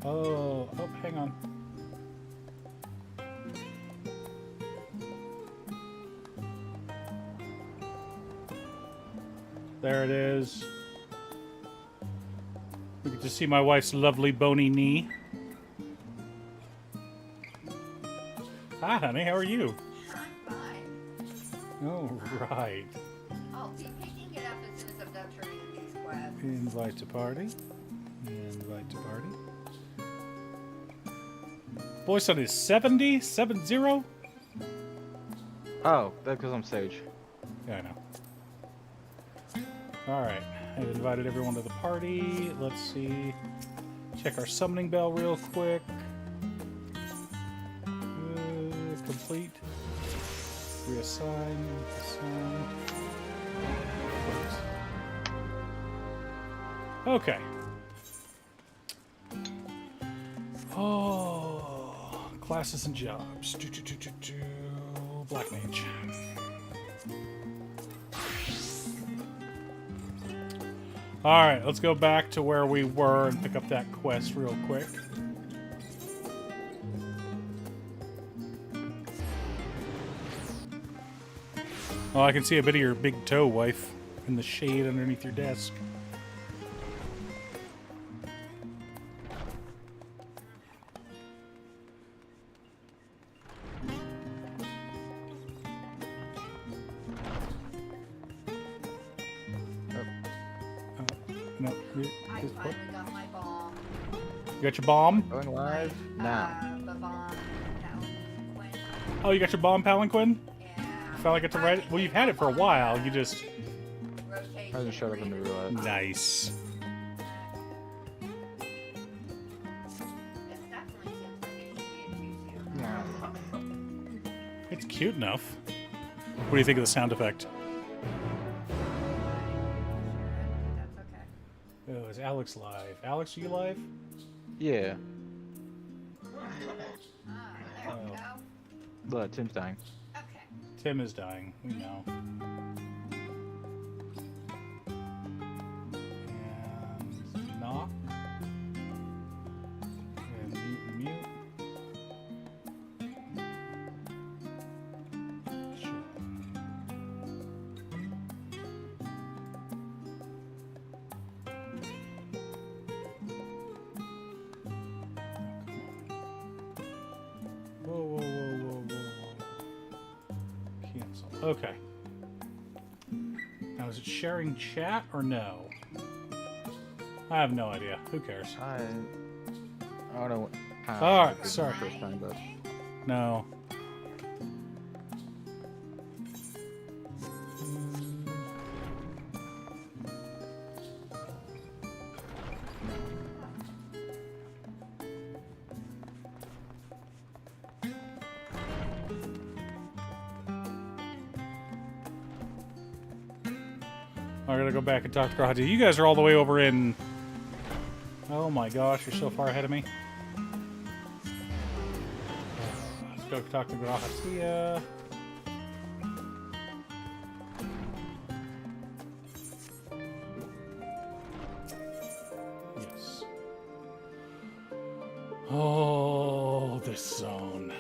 Oh, hang on. There it is. We get to see my wife's lovely bony knee. Hi, honey. How are you? I'm fine. Oh, right. I'll be picking it up as soon as I'm done turning in these quests. Invite to party. Invite to party. Voice on is 70? 70? Oh, that's because I'm Sage. Yeah, I know. Alright. I've invited everyone to the party. Let's see. Check our summoning bell real quick. Complete. Reassign. Assign. Okay. Oh, classes and jobs. Black mage. Alright, let's go back to where we were and pick up that quest real quick. Oh, I can see a bit of your big toe, wife, in the shade underneath your desk. No, I finally got my bomb. you got your bomb? Going live now. The bomb. No. Oh, you got your bomb, Palanquin? Yeah. Finally got to write it? Well, you've had it for a while. You just... Rotation. I just showed up in the roulette. Nice. It definitely seems like it should be a juicier. Yeah. It's cute enough. What do you think of the sound effect? That's okay. Oh, is Alex live? Alex, are you live? Yeah. There we go. But Tim's dying. Okay. Tim is dying. We know. And knock. And mute. Sure. Whoa. Cancel. Okay. Now, is it sharing chat or no? I have no idea. Who cares? I don't know. Alright, sorry. First time, but No. I gotta go back and talk to Grahati. You guys are all the way over in... Oh my gosh, you're so far ahead of me. Let's go talk to Grahati. Yes. Oh, this zone.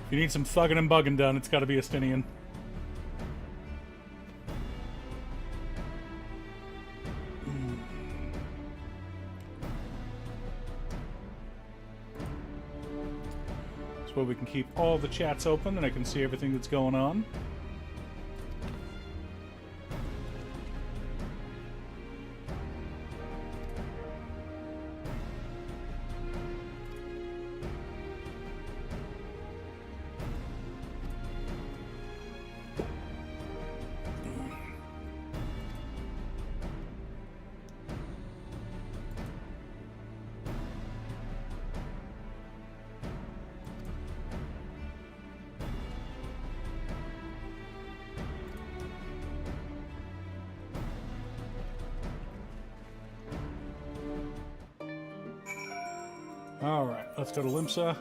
If you need some thugging and bugging done, it's got to be Estinian. way we can keep all the chats open and I can see everything that's going on. Alright, let's go to Limsa.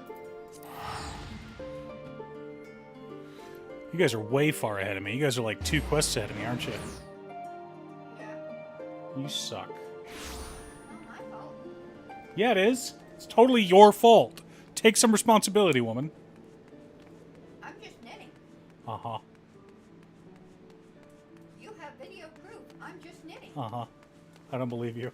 You guys are way far ahead of me. You guys are like 2 quests ahead of me, aren't you? Yeah. You suck. Not my fault. Yeah, it is. It's totally your fault. Take some responsibility, woman. I'm just knitting. Uh-huh. You have video proof. I'm just knitting. Uh-huh. I don't believe you.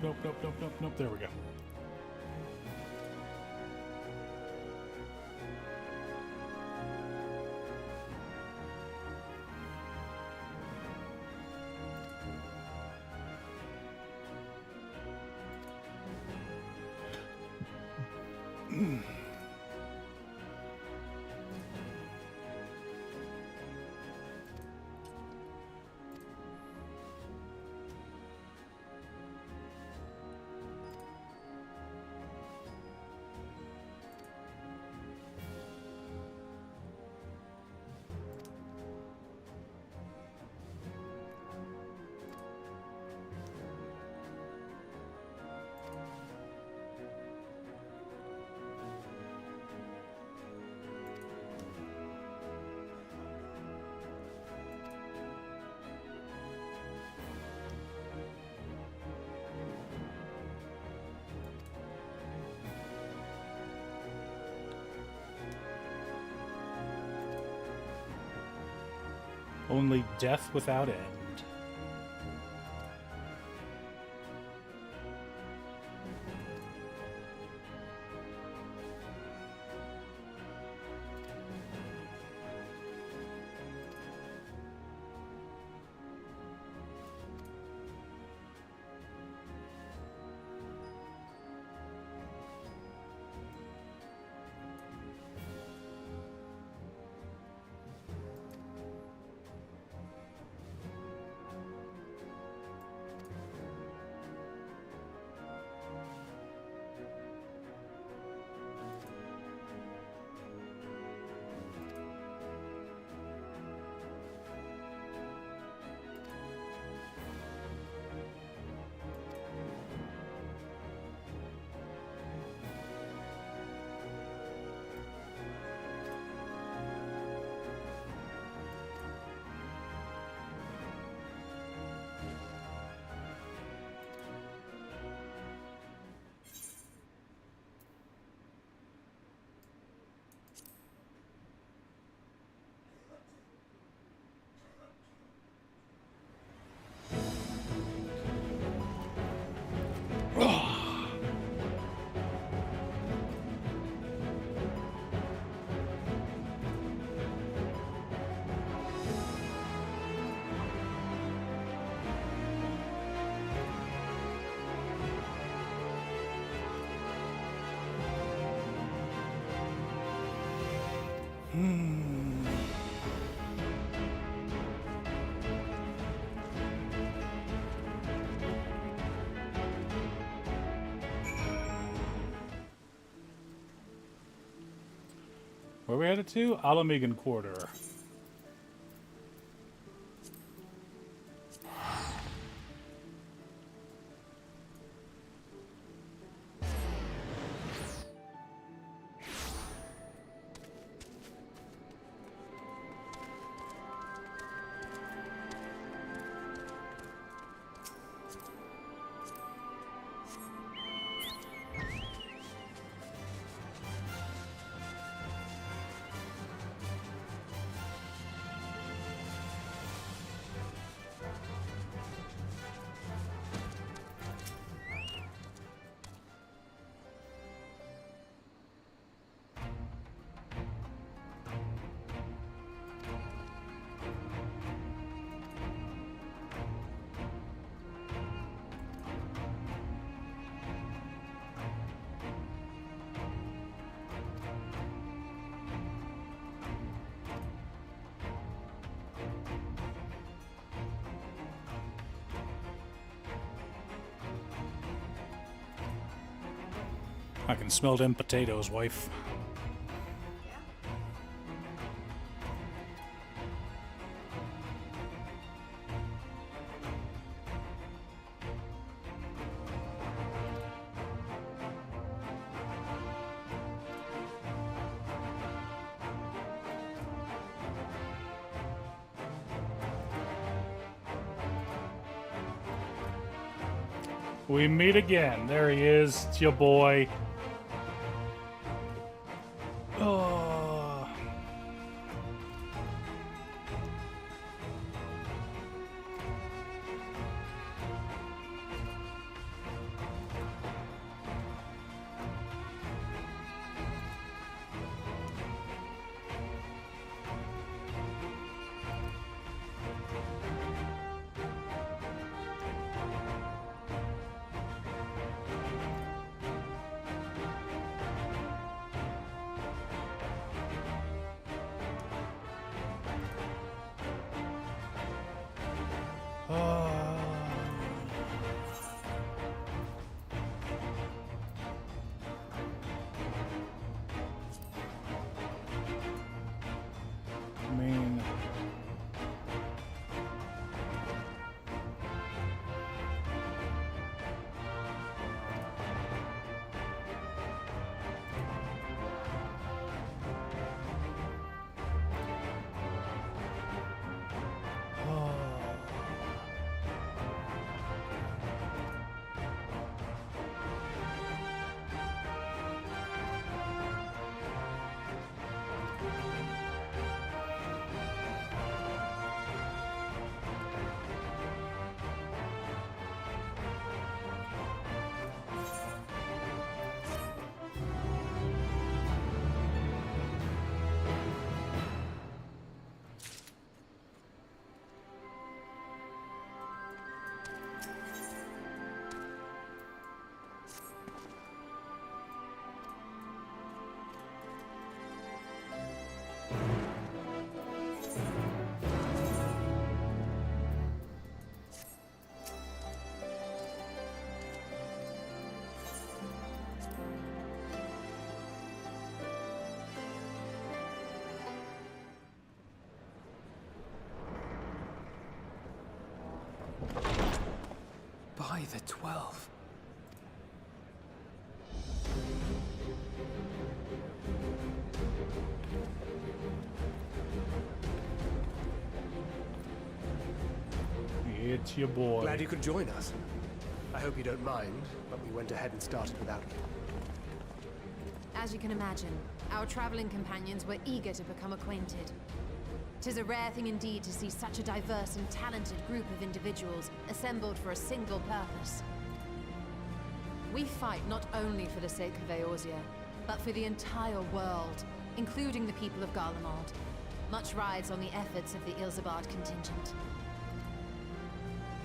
Nope. There we go. Only death without end. Where we headed to? Alamigan Quarter. I can smell them potatoes, wife. We meet again. There he is. It's your boy. Oh. I mean, By the 12. it's your boy. Glad you could join us. I hope you don't mind, but we went ahead and started without you. As you can imagine, our traveling companions were eager to become acquainted. 'Tis a rare thing indeed to see such a diverse and talented group of individuals assembled for a single purpose. We fight not only for the sake of Eorzea, but for the entire world, including the people of Garlemald. Much rides on the efforts of the Ilsabard contingent.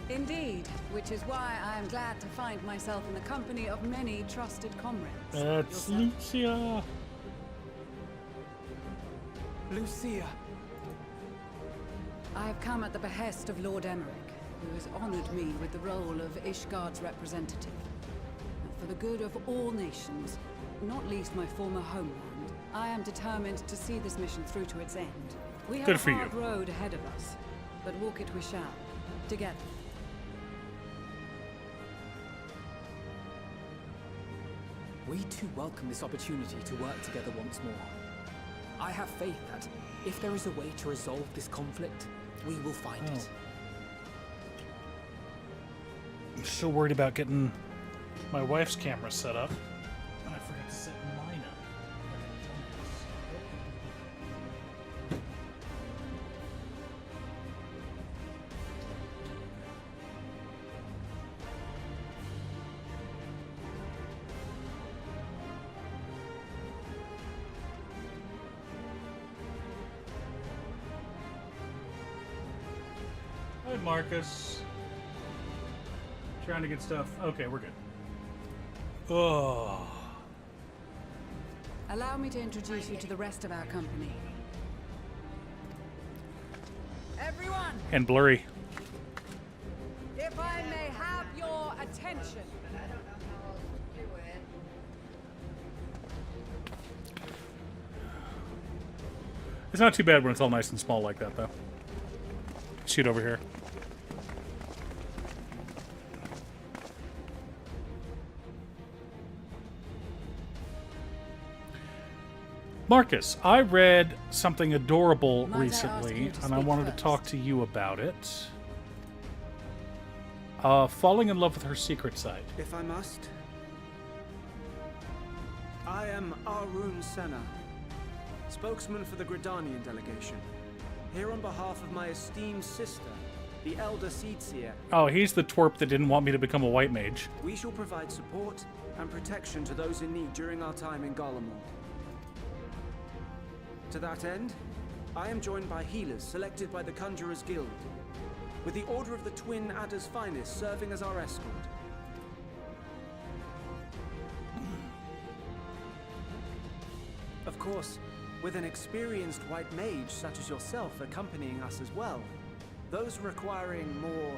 Indeed, which is why I am glad to find myself in the company of many trusted comrades. That's Yourself. Lucia. Lucia. I have come at the behest of Lord Emmerich, who has honored me with the role of Ishgard's representative. And for the good of all nations, not least my former homeland, I am determined to see this mission through to its end. We have Good a for you. hard road ahead of us, but walk it we shall, together. We too welcome this opportunity to work together once more. I have faith that if there is a way to resolve this conflict, we will find it. I'm so worried about getting my wife's camera set up. And I forgot to set mine up. Hi, Marcus. Trying to get stuff. Okay, we're good. Oh. Allow me to introduce you to the rest of our company. Everyone, And blurry. if I may have your attention. It's not too bad when it's all nice and small like that, though. Shoot over here. Marcus, I read something adorable Might I ask recently, you to and I speak wanted to first? talk to you about it. Falling in love with her secret side. If I must. I am Arun Senna, spokesman for the Gridanian delegation. Here on behalf of my esteemed sister, the Elder Seedseer, Oh, he's the twerp that didn't want me to become a white mage. we shall provide support and protection to those in need during our time in Garlemald. To that end, I am joined by healers selected by the Conjurers Guild, with the Order of the Twin Adder's Finest serving as our escort. Of course, with an experienced white mage such as yourself accompanying us as well, those requiring more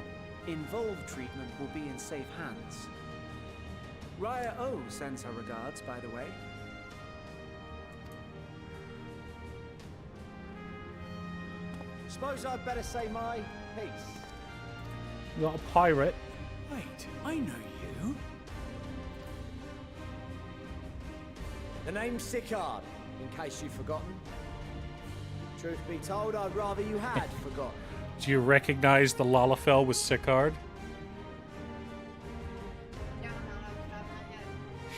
involved treatment will be in safe hands. Raya O sends her regards, by the way. Suppose I'd better say my piece. You got a pirate. Wait, I know you. The name's Sicard, in case you've forgotten. Truth be told, I'd rather you had forgotten. Do you recognize the Lalafell with Sicard?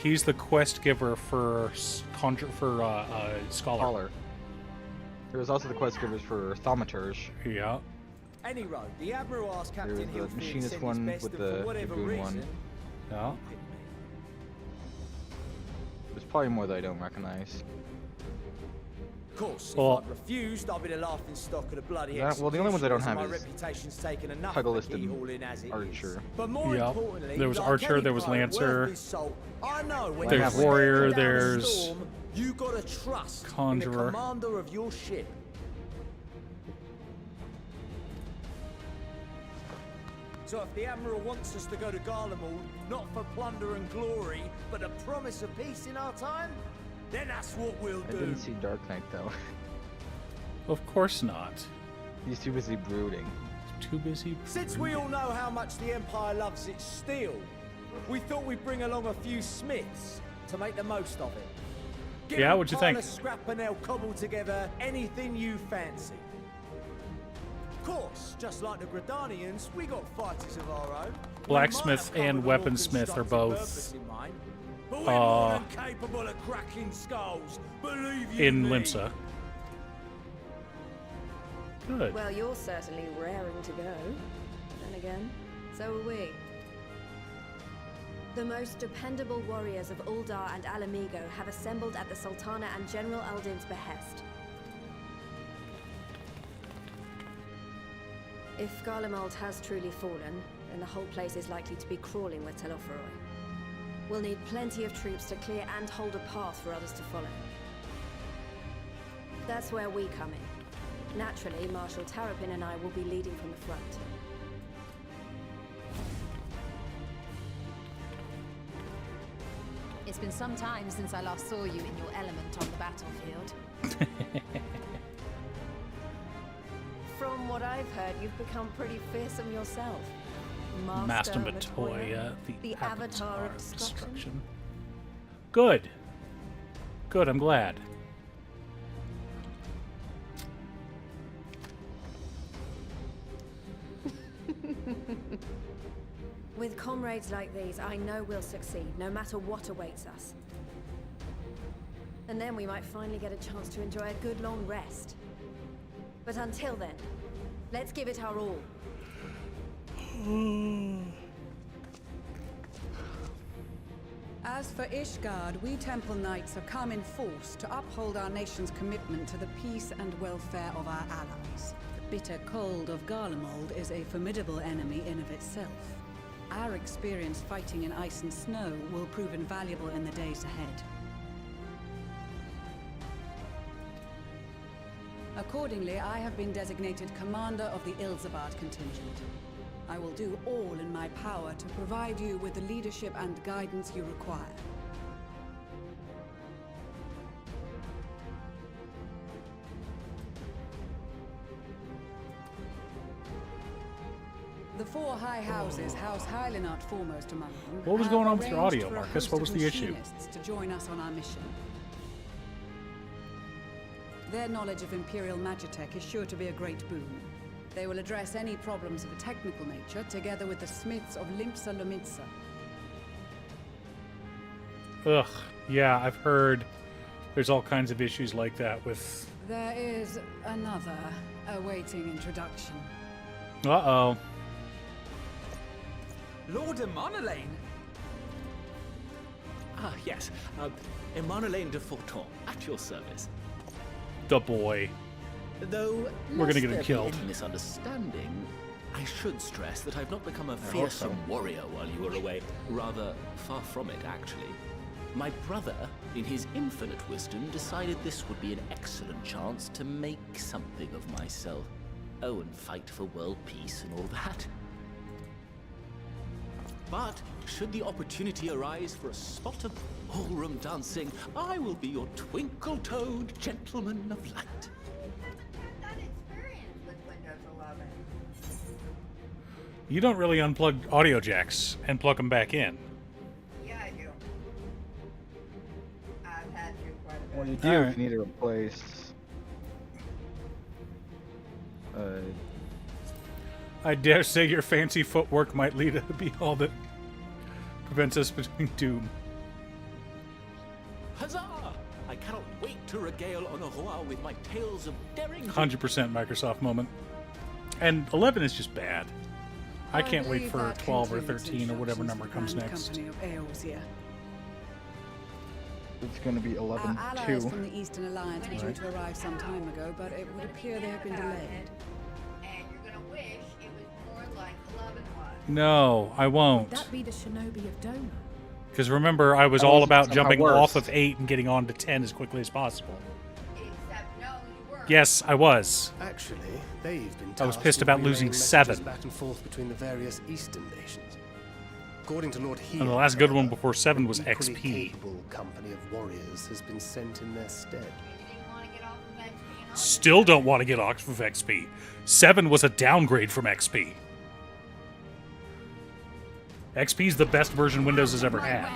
He's the quest giver for Scholar. Scholar. There was also the quest givers for Thaumaturge. Yeah. Any road, the Admiral asked There Captain was the Hillfield machinist send one his best, with and for the whatever dragoon one. reason, Yeah. he picked me. There's probably more that I don't recognize. Of course, Well- if I'd refused, I'd be the laughing stock of the bloody Well, the only ones I don't executioners, and have my is reputation's taken enough Pugilist of a and keyhole in as it Archer. is. But more Yeah. importantly, There was like Archer, any there was pirate Lancer. worth his salt, I know when There's you're staring Warrior, down a there's storm, you gotta trust in Conjurer. the commander of your ship. So if the Admiral wants us to go to Garlemald, not for plunder and glory, but a promise of peace in our time, then that's what we'll I do. didn't see Dark Knight though. Of course not. He's too busy brooding. Too busy. Since we all know how much the Empire loves its steel, we thought we'd bring along a few smiths to make the most of it. Get Yeah, a what'd you pile think? of scrap and they'll cobble together anything you fancy. Of course, just like the Gridanians, we got fighters of our own. We Blacksmith might have and covered a more weaponsmith are constructive both, purpose in mind, but we're more than capable of cracking skulls. Believe you in me. Limsa. Good. Well, you're certainly raring to go. Then again, so are we. The most dependable warriors of Uldar and Alamigo have assembled at the Sultana and General Aldin's behest. If Garlemald has truly fallen, then the whole place is likely to be crawling with Telophoroi. We'll need plenty of troops to clear and hold a path for others to follow. That's where we come in. Naturally, Marshal Tarapin and I will be leading from the front. It's been some time since I last saw you in your element on the battlefield. From what I've heard, you've become pretty fearsome yourself. Master Matoya, Matoya, the Avatar of Destruction. Good. Good, I'm glad. With comrades like these, I know we'll succeed, no matter what awaits us. And then we might finally get a chance to enjoy a good long rest. But until then, let's give it our all. As for Ishgard, we Temple Knights have come in force to uphold our nation's commitment to the peace and welfare of our allies. The bitter cold of Garlemald is a formidable enemy in of itself. Our experience fighting in ice and snow will prove invaluable in the days ahead. Accordingly, I have been designated commander of the Ilzabard contingent. I will do all in my power to provide you with the leadership and guidance you require. The four high houses house Hylinart foremost among them. What was going on with your arranged audio, for a Marcus? host What of was the issue? machinists to join us on our mission. Their knowledge of Imperial Magitech is sure to be a great boon. They will address any problems of a technical nature, together with the smiths of Limpsa Lomitsa. Ugh. Yeah, I've heard there's all kinds of issues like that with... There is another awaiting introduction. Uh-oh. Lord Emanolaine? Ah, yes. Emanolaine de Forton, at your service. The boy. Though, We're gonna get him lest there killed. be any misunderstanding, I should stress that I've not become a fearsome warrior while you were away. Rather, far from it, actually. My brother, in his infinite wisdom, decided this would be an excellent chance to make something of myself. Oh, and fight for world peace and all that. But, should the opportunity arise for a spot of ballroom dancing, I will be your twinkle-toed gentleman of light. You don't really unplug audio jacks and plug them back in. Yeah, I do. I've had to quite a bit. Well, you do. Alright. You need to replace. I dare say your fancy footwork might lead to be all that prevents us between doom. Huzzah! I cannot wait to regale Honoroi with my tales of daring. 100% Microsoft moment. And 11 is just bad. I can't wait believe for that 12 or concludes 13 or whatever instructions number for the comes Grand next. Company of Eorzea. It's going to be Our 11-2. allies from the Eastern Alliance were due to arrive some time ago, but it would appear they have been delayed. And you're gonna wish it was more like 11 was. No, I won't. That be the Shinobi of Doma. Because remember, I was That all was about somehow jumping worse. off of 8 and getting on to 10 as quickly as possible. Except no, you weren't. Yes, I was. Actually, they've been I was tasked pissed with about relaying losing messages 7. back and forth between the various Eastern nations. According to Lord Heal, And the last good one however, before 7 was an equally XP. capable company of warriors has been sent in their stead. You didn't want to get off of XP and all Still don't want to get off of XP. 7 was a downgrade from XP. XP's the best version Windows has ever had.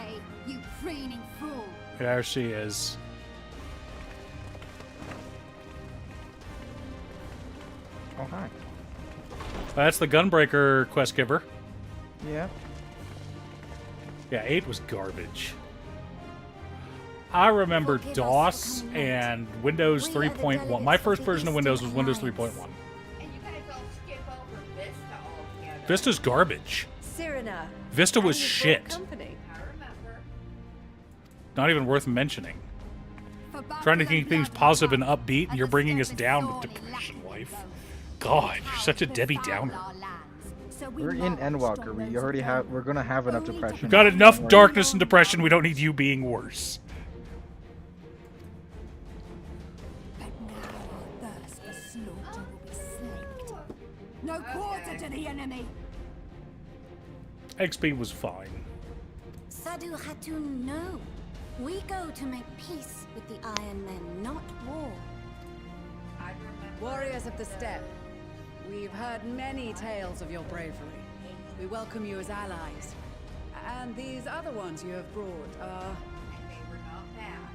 You preening fool. There she is. Oh, hi. That's the Gunbreaker quest giver. Yeah. Yeah, 8 was garbage. I remember Forgive us DOS for coming late. and Windows We are the 3.1. My delegates first of the version of Windows was Eastern Windows Alliance. 3.1. And you guys all skip over Vista altogether. Vista's garbage. Cyrena. Vista was and you brought shit. company. I remember. Not even worth mentioning. For Trying to Buffalo keep things blood positive and and upbeat, and you're the bringing us step is down sorely with depression, lacking wife. those. God, you're such a Power Debbie befoul Downer. our lands, so we We're in marched Endwalker. on We those already have. of We're gonna have enough Only depression. We've got enough Don't worry. darkness and depression. We don't need you being worse. But now our thirst for slaughter will be slaked. No quarter to the enemy. XP was fine. Sadu Hatun, no. We go to make peace with the Iron Men, not war. I remember Warriors of the Steppe, we've heard many tales of your bravery. We welcome you as allies. And these other ones you have brought are... and they were not bad.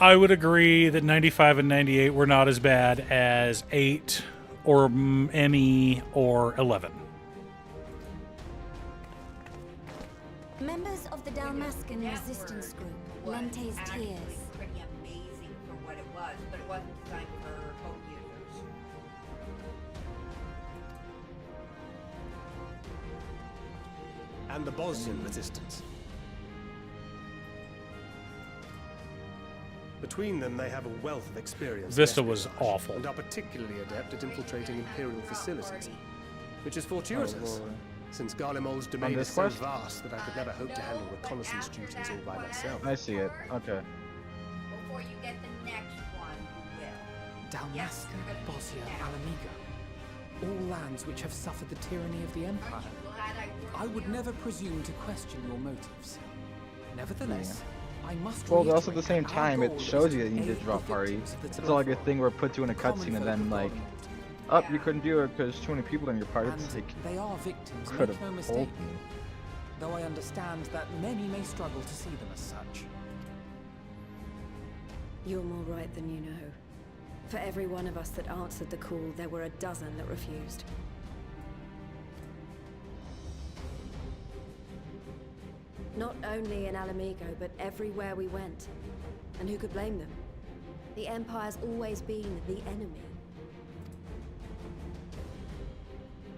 I would agree that 95 and 98 were not as bad as 8 or ME or 11. Members of the Dalmascan That resistance word group, was Lente's actually Tears. pretty amazing for what it was, but it wasn't designed for home users. And the Bosnian resistance. Between them, they have a wealth of experience. in Vista was espionage, awful. and are particularly adept at infiltrating Imperial facilities, which is fortuitous, since Garlemald's domain this is so quest? vast that I could never hope to handle reconnaissance duties all by myself. I see it. Okay. Before you get the next one, you will. Dalmasca, Yes, but Bosnia, now. Alamiga. All lands which have suffered the tyranny of the Empire. Aren't you glad I I warned would you? never presume to question your motives. Nevertheless, I must Well, but also at the reiterate same that our time, goal it is shows to you that you need aid to drop the party. victims of the It's not like a Telethon, thing where it puts you in a common cutscene and folk then of like, Garlemald. oh, you couldn't do it because too many people in your party. And It's like, they are victims, could make have no told mistake. me. Though I understand that many may struggle to see them as such. You're more right than you know. For every one of us that answered the call, there were a dozen that refused. Not only in Alamigo, but everywhere we went. And who could blame them? The Empire's always been the enemy.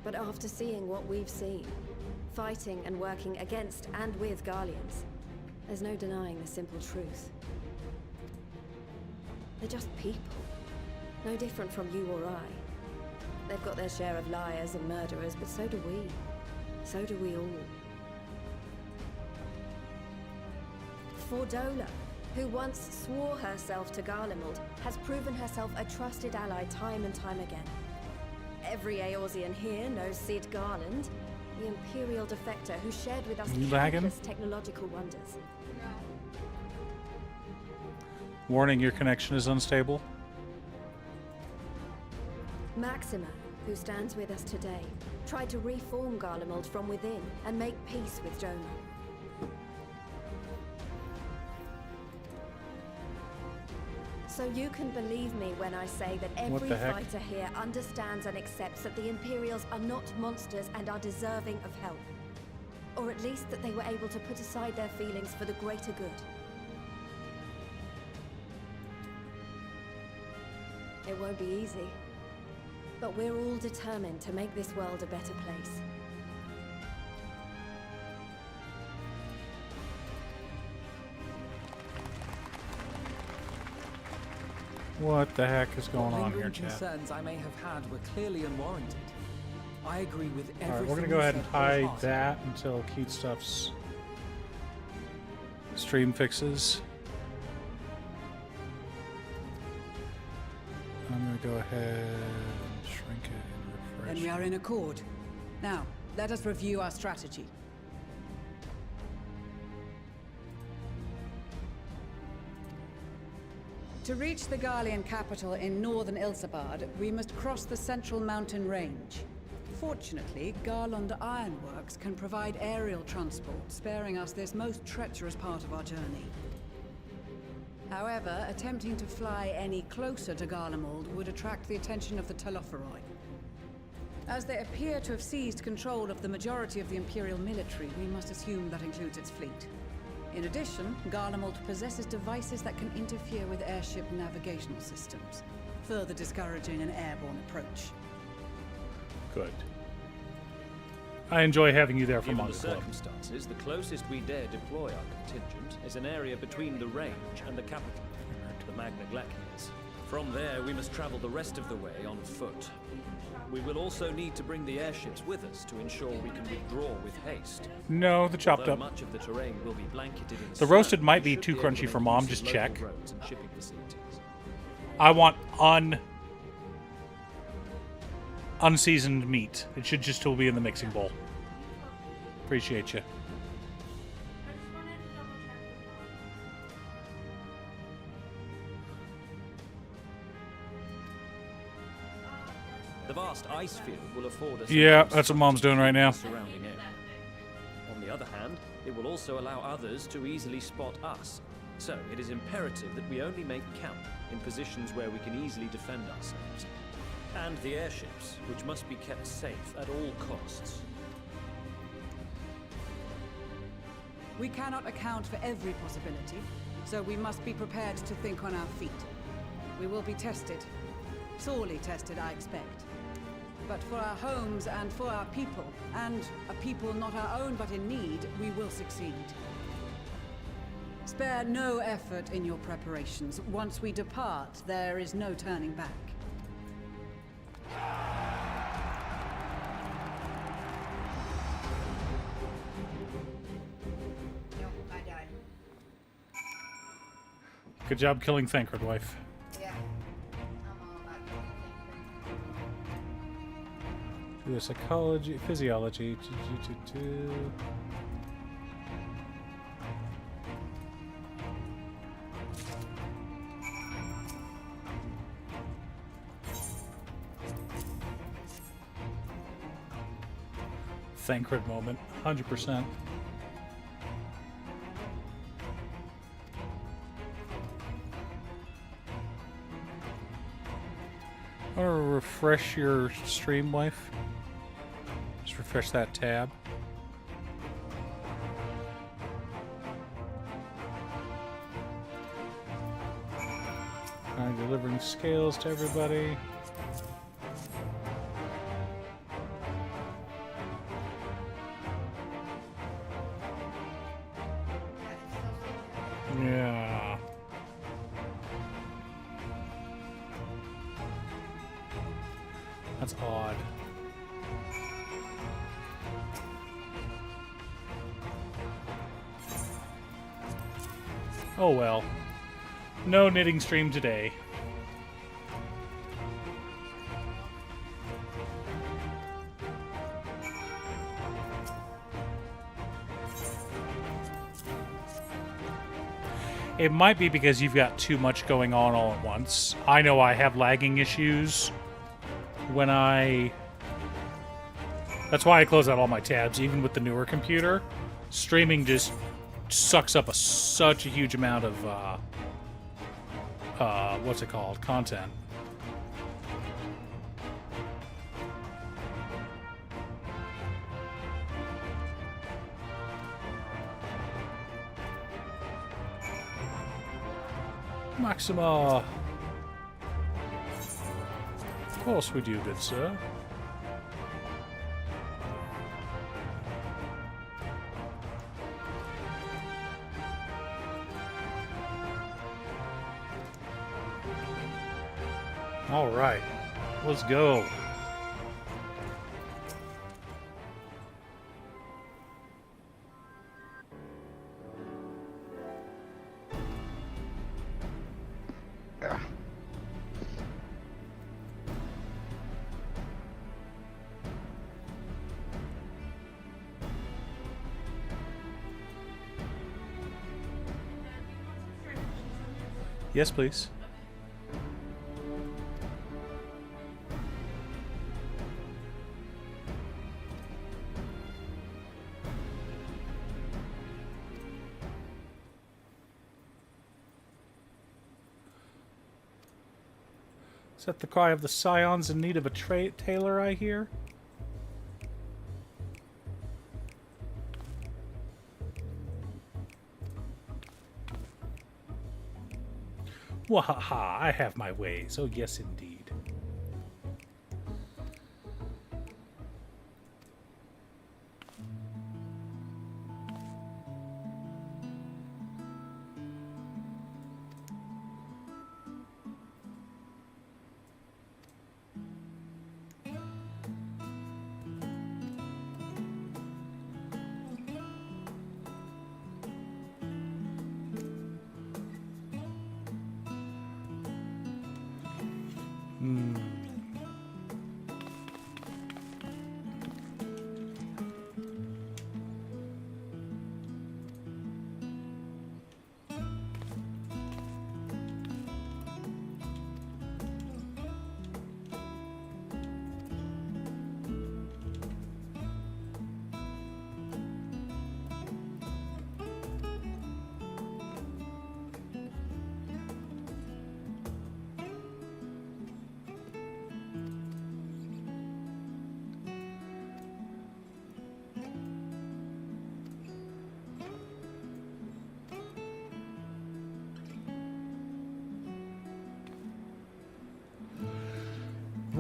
But after seeing what we've seen, fighting and working against and with Garleans, there's no denying the simple truth. They're just people. No different from you or I. They've got their share of liars and murderers, but so do we. So do we all. Fordola, who once swore herself to Garlemald, has proven herself a trusted ally time and time again. Every Eorzean here knows Sid Garland, the Imperial defector who shared with us You lagging? countless technological wonders. Warning, your connection is unstable. Maxima, who stands with us today, tried to reform Garlemald from within and make peace with Jonah. So you can believe me when I say that every the heck? fighter here understands and accepts that the Imperials are not monsters and are deserving of help. Or at least that they were able to put aside their feelings for the greater good. It won't be easy, but we're all determined to make this world a better place. What the heck is going on here, Lingering chat? concerns I may have had were clearly unwarranted. I agree with everything. Alright, we're gonna go you ahead and said hide wholeheartedly. that until Keith Stuff's stream fixes. I'm gonna go ahead and shrink it and refresh. Then we are in accord. Now, let us review our strategy. To reach the Garlean capital in northern Ilsabard, we must cross the central mountain range. Fortunately, Garland Ironworks can provide aerial transport, sparing us this most treacherous part of our journey. However, attempting to fly any closer to Garlemald would attract the attention of the Telotheroi. As they appear to have seized control of the majority of the Imperial military, we must assume that includes its fleet. In addition, Garlemald possesses devices that can interfere with airship navigational systems, further discouraging an airborne approach. Good. I enjoy having you there for Given Monk the Club. circumstances, the closest we dare deploy our contingent is an area between the range and the capital, the Magna Glaciers. From there, we must travel the rest of the way on foot. We will also need to bring the airships with us to ensure we can withdraw with haste. No, the chopped Although up. much of the terrain will be blanketed in The roasted snow, might we be should too be able crunchy to for make Mom, use just of local check. roads and shipping facilities. I want unseasoned meat. It should just still be in the mixing bowl. Appreciate you. The vast ice field will afford us. Yeah, that's what Mom's doing right now. Surrounding area. On the other hand, it will also allow others to easily spot us. So it is imperative that we only make camp in positions where we can easily defend ourselves. And the airships, which must be kept safe at all costs. We cannot account for every possibility, so we must be prepared to think on our feet. We will be tested. Sorely tested, I expect. But for our homes and for our people, and a people not our own but in need, we will succeed. Spare no effort in your preparations. Once we depart, there is no turning back. Nope, I died. Good job killing Thancred, wife. Yeah. I'm all about Do the psychology, physiology. Thancred moment, 100%. I want to refresh your stream, wife. Just refresh that tab. I'm delivering scales to everybody. Yeah. That's odd. Oh well. No knitting stream today. It might be because you've got too much going on all at once. I know I have lagging issues when That's why I close out all my tabs, even with the newer computer. Streaming just sucks up such a huge amount of, what's it called? Content. Maxima. Of course we do, good sir. All right, let's go. Yes, please. Is that the cry of the scions in need of a tailor, I hear? Wahaha, I have my ways. Oh, yes, indeed.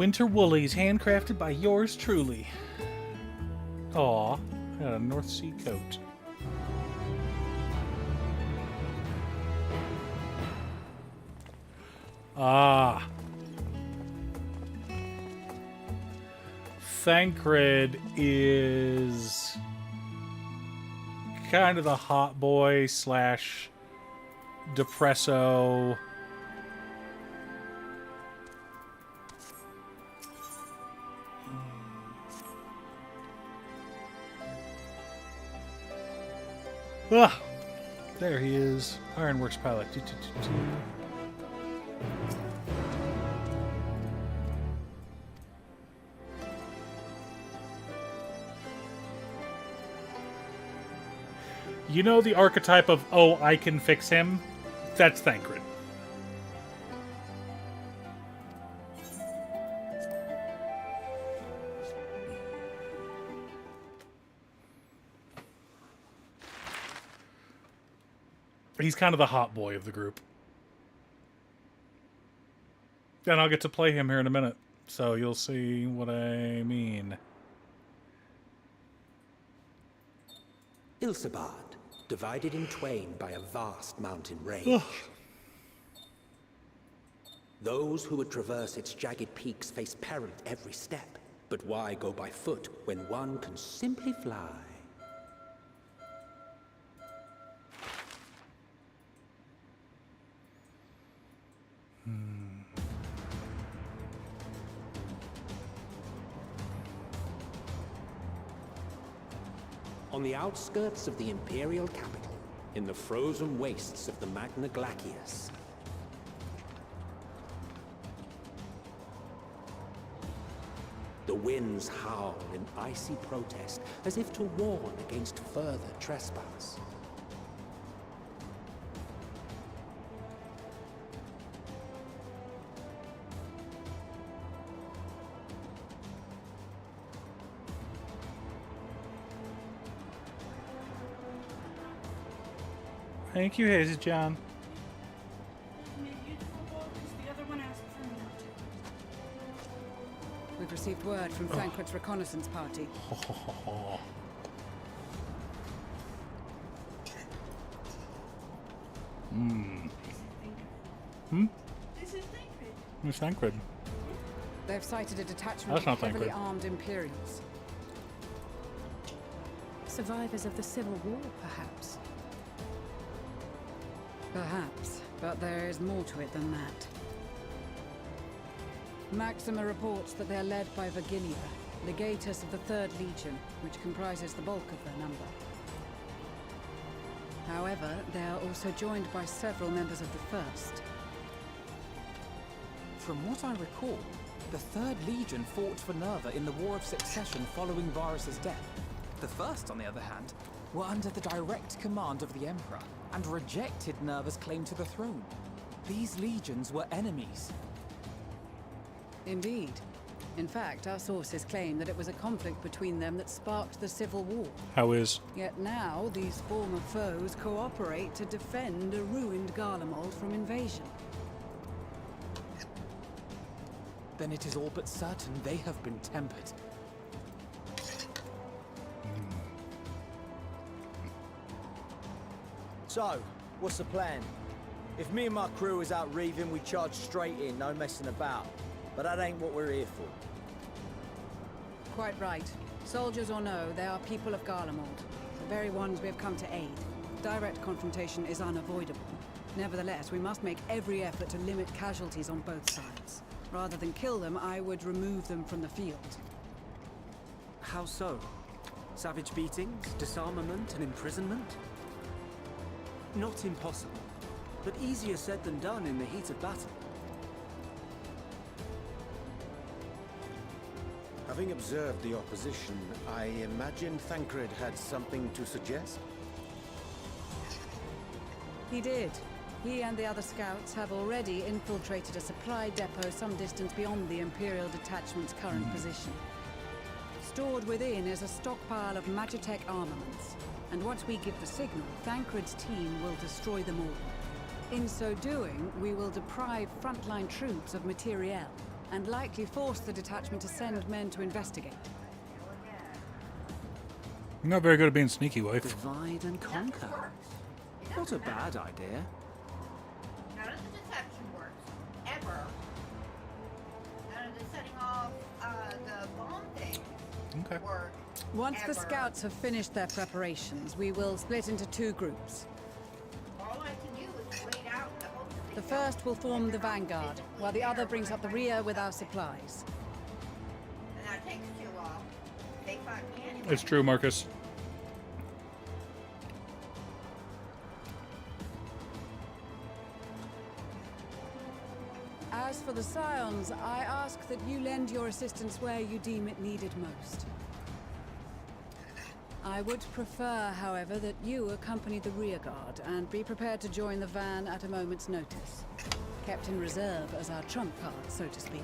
Winter woolies, handcrafted by yours truly. Aw, got a North Sea coat. Ah. Thancred is kind of the hot boy slash depresso. Ah, there he is. Ironworks pilot. You know the archetype of, oh, I can fix him? That's Thancred. He's kind of the hot boy of the group. And I'll get to play him here in a minute, so you'll see what I mean. Ilsabard, divided in twain by a vast mountain range. Ugh. Those who would traverse its jagged peaks face peril at every step. But why go by foot when one can simply fly? On the outskirts of the Imperial capital, in the frozen wastes of the Magna Glacius, the winds howl in icy protest, as if to warn against further trespass. Thank you, Hazy John. We've received word from Thancred's reconnaissance party. Who's Thancred? They've sighted a detachment That's not of heavily Thancred. armed Imperials. Survivors of the Civil War, perhaps. Perhaps, but there is more to it than that. Maxima reports that they're led by Virgilia, legatus of the 3rd Legion, which comprises the bulk of their number. However, they are also joined by several members of the 1st. From what I recall, the 3rd Legion fought for Nerva in the War of Succession following Varus's death. The 1st, on the other hand, were under the direct command of the Emperor and rejected Nerva's claim to the throne. These legions were enemies. Indeed. In fact, our sources claim that it was a conflict between them that sparked the Civil War. How is? Yet now, these former foes cooperate to defend a ruined Garlemald from invasion. Then it is all but certain they have been tempered. So, what's the plan? If me and my crew is out reaving, we charge straight in, no messing about. But that ain't what we're here for. Quite right. Soldiers or no, they are people of Garlemald, the very ones we have come to aid. Direct confrontation is unavoidable. Nevertheless, we must make every effort to limit casualties on both sides. Rather than kill them, I would remove them from the field. How so? Savage beatings, disarmament, and imprisonment? Not impossible, but easier said than done in the heat of battle. Having observed the opposition, I imagine Thancred had something to suggest? He did. He and the other scouts have already infiltrated a supply depot some distance beyond the Imperial detachment's current position. Stored within is a stockpile of Magitech armaments, and once we give the signal, Thancred's team will destroy them all. In so doing, we will deprive frontline troops of materiel, and likely force the detachment to send men to investigate. You're not very good at being sneaky, wife. Divide and conquer. Not a bad idea. None of the deception works. Ever. None of the setting off the bomb things work. Once the ever. scouts have finished their preparations, we will split into 2 groups. All I can do is wait out the hope that The first will form the vanguard, while the other brings up the rear with our supplies. and that takes too long. They find me anyway. It's true, Marcus. As for the Scions, I ask that you lend your assistance where you deem it needed most. I would prefer, however, that you accompany the rearguard and be prepared to join the van at a moment's notice. Kept in reserve as our trump card, so to speak.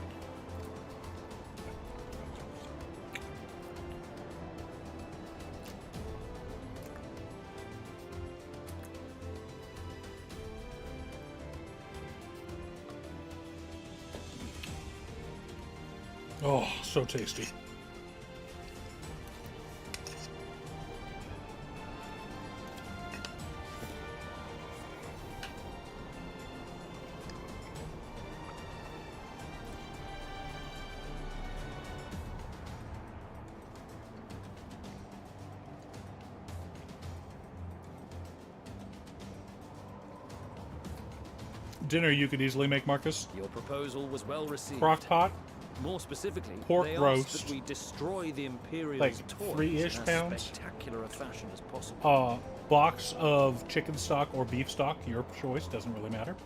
Oh, so tasty. Dinner you could easily make, Marcus. Your proposal was well received. Crock pot, More specifically, pork they roast, asked that we destroy the Imperial's like toys 3-ish in as pounds. spectacular a fashion as possible. Box of chicken stock or beef stock, your choice, doesn't really matter.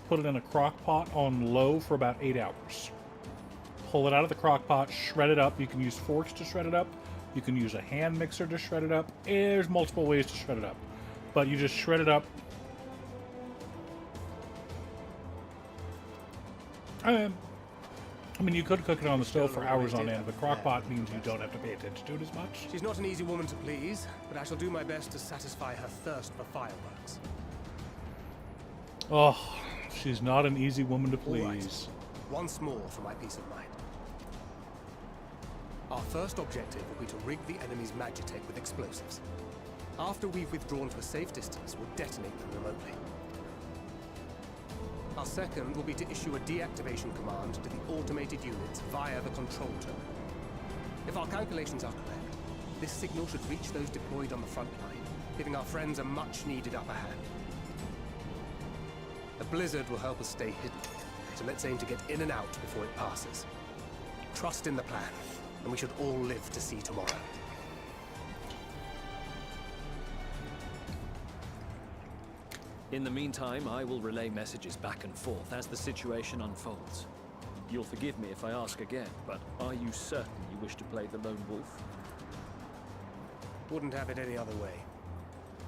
Put it in a crock pot on low for about 8 hours. Pull it out of the crock pot, shred it up. You can use forks to shred it up. You can use a hand mixer to shred it up. There's multiple ways to shred it up. But you just shred it up. I mean, you could cook it on the stove for hours on end, but crock pot means you don't have to pay attention to it as much. She's not an easy woman to please, but I shall do my best to satisfy her thirst for fireworks. Oh, she's not an easy woman to All right. please. Once more for my peace of mind. Our first objective will be to rig the enemy's magitech with explosives. After we've withdrawn to a safe distance, we'll detonate them remotely. Our second will be to issue a deactivation command to the automated units via the control terminal. If our calculations are correct, this signal should reach those deployed on the front line, giving our friends a much-needed upper hand. A blizzard will help us stay hidden, so let's aim to get in and out before it passes. Trust in the plan, and we should all live to see tomorrow. In the meantime, I will relay messages back and forth as the situation unfolds. You'll forgive me if I ask again, but are you certain you wish to play the lone wolf? Wouldn't have it any other way.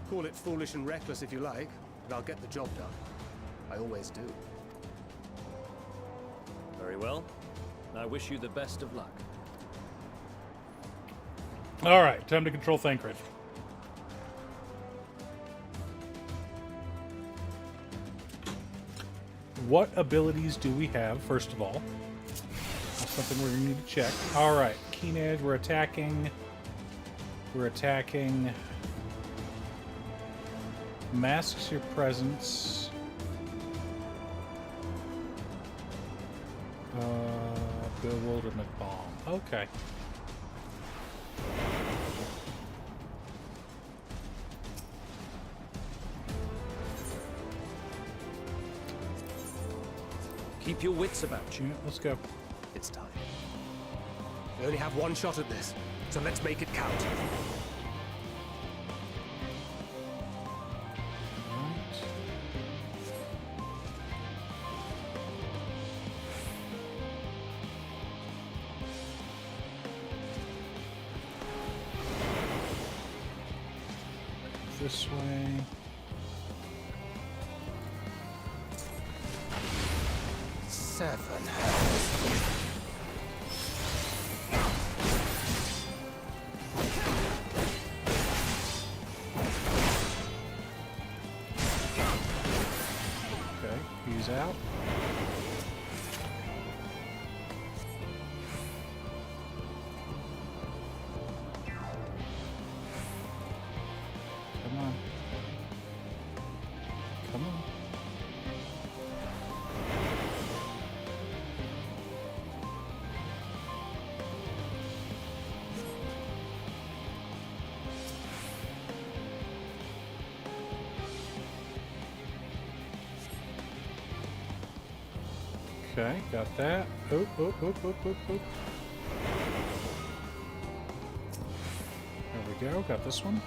Call it foolish and reckless if you like, but I'll get the job done. I always do. Very well. I wish you the best of luck. All right, time to control Thancred. What abilities do we have, first of all? That's something we're going to need to check. All right, Keen Edge, we're attacking. We're attacking. Masks your presence. Bewilderment Bomb. Okay. Keep your wits about you. Yeah, let's go. It's time. We only have one shot at this, so let's make it count. This way. Seven hells. Okay, he's out. Okay, got that. Oop, oop, oop, oop, oop, oop. There we go, got this one.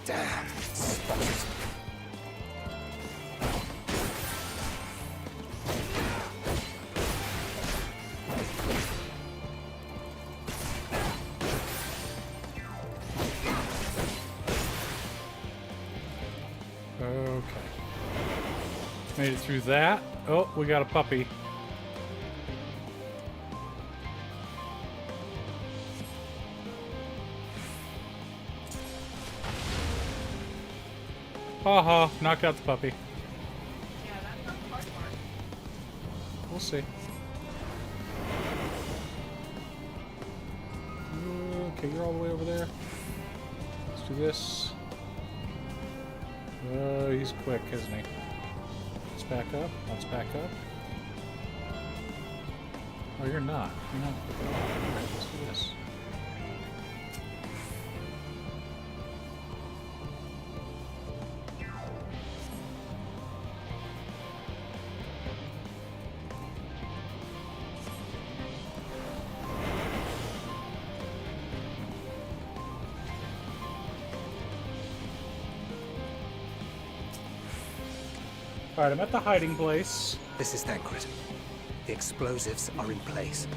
Damn. Okay. Made it through that. Oh, we got a puppy. Haha, knocked out the puppy. Yeah, that's not the hard part. We'll see. Okay, you're all the way over there. Let's do this. He's quick, isn't he? Let's back up. Let's back up. Oh, you're not. You're not quick at all. Alright, let's do this. Alright, I'm at the hiding place. This is Thancred. The explosives are in place.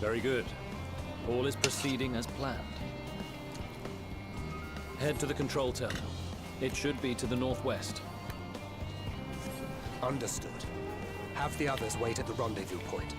Very good. All is proceeding as planned. Head to the control terminal. It should be to the northwest. Understood. Have the others wait at the rendezvous point.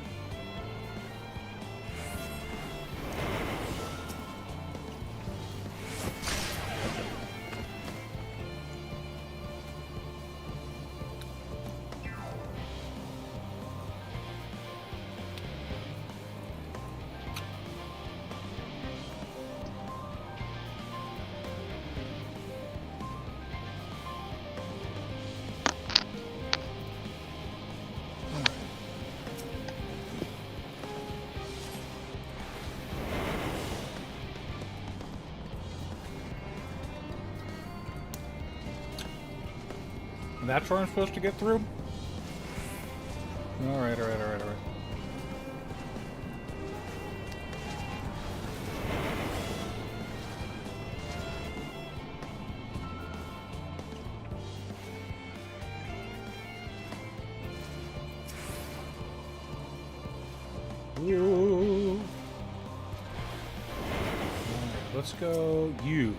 That's where I'm supposed to get through? Alright, alright, alright, alright. Ooh. Alright, let's go you.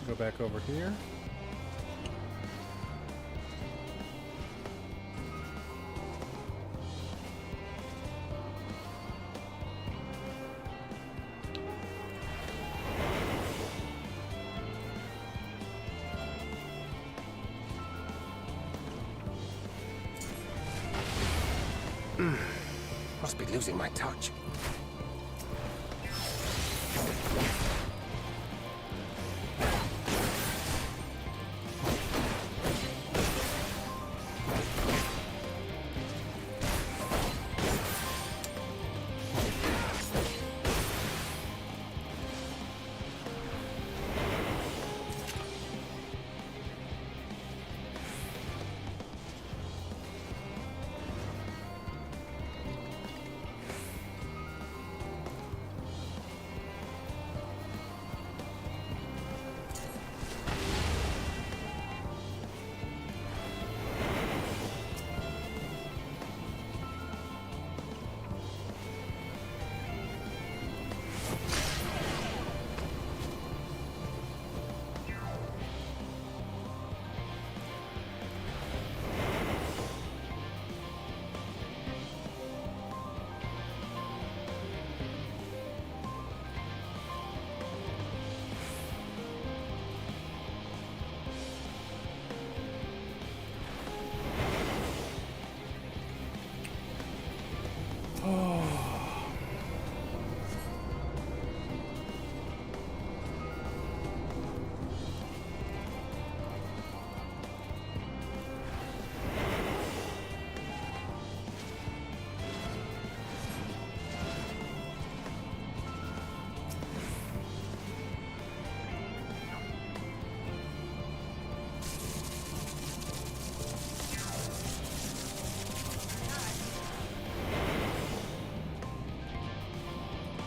Go back over here. Must be losing my touch.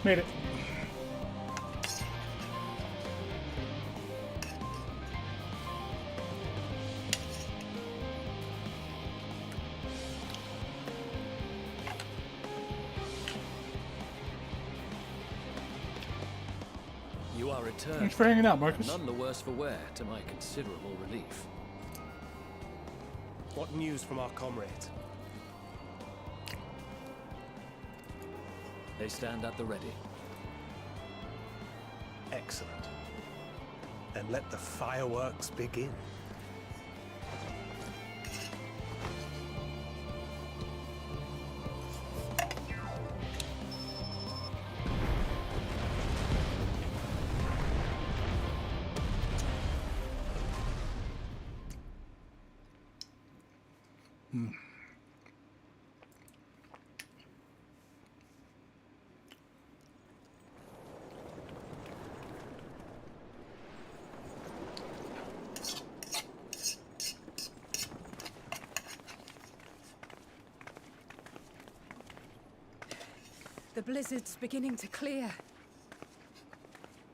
Made it. You are returned. Thanks for hanging out, Marcus. None the worse for wear, to my considerable relief. What news from our comrades? They stand at the ready. Excellent. Then let the fireworks begin. The blizzard's beginning to clear.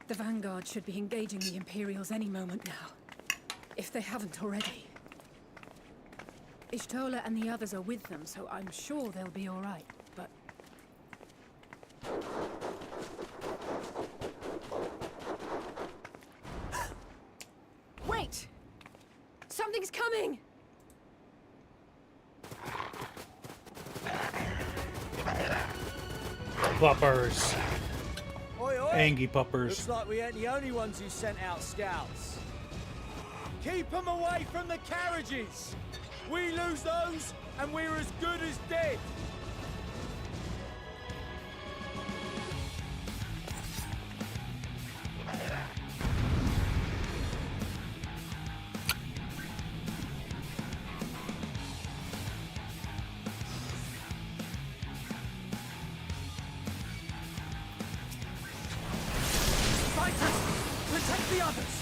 The Vanguard should be engaging the Imperials any moment now, if they haven't already. Ishtola and the others are with them, so I'm sure they'll be all right, but... Wait! Something's coming! Puppers. Oi, oi! Angie puppers. Looks like we ain't the only ones who sent out scouts. Keep them away from the carriages! We lose those, and we're as good as dead! Fighters! Protect the others!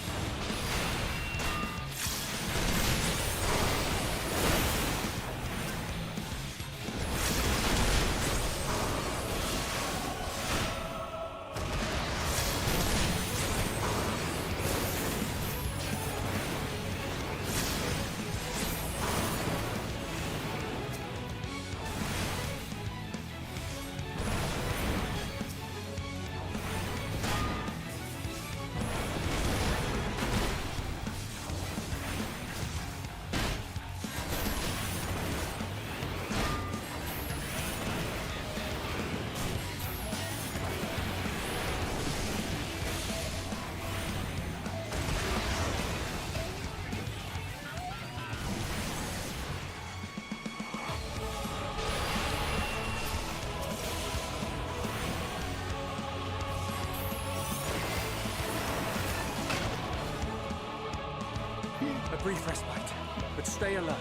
A brief respite, but stay alert.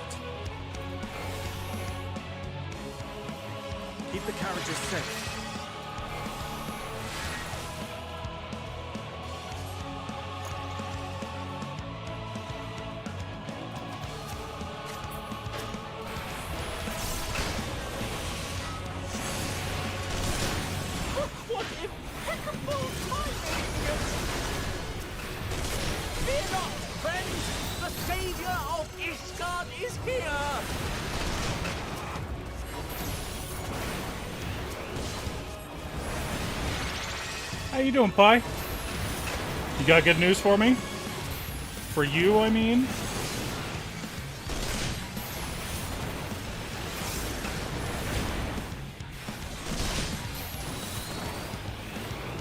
Keep the carriages safe. What impeccable timing! Fear not, friends! The savior of Ishgard is here! How you doing, Pi? You got good news for me? For you, I mean?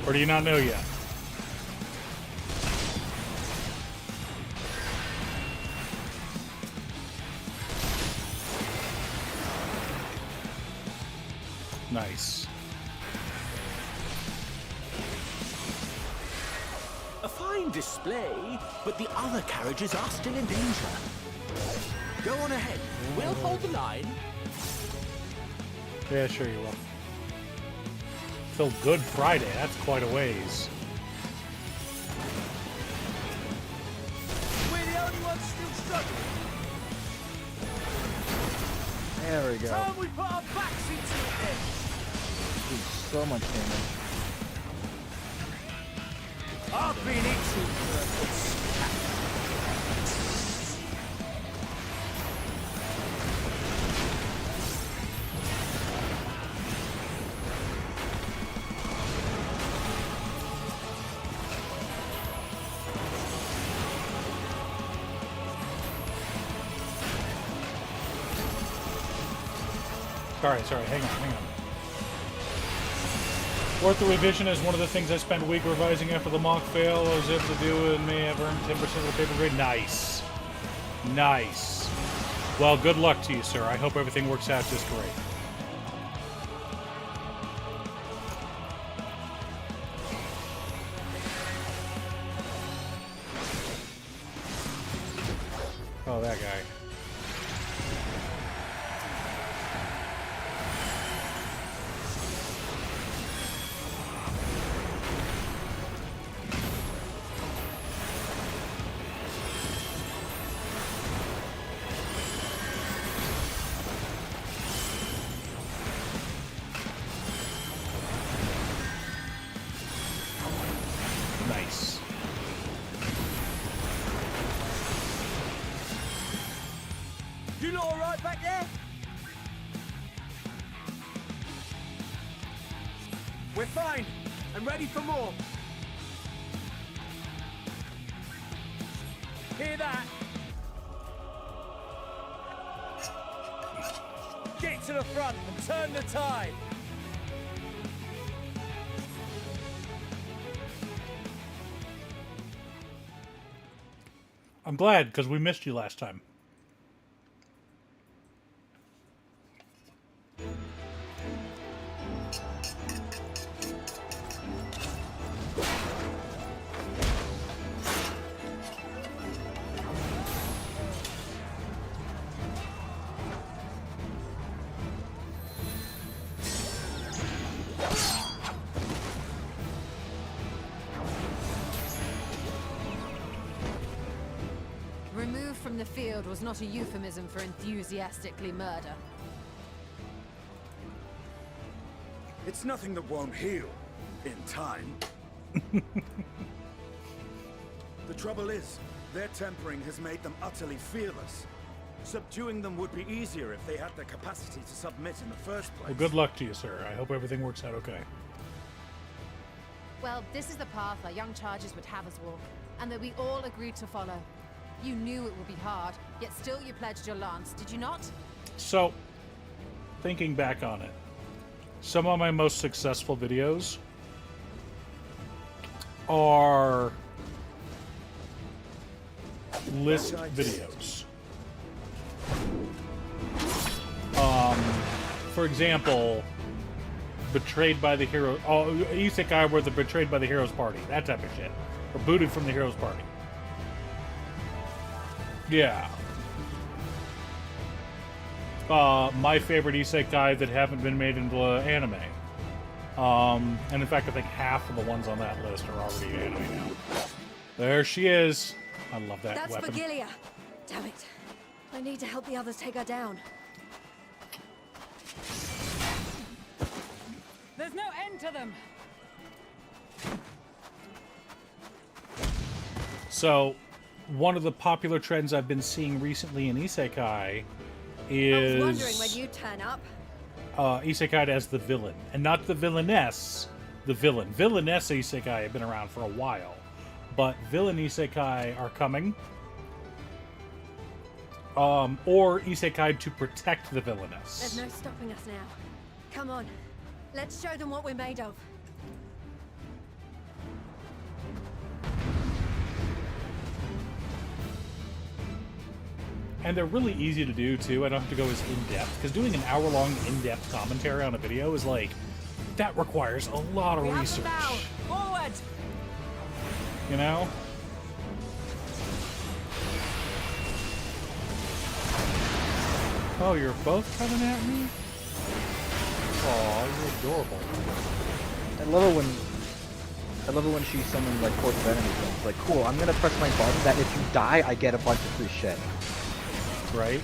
Or do you not know yet? Nice. A fine display, but the other carriages are still in danger. Go on ahead. We'll hold the line. Yeah, sure you will. Till Good Friday, that's quite a ways. We're the only ones still struggling. There we go. Time we put our backs into it then. So much damage. I've been itching for a good scat. Sorry, hang on. Worth the revision is one of the things I spent a week revising after the mock fail. I was able to do and may have earned 10% of the paper grade. Nice. Nice. Well, good luck to you, sir. I hope everything works out just great. Oh, that guy. Nice. You lot all right back there? We're fine and ready for more. Hear that? Get to the front and turn the tide. I'm glad, because we missed you last time. Removed from the field was not a euphemism for enthusiastically murder. It's nothing that won't heal in time. The trouble is, their tempering has made them utterly fearless. Subduing them would be easier if they had the capacity to submit in the first place. Well, good luck to you, sir. I hope everything works out okay. Well, this is the path our young charges would have us walk, and that we all agreed to follow. You knew it would be hard, yet still you pledged your lance, did you not? So, thinking back on it, some of my most successful videos are list videos. For example, betrayed by the hero. Oh, Isekai were the betrayed by the hero's party. That type of shit. Or booted from the hero's party. Yeah. My favorite isekai that haven't been made into anime. And in fact, I think half of the ones on that list are already anime now. There she is. I love that That's weapon. for Gilia. Damn it. I need to help the others take her down. There's no end to them. So, one of the popular trends I've been seeing recently in isekai is I was wondering when you turn up. isekai as the villain, and not the villainess, the villain. Villainess isekai have been around for a while, but villain isekai are coming. Or isekai to protect the villainess. There's no stopping us now. Come on. Let's show them what we're made of. And they're really easy to do, too. I don't have to go as in-depth, because doing an hour-long in-depth commentary on a video is like, that requires a lot of research. Forward! You know? Oh, you're both coming at me? Aw, you're adorable. I love it when she summons like hordes of enemies and it's like, cool, I'm gonna press my button that if you die, I get a bunch of free shit. Right?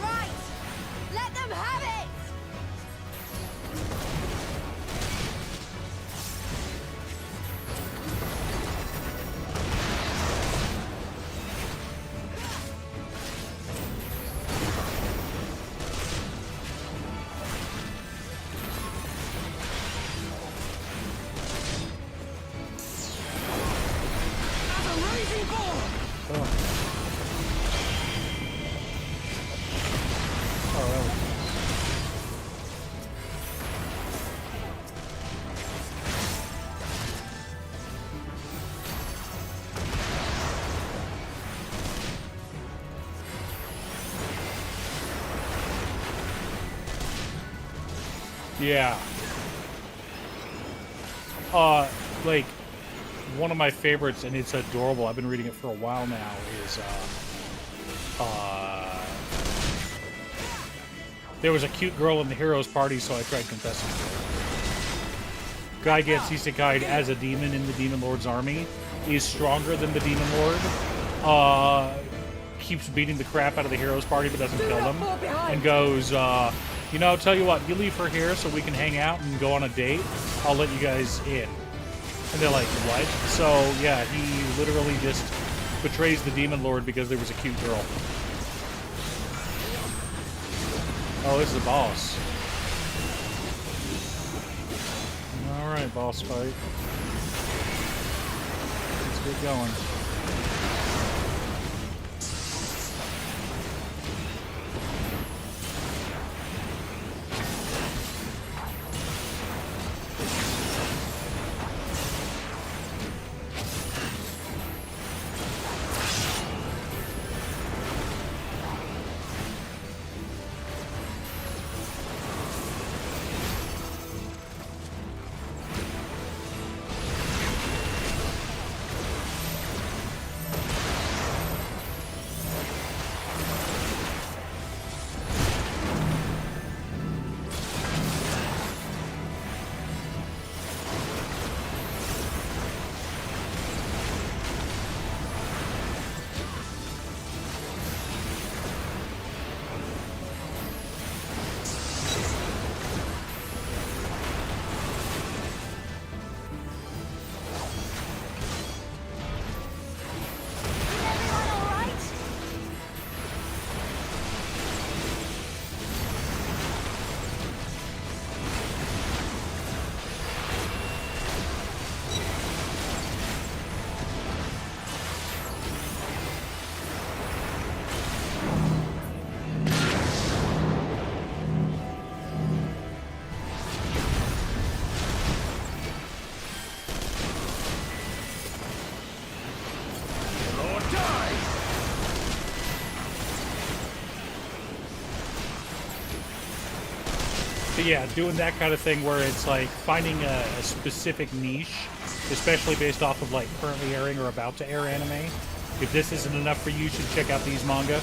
Right! Let them have it! Oh, that was... Yeah. Like, one of my favorites, and it's adorable, I've been reading it for a while now, is, there was a cute girl in the hero's party, so I tried confessing to her. Guy gets isekai'd as a demon in the Demon Lord's army, is stronger than the Demon Lord, keeps beating the crap out of the hero's party but doesn't kill them, and goes, you know, tell you what, you leave her here so we can hang out and go on a date. I'll let you guys in. And they're like, what? So, yeah, he literally just betrays the Demon Lord because there was a cute girl. Oh, this is a boss. Alright, boss fight. Let's get going. But yeah, doing that kind of thing where it's like finding a specific niche, especially based off of like currently airing or about to air anime. If this isn't enough for you, you should check out these manga.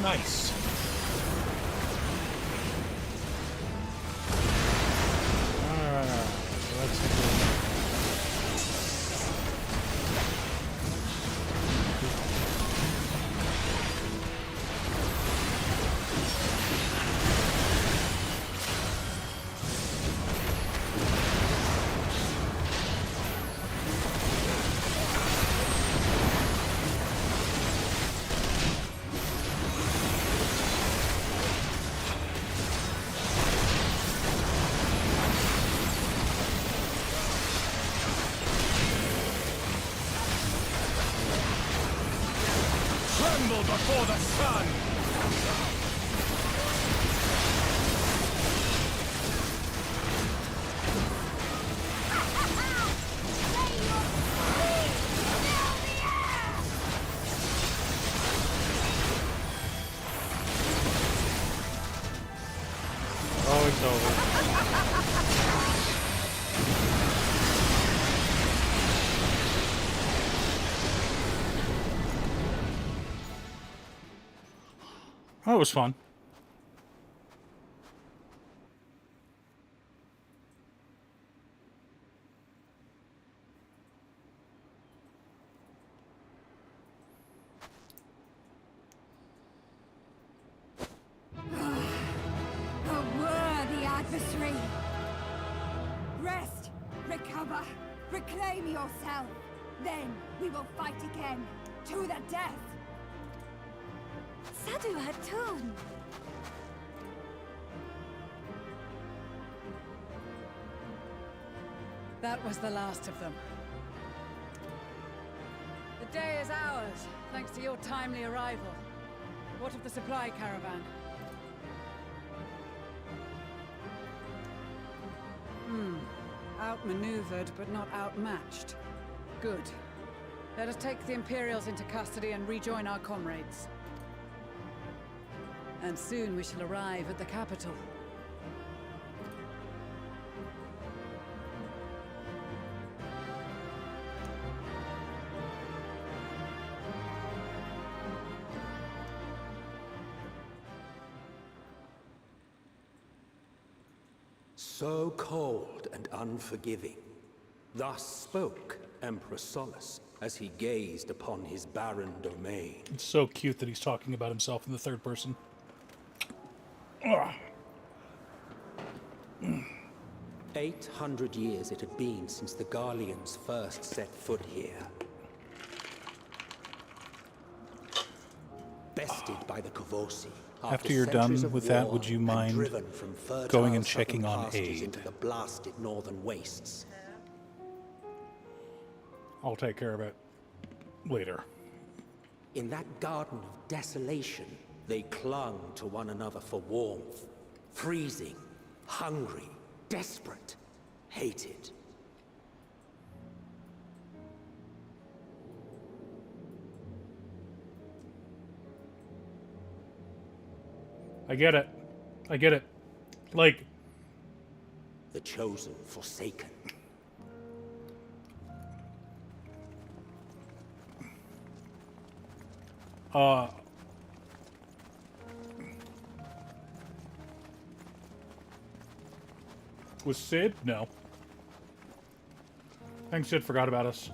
Nice. Alright, let's go. Tremble before the sun! Oh, it's over. Oh, it was fun. Reclaim yourself. Then we will fight again. To the death. Sadu Hatun. That was the last of them. The day is ours, thanks to your timely arrival. What of the supply caravan? Outmaneuvered, but not outmatched. Good. Let us take the Imperials into custody and rejoin our comrades. And soon we shall arrive at the capital. So cold and unforgiving. Thus spoke Emperor Solus as he gazed upon his barren domain. It's so cute that he's talking about himself in the third person. Ugh. 800 years it had been since the Garleans first set foot here. Bested by the Kavosi. After you're done with that, would you mind going and checking on aid? Into the blasted northern wastes. I'll take care of it later. In that garden of desolation, they clung to one another for warmth. Freezing, hungry, desperate, hated. I get it. I get it. Like... The chosen forsaken. Was Sid? No. I think Sid forgot about us.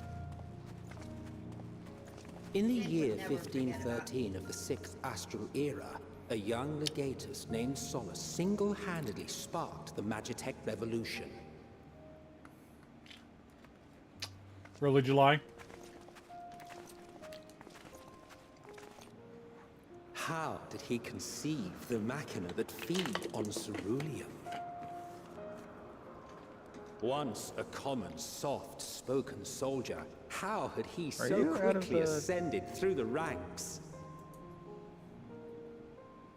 In the year 1513 of the 6th Astral Era, a young legatus named Solus single-handedly sparked the Magitech Revolution. Early July. How did he conceive the machina that feed on ceruleum? Once a common, soft-spoken soldier, how had he so quickly ascended through the ranks?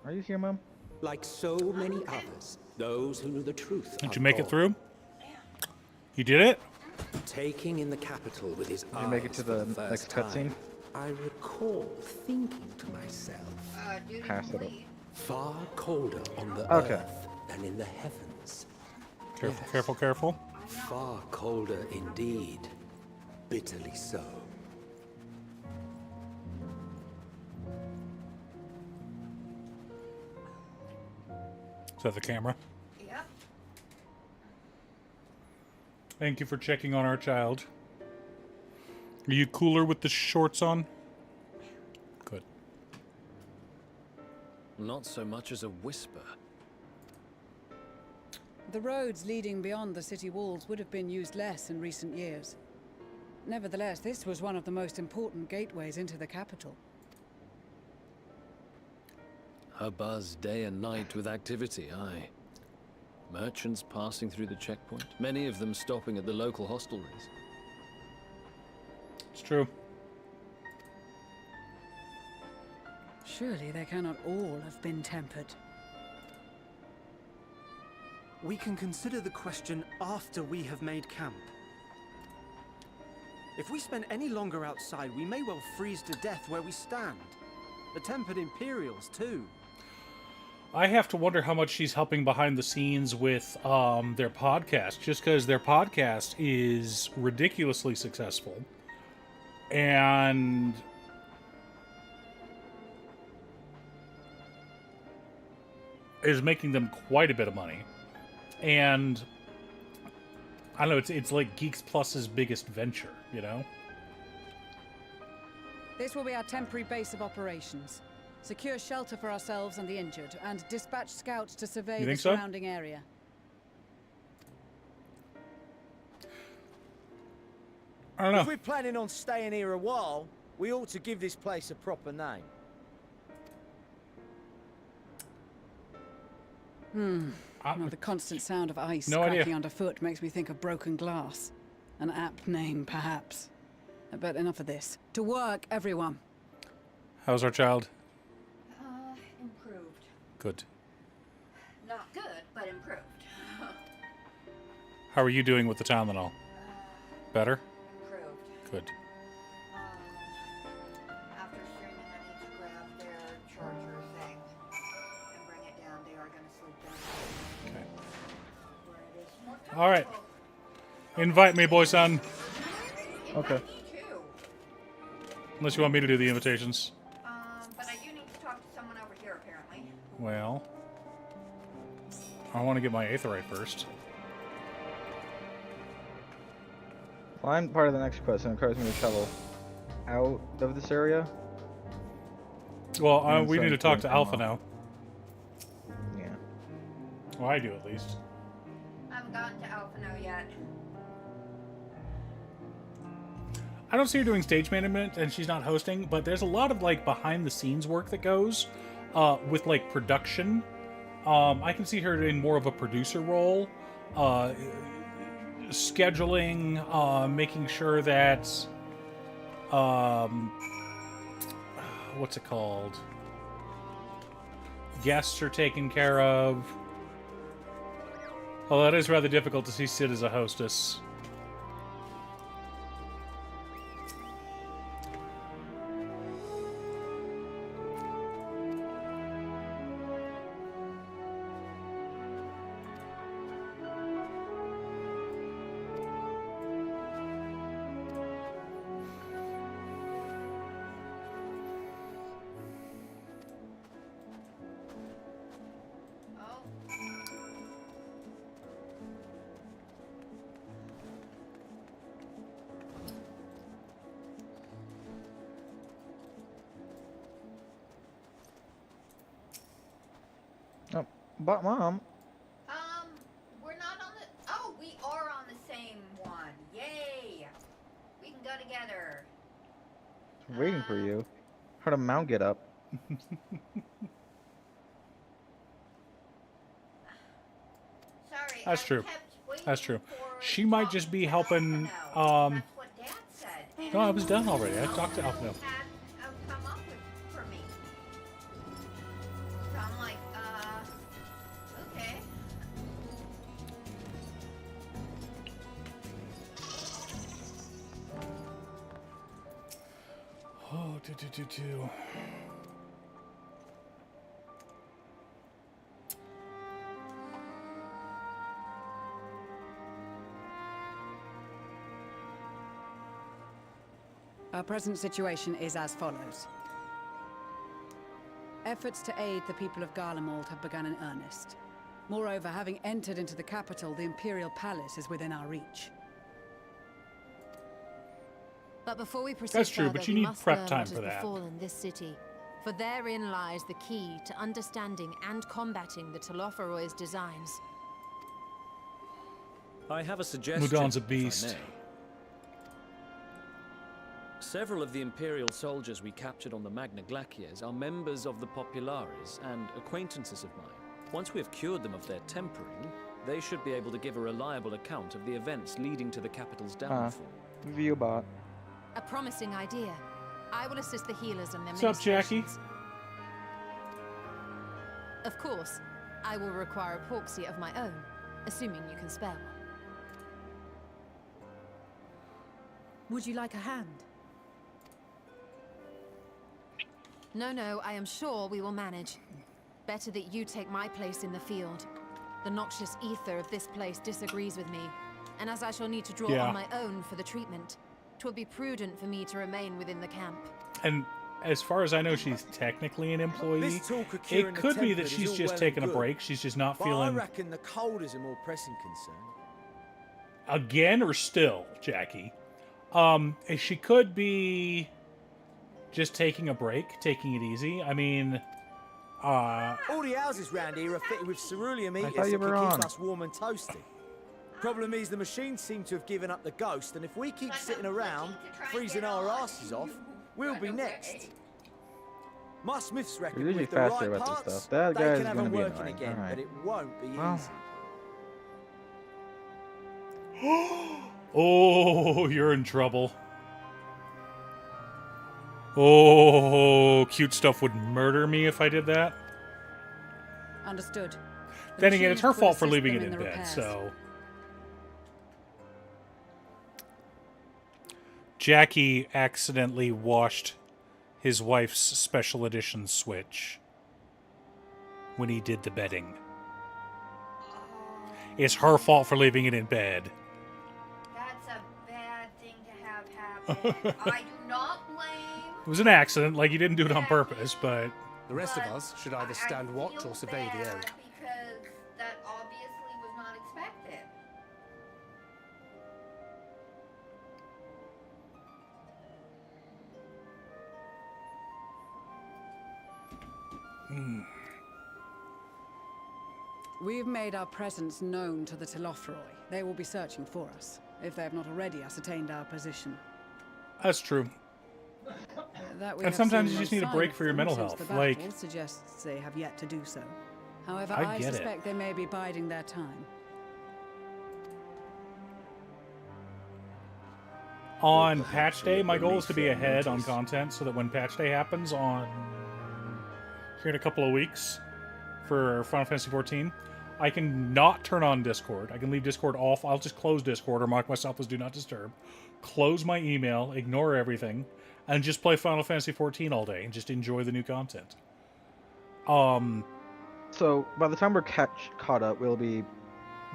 Are you here, Mom? Like so many others, those who knew the truth. Did you make it through? You did it? Taking in the capital with his eyes. Did you make it to the next cutscene? I recall thinking to myself, pass it up. Far colder on the earth than in the heavens. Careful, careful, careful. Far colder indeed. Bitterly so. Is that the camera? Yep. Thank you for checking on our child. Are you cooler with the shorts on? Good. Not so much as a whisper. The roads leading beyond the city walls would have been used less in recent years. Nevertheless, this was one of the most important gateways into the capital. A buzz day and night with activity, aye. Merchants passing through the checkpoint, many of them stopping at the local hostelries. It's true. Surely they cannot all have been tempered. We can consider the question after we have made camp. If we spend any longer outside, we may well freeze to death where we stand. The tempered Imperials, too. I have to wonder how much she's helping behind the scenes with their podcast, just because their podcast is ridiculously successful. And is making them quite a bit of money. And I don't know, it's like Geeks Plus's biggest venture, you know? This will be our temporary base of operations. Secure shelter for ourselves and the injured, and dispatch scouts to survey the surrounding area. I don't know. If we're planning on staying here a while, we ought to give this place a proper name. Well, the constant sound of ice No cracking idea. underfoot makes me think of broken glass. An apt name, perhaps. But enough of this. To work, everyone. How's our child? Improved. Good. Not good, but improved. How are you doing with the town and all? Better? Improved. Good. After streaming, I need to grab their charger thing and bring it down. They are going to sleep down. Okay. Where it is more All right. Invite me, boy son. Okay. Me too. Unless you want me to do the invitations. But I do need to talk to someone over here, apparently. Well, I want to get my aetheryte first. Well, I'm part of the next quest and it requires me to travel out of this area. Well, And we so need to talk to including Alpha Emma. now. Yeah. Well, I do at least. I haven't gotten to Alpha now yet. I don't see her doing stage management, and she's not hosting, but there's a lot of like behind-the-scenes work that goes with like production. I can see her in more of a producer role, scheduling, making sure that what's it called? Guests are taken care of. Well, that is rather difficult to see Sid as a hostess. Oh, but Mom. We're not on the... Oh, we are on the same one. Yay! We can go together. Waiting for you. How'd a mount get up? Sorry, That's I true. kept waiting That's true. for She might just be helping. That's what Dad said. No, I was done already. I talked to Alpha. Had come up with for me. So I'm like, okay. Oh, do. Our present situation is as follows. Efforts to aid the people of Garlemald have begun in earnest. Moreover, having entered into the capital, the Imperial Palace is within our reach. But before we proceed That's true, further, but you we need must prep learn time what for has that. befallen this city. For therein lies the key to understanding and combating the Telophoroid's designs. I have a suggestion. Mudon's a if I beast. may. Several of the Imperial soldiers we captured on the Magna Glaciers are members of the Populares and acquaintances of mine. Once we have cured them of their tempering, they should be able to give a reliable account of the events leading to the capital's downfall. Viewbot. A promising idea. I will assist the healers in their What's up, Jackie? ministrations. Of course, I will require a proxy of my own, assuming you can spare one. Would you like a hand? No, I am sure we will manage. Better that you take my place in the field. The noxious ether of this place disagrees with me, and as I shall need to draw Yeah. on my own for the treatment, 'twill be prudent for me to remain within the camp. And as far as I know, she's technically an employee. This talk of curing It the could be that tempered is she's all just well taking a and good, break. She's just not but feeling. I reckon the cold is a more pressing concern. Again or still, Jackie? She could be just taking a break, taking it easy. I mean, All the houses round here are fitted with cerulean heaters thought you that were can on. keep us warm and toasty. Problem is, the machines seem to have given up the ghost, and if we keep sitting around, freezing our asses off, we'll be next. My smiths reckon We're usually with the faster right about this parts, stuff. That they guy's can have gonna them be working annoying. again, Alright. but it won't be Well. easy. Oh, you're in trouble. Oh, cute stuff would murder me if I did that. Understood. The Then again, it's her machines will fault for assist leaving them it in the bed, repairs. so. Jackie accidentally washed his wife's special edition Switch when he did the bedding. It's her fault for leaving it in bed. That's a bad thing to have happen. I do not blame. It was an accident, like he didn't do it on purpose, but... The rest of us should either stand watch or survey the area. Because that obviously was not expected. We've made our presence known to the Telothroi. They will be searching for us, if they have not already ascertained our position. That's true. That we And have sometimes seen you just no need a sign break of for your them mental since health, the like- battle suggests they have yet to do so. However, I I get it. suspect they may be biding their time. On patch day, my goal is to be ahead on content so that when patch day happens on here in a couple of weeks for Final Fantasy XIV, I can not turn on Discord. I can leave Discord off. I'll just close Discord or mark myself as do not disturb. Close my email, ignore everything, and just play Final Fantasy XIV all day and just enjoy the new content. So by the time we're caught up, we'll be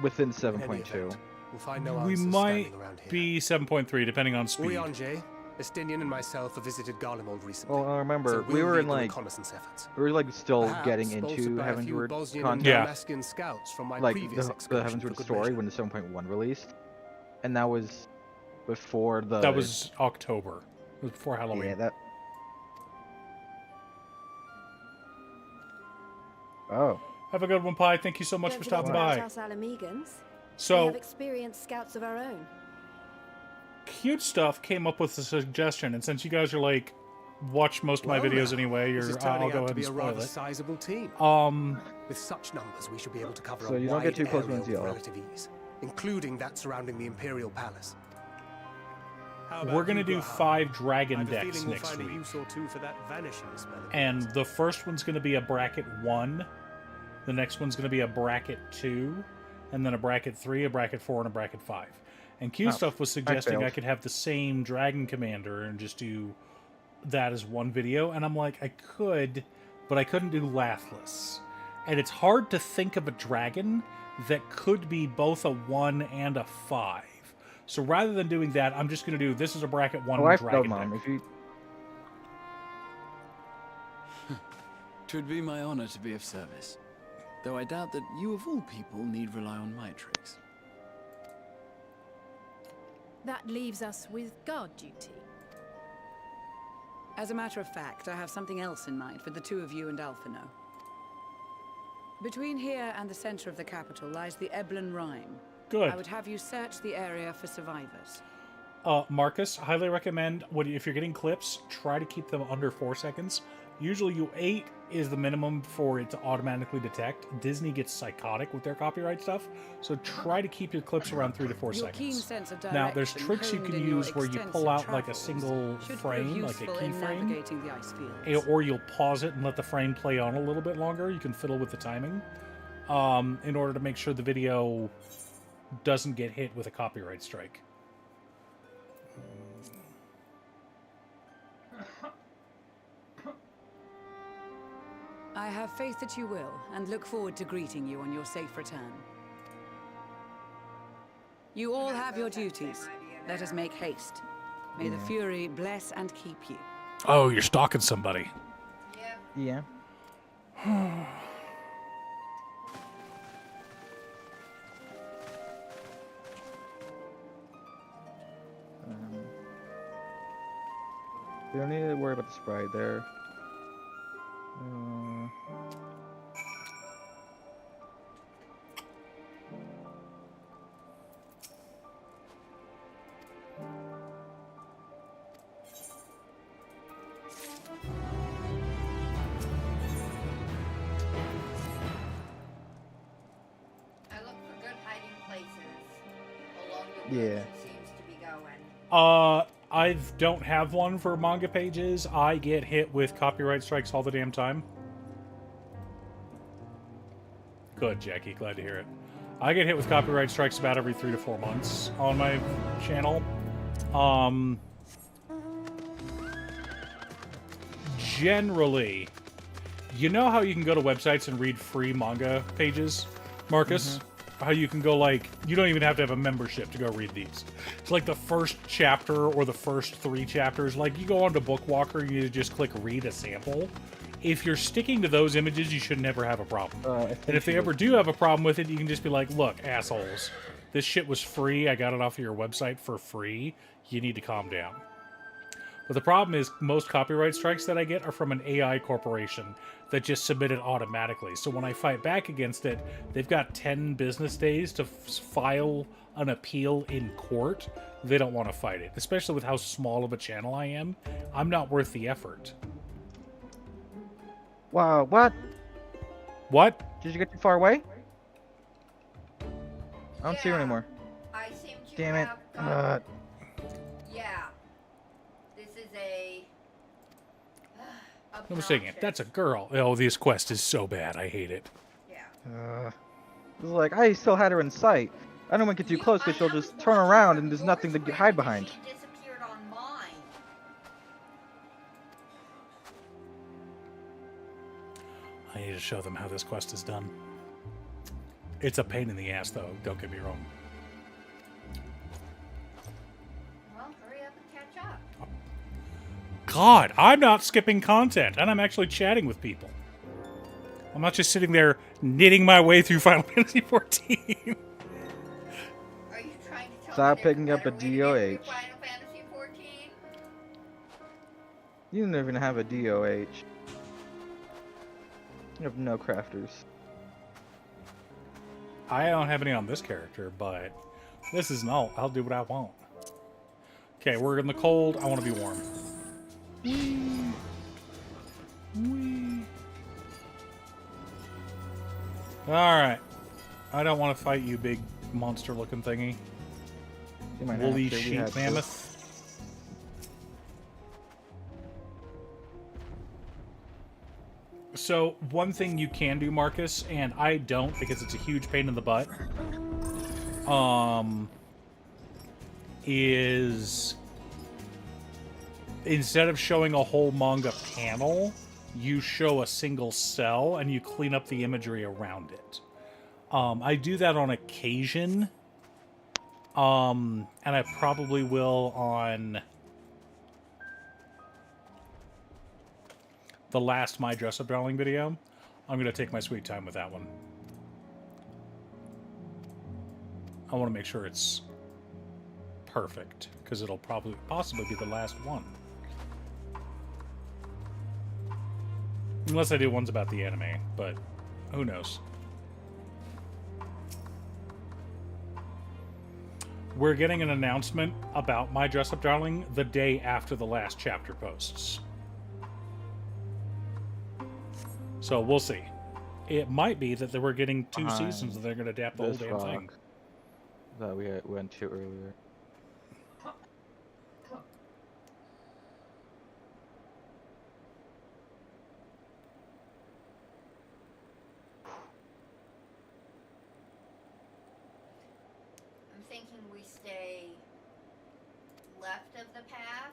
within 7.2. We'll find no We answers might standing around here. be 7.3 depending on speed. Urianje, Estinian and myself have visited Garlemald recently. Well, I remember so we we'll were lead in the like reconnaissance efforts. we were like still Perhaps getting sponsored into by a Heaven's few Word Bosnian content. and Dalmatian scouts from my Like previous the excursion Heaven's for Word good story measure. when the 7.1 released, and that was before the. That was October. It was before Halloween. Yeah, that. Oh. Have a good one, Pi. Thank you so much Don't for forget stopping about by. us Alamegans. So- we have experienced scouts of our own. Cute Stuff came up with a suggestion, and since you guys are like, watch most of my Well, videos now, anyway, this is I'll turning go out to ahead be and a spoil rather it. sizable team. With such numbers, we should be able to cover So a you don't wide get too close area when it's with yellow. relative ease, including that surrounding the Imperial Palace. We're gonna do 5 dragon I've a decks feeling we'll next find a week, use or two for that vanishing spell. and the first one's gonna be a bracket 1, the next one's gonna be a bracket 2, and then a bracket 3, a bracket 4, and a bracket 5. And Cute Oh, Stuff was I suggesting I failed. could have the same dragon commander and just do that as one video, and I'm like, I could, but I couldn't do Lathless. And it's hard to think of a dragon that could be both a 1 and a 5. So rather than doing that, I'm just going to do, this is a bracket 1 Oh, I dragon failed, Mom. deck. If you. Twould be my honor to be of service, though I doubt that you of all people need rely on my tricks. That leaves us with guard duty. As a matter of fact, I have something else in mind for the two of you and Alphino. Between here and the center of the capital lies the Eblan Rime. Good. I would have you search the area for survivors. Marcus, highly recommend, if you're getting clips, try to keep them under 4 seconds. Usually 8 is the minimum for it to automatically detect. Disney gets psychotic with their copyright stuff, so try to keep your clips around 3 to 4 Your keen seconds. sense of Now, there's direction tricks you honed can in your use where you pull extensive out like a travels single should prove frame, like a useful in keyframe, navigating the ice fields. or you'll pause it and let the frame play on a little bit longer. You can fiddle with the timing in order to make sure the video doesn't get hit with a copyright strike. I have faith that you will, and look forward to greeting you on your safe return. You all have your duties. Let us make haste. May the Fury bless and keep you. Oh, you're stalking somebody. Yeah. We don't need to worry about the sprite there. Yeah. seems to be going. I don't have one for manga pages. I get hit with copyright strikes all the damn time. Good, Jackie. Glad to hear it. I get hit with copyright strikes about every 3 to 4 months on my channel. Generally, you know how you can go to websites and read free manga pages, Marcus? How you can go, like, you don't even have to have a membership to go read these. It's like the first chapter or the first 3 chapters. Like, you go onto Bookwalker and you just click read a sample. If you're sticking to those images, you should never have a problem. And if they ever do have a problem with it, you can just be like, look, assholes, this shit was free. I got it off of your website for free. You need to calm down. But the problem is most copyright strikes that I get are from an AI corporation that just submit it automatically. So when I fight back against it, they've got 10 business days to file an appeal in court. They don't want to fight it, especially with how small of a channel I am. I'm not worth the effort. Wow, what? What? Did you get too far away? I don't see her anymore. I seem to Damn it. have yeah. This is a I'm saying it. That's a girl. Oh, this quest is so bad. I hate it. It was like, I still had her in sight. I don't want to get too close because she'll just turn around and there's nothing to hide behind. disappeared on mine. I need to show them how this quest is done. It's a pain in the ass, though. Don't get me wrong. Well, hurry up and catch up. God, I'm not skipping content, and I'm actually chatting with people. I'm not just sitting there knitting my way through Final Fantasy XIV. Are you trying to tell Stop me picking up a DOH. Final Fantasy XIV? You don't even have a DOH. You have no crafters. I don't have any on this character, but this is no. I'll do what I want. Okay, we're in the cold. I want to be warm. Alright. I don't want to fight you, big monster-looking thingy. You might Woolly have to, we sheep had to. mammoth. So, one thing you can do, Marcus, and I don't because it's a huge pain in the butt, is instead of showing a whole manga panel, you show a single cell and you clean up the imagery around it. I do that on occasion, and I probably will on the last My Dress Up Darling video. I'm going to take my sweet time with that one. I want to make sure it's perfect, because it'll possibly be the last one. Unless I do ones about the anime, but who knows. We're getting an announcement about My Dress Up Darling the day after the last chapter posts. So we'll see. It might be that we're getting 2 seasons and they're going to adapt the whole damn thing. That we went to earlier. I'm thinking we stay left of the path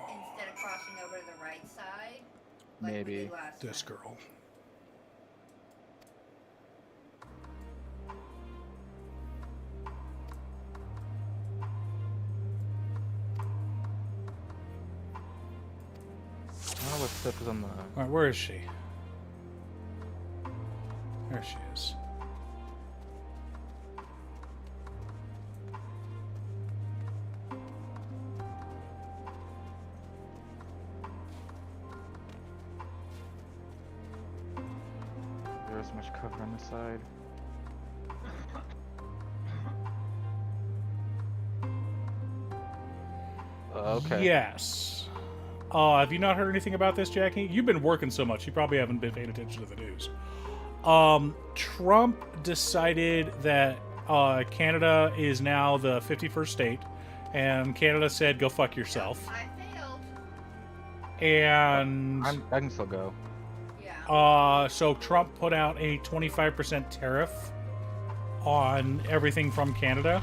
instead of crossing over to the right side. Like we Maybe. did last This time. girl. I don't know what stuff is on the... Alright, where is she? There she is. There's much cover on the side. Okay. Yes. Have you not heard anything about this, Jackie? You've been working so much, you probably haven't been paying attention to the news. Trump decided that Canada is now the 51st state, and Canada said, "Go fuck yourself." I failed. And I can still go. so Trump put out a 25% tariff on everything from Canada,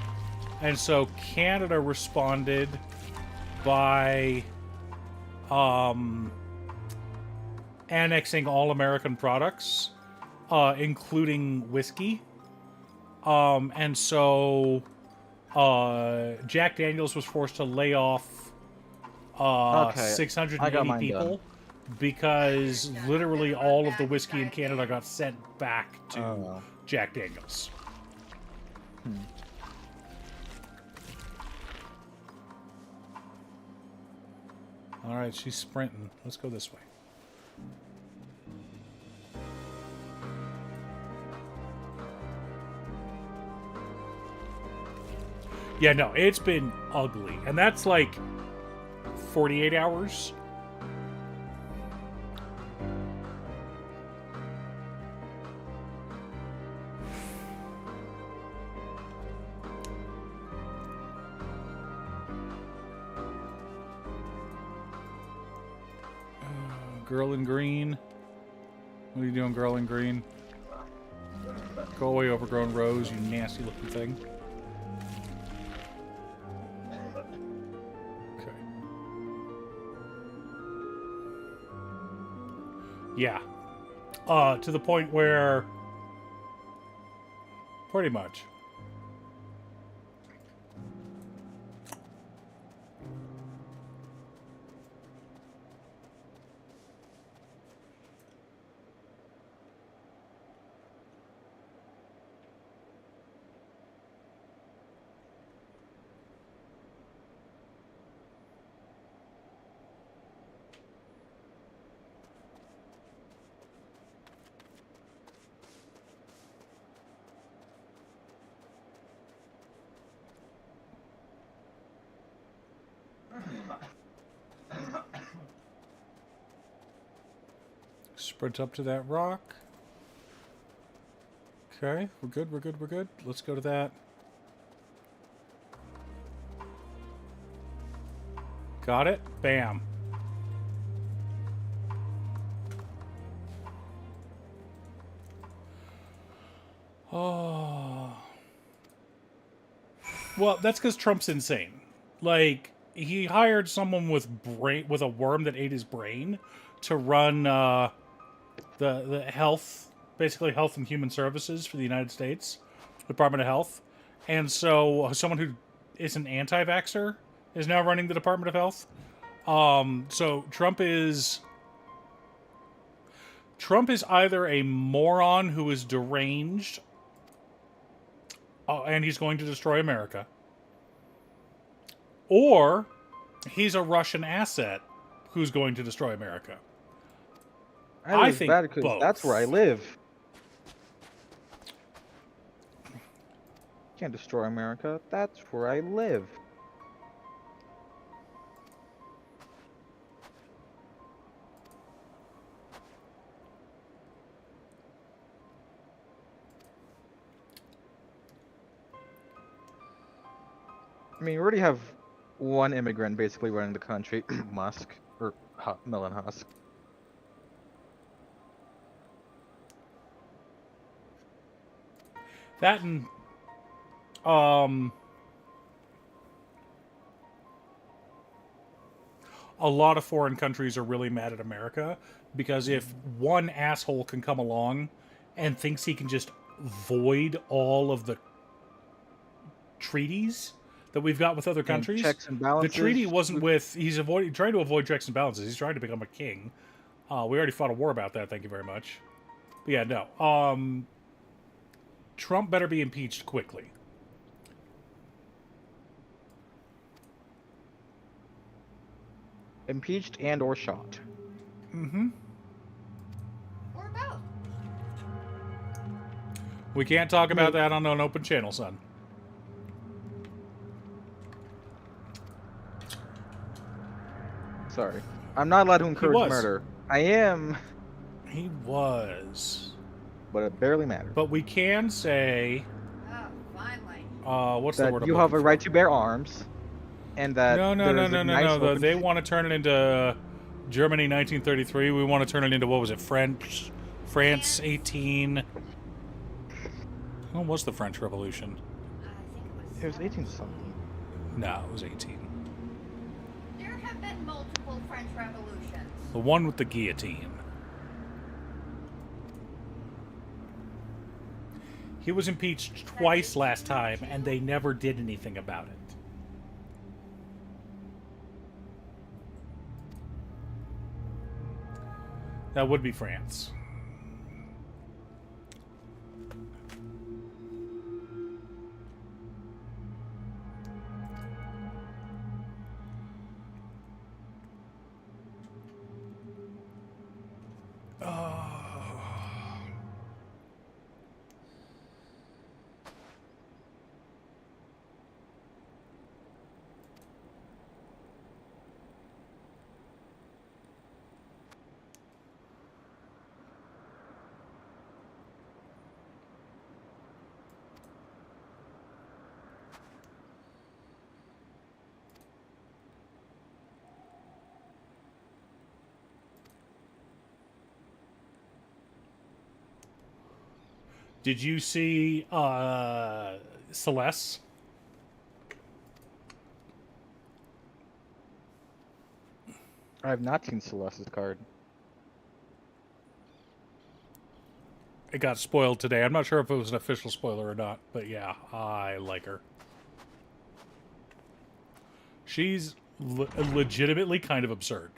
and so Canada responded by annexing all American products, including whiskey. And so Jack Daniels was forced to lay off 680 people because literally all of the whiskey in Canada got sent back to Jack Daniels. All right, she's sprinting. Let's go this way. Yeah, no, it's been ugly. And that's like 48 hours. Girl in green. What are you doing, girl in green? Go away, overgrown rose, you nasty looking thing. Yeah. To the point where... Pretty much. Sprint up to that rock. Okay, we're good, we're good, we're good. Let's go to that. Got it. Bam. Oh. Well, that's because Trump's insane. Like, he hired someone with a worm that ate his brain to run the health, basically health and human services for the United States, Department of Health. And so someone who is an anti-vaxxer is now running the Department of Health. So Trump is either a moron who is deranged, and he's going to destroy America, or he's a Russian asset who's going to destroy America. I think both. That's where I live. Can't destroy America. That's where I live. I mean, you already have one immigrant basically running the country, Musk, or Melon Husk. That and a lot of foreign countries are really mad at America because if one asshole can come along and thinks he can just void all of the treaties that we've got with other countries, checks and balances. The treaty wasn't with. He's trying to avoid checks and balances. He's trying to become a king. We already fought a war about that. Thank you very much. But yeah, no. Trump better be impeached quickly. Impeached and or shot. Mm-hmm. Or both. We can't talk about that on an open channel, son. Sorry. I'm not allowed to encourage murder. I am. He was. But it barely matters. But we can say... Oh, finally. What's the that word I'm you have looking a for? right to bear arms, and that No. They want to turn it into Germany 1933. We want to turn it into, what was it? France 18. When was the French Revolution? It was 18 something. No, it was 18. There have been multiple French revolutions. The one with the guillotine. He was impeached twice last time, and they never did anything about it. That would be France. Did you see Celeste? I have not seen Celeste's card. It got spoiled today. I'm not sure if it was an official spoiler or not, but yeah, I like her. She's legitimately kind of absurd.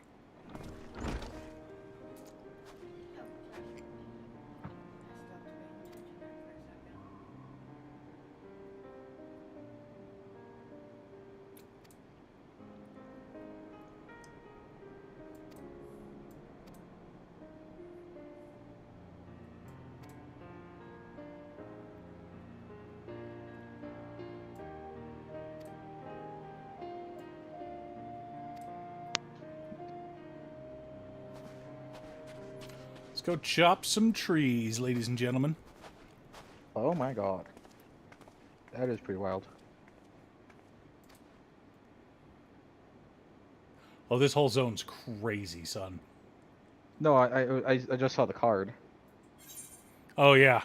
Let's go chop some trees, ladies and gentlemen. Oh my god. That is pretty wild. Oh, this whole zone's crazy, son. No, I just saw the card. Oh, yeah.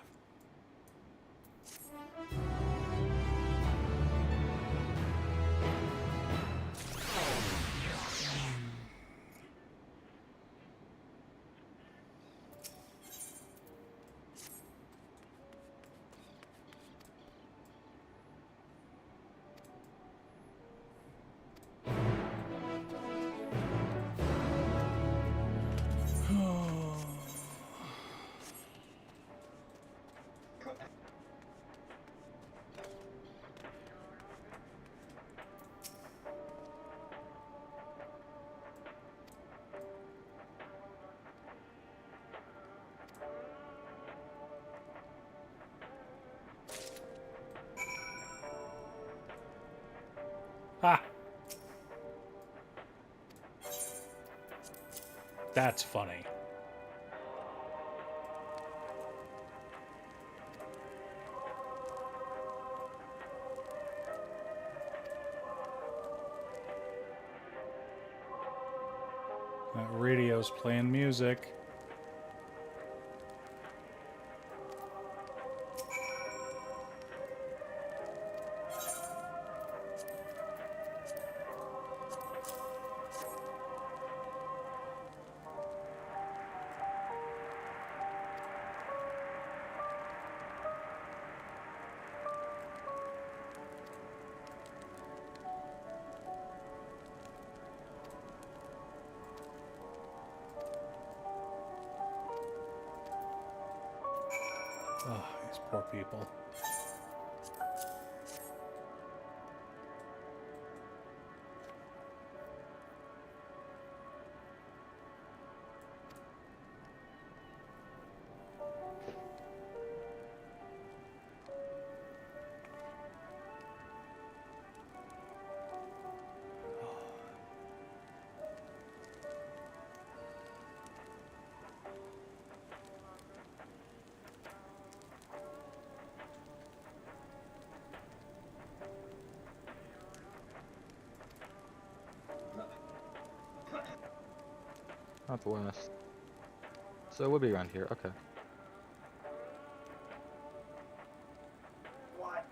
Ha! That's funny. That radio's playing music. Oh, these poor people. Not the west. So it would be around here. Okay. What?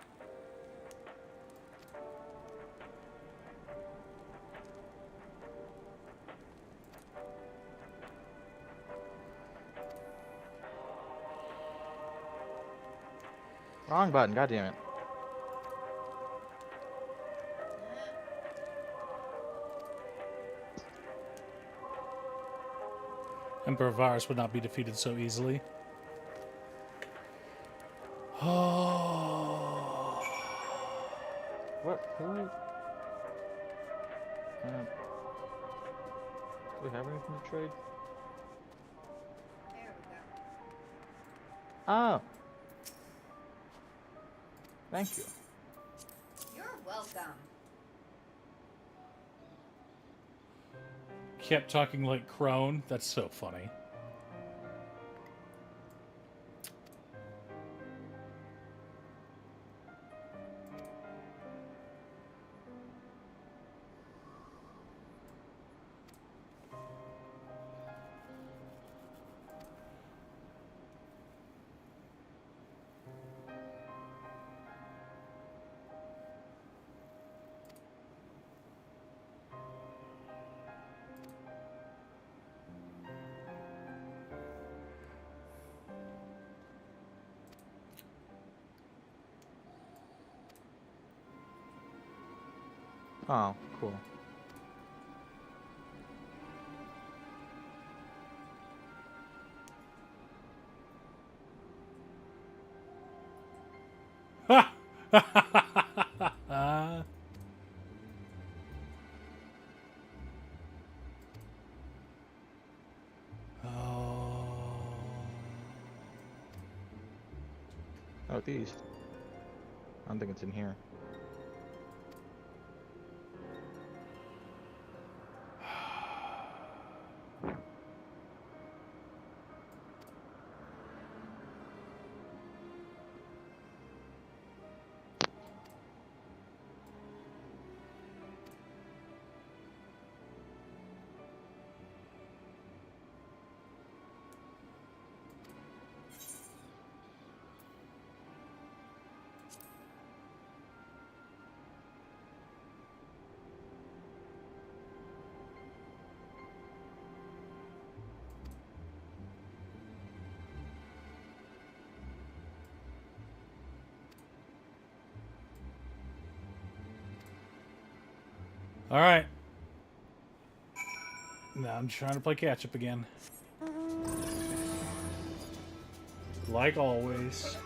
Wrong button. God damn it. Emperor Virus would not be defeated so easily. Oh. What? Who? Do we have anything to trade? There we go. Oh. Thank you. You're welcome. Kept talking like Crone. That's so funny. Oh, cool. Northeast. I don't think it's in here. All right. Now I'm trying to play catch up again. Like always.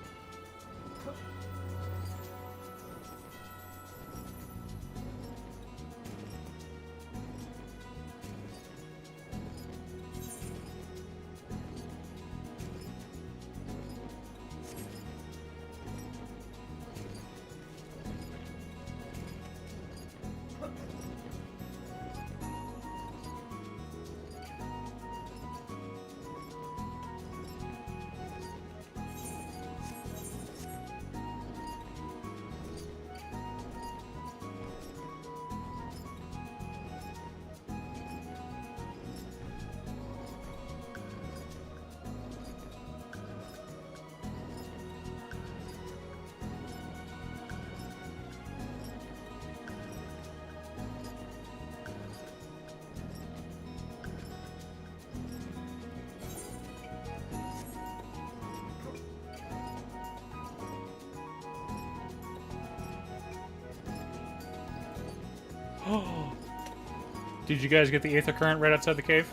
Did you guys get the Aether Current right outside the cave?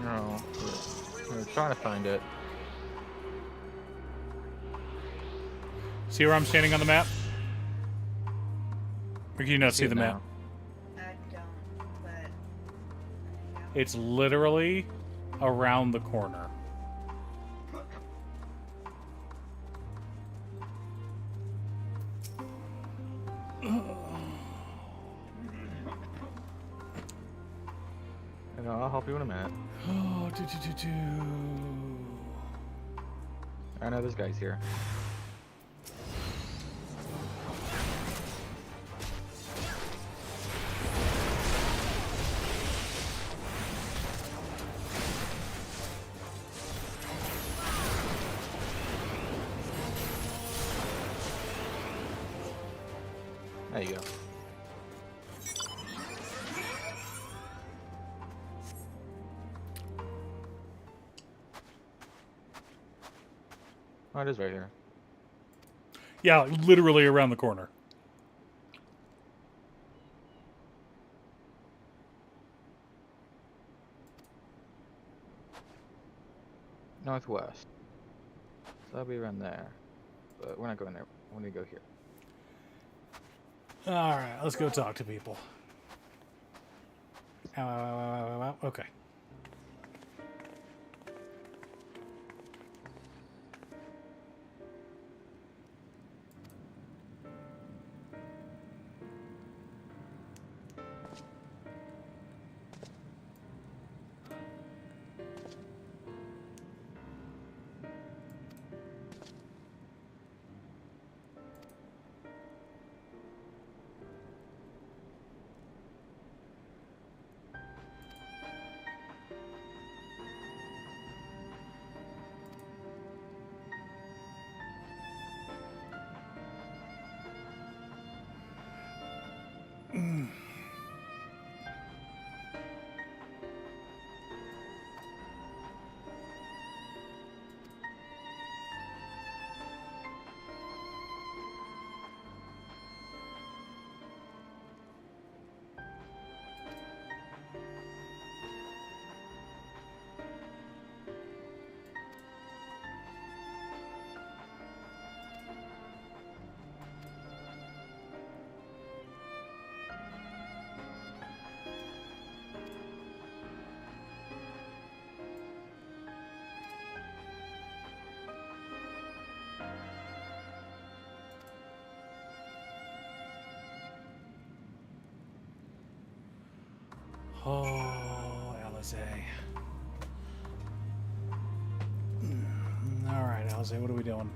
No. We're trying to find it. See where I'm standing on the map? Or can you not see the map? I don't, but... It's literally around the corner. I'll help you in a minute. Oh, I know this guy's here. There you go. Oh, it is right here. Yeah, literally around the corner. Northwest. So that'll be around there. But we're not going there. We're gonna go here. Alright, let's go talk to people. Ow, ow, ow, ow, ow, ow. Okay. Oh, Alize. Alright, Alize, what are we doing?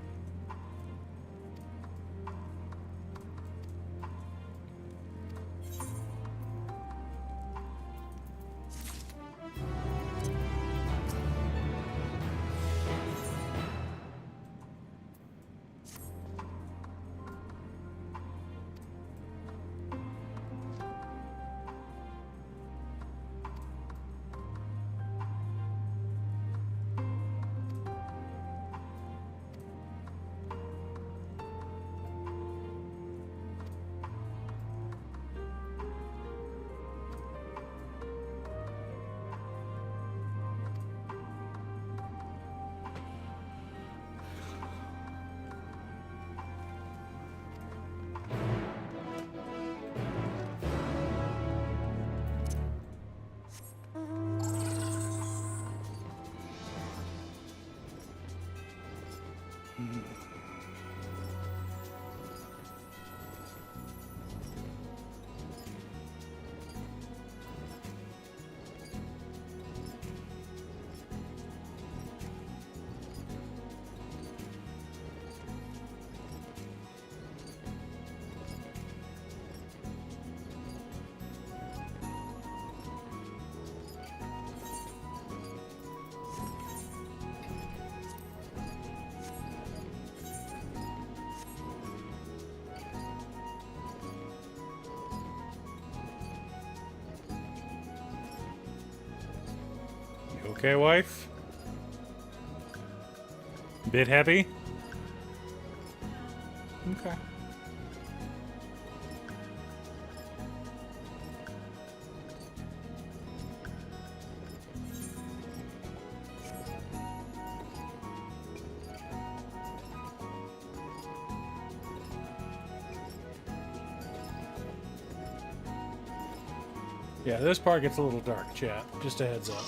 You okay, wife? Bit heavy? Okay. Yeah, this part gets a little dark, chat. Just a heads up.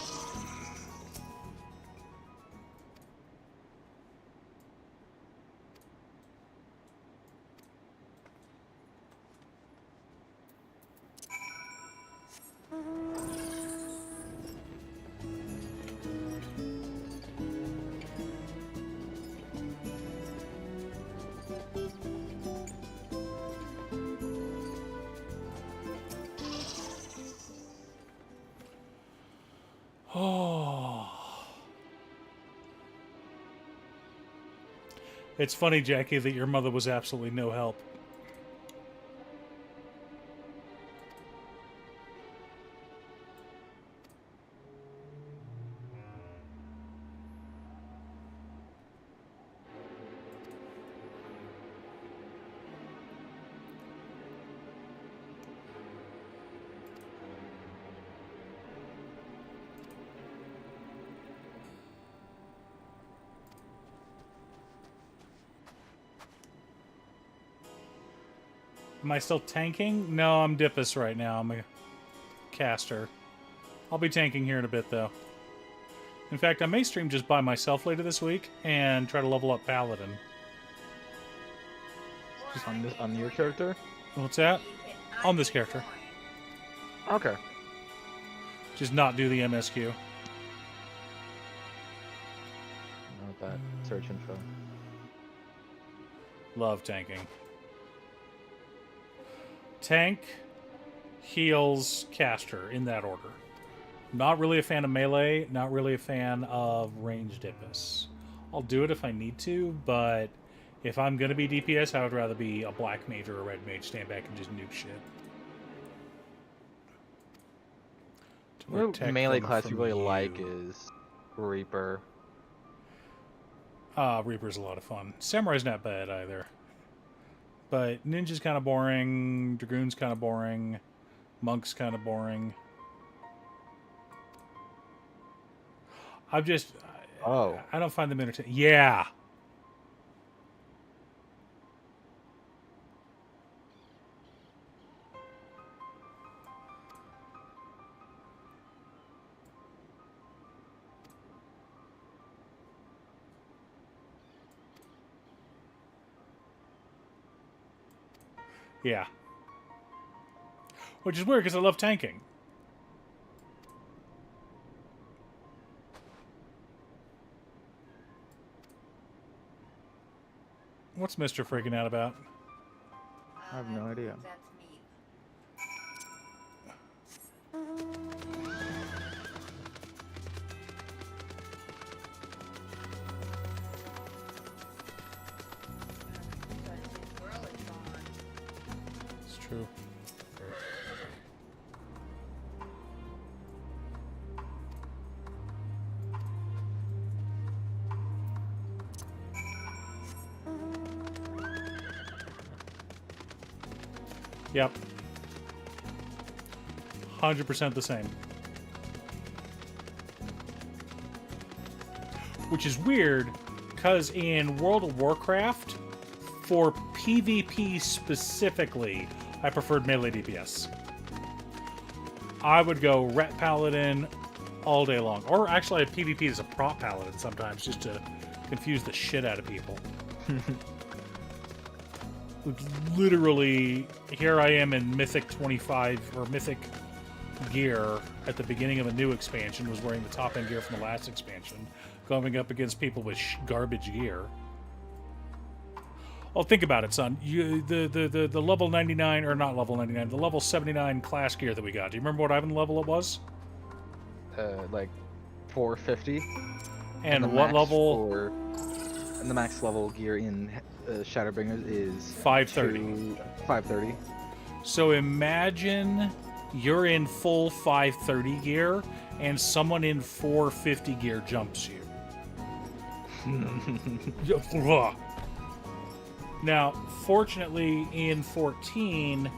Oh. It's funny, Jackie, that your mother was absolutely no help. Am I still tanking? No, I'm Dippus right now. I'm a caster. I'll be tanking here in a bit, though. In fact, I may stream just by myself later this week and try to level up Paladin. Just on your character? What's that? On this character. Okay. Just not do the MSQ. Not that search info. Love tanking. Tank, heals, caster, in that order. Not really a fan of melee, not really a fan of ranged Dippus. I'll do it if I need to, but if I'm going to be DPS, I would rather be a black mage or a red mage, stand back and just nuke shit. What melee class you really like is Reaper. Reaper's a lot of fun. Samurai's not bad either. But Ninja's kind of boring, Dragoon's kind of boring, Monk's kind of boring. I don't find them entertaining. Yeah. Yeah. Which is weird because I love tanking. What's Mr. freaking out about? I have no idea. It's true. Yep. 100% the same. Which is weird, because in World of Warcraft, for PvP specifically, I preferred melee DPS. I would go Ret Paladin all day long. Or actually, I PvP as a prop Paladin sometimes, just to confuse the shit out of people. Literally, here I am in Mythic 25, or Mythic gear at the beginning of a new expansion, was wearing the top end gear from the last expansion, going up against people with garbage gear. Well, think about it, son. The level 99, or not level 99, the level 79 class gear that we got. Do you remember what Ivan level it was? Like 450. And what level? And the max level gear in Shadowbringers is 530. 530. So imagine you're in full 530 gear, and someone in 450 gear jumps you. Now, fortunately, in 14,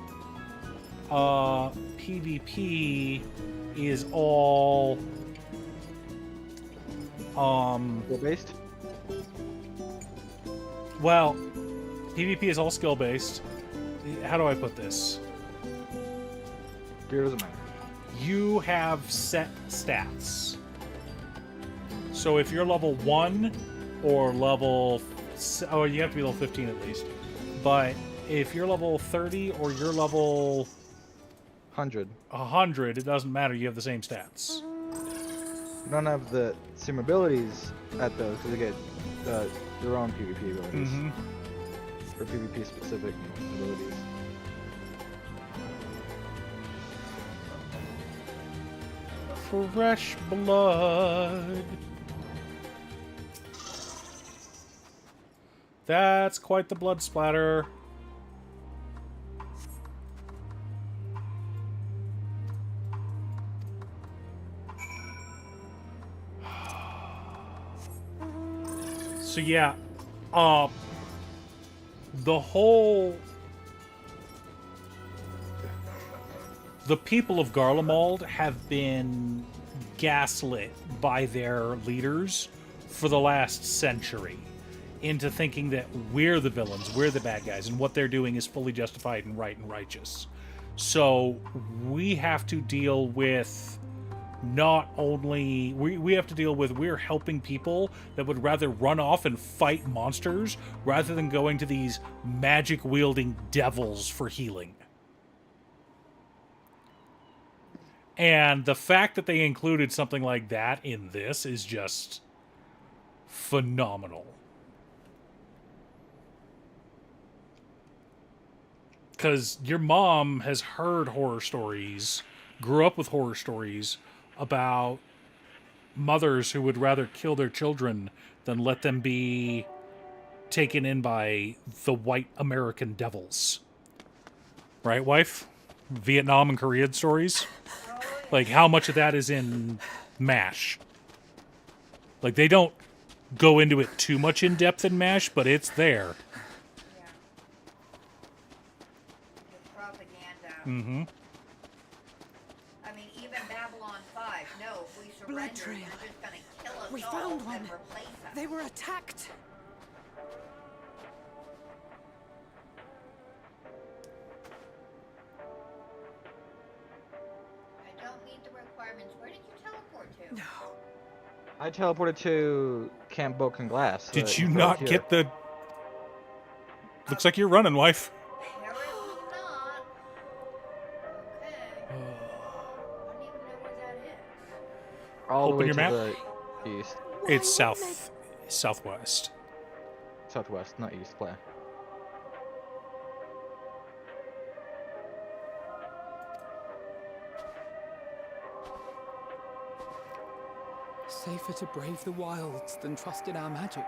PvP is all skill-based? Well, PvP is all skill-based. How do I put this? Gear doesn't matter. You have set stats. So if you're level 1 or level... Oh, you have to be level 15 at least. But if you're level 30 or you're level... 100, it doesn't matter. You have the same stats. You don't have the same abilities at those, because they get their own PvP abilities. Mm-hmm. For PvP specific abilities. Fresh blood. That's quite the blood splatter. So yeah, the people of Garlemald have been gaslit by their leaders for the last century. into thinking that we're the villains, we're the bad guys, and what they're doing is fully justified and right and righteous. So we have to deal with not only... We have to deal with we're helping people that would rather run off and fight monsters rather than going to these magic-wielding devils for healing. And the fact that they included something like that in this is just phenomenal. Because your mom has heard horror stories, grew up with horror stories about mothers who would rather kill their children than let them be taken in by the white American devils. Right, wife? Vietnam and Korean stories? Like, how much of that is in MASH? Like, they don't go into it too much in depth in MASH, but it's there. Mm-hmm. I mean, even Babylon 5. No, if we surrender, Blood trail. they're just gonna kill us We all found one. and replace us. They were attacked. I don't meet the requirements. Where did you teleport to? No. I teleported to Camp Broken Glass. Did you not get the... Looks like you're running, wife. Apparently not. Okay. I don't even know where that is. all the Open way your to map. the east? It's southwest. Southwest, not east. Play. Safer to brave the wilds than trust in our magic.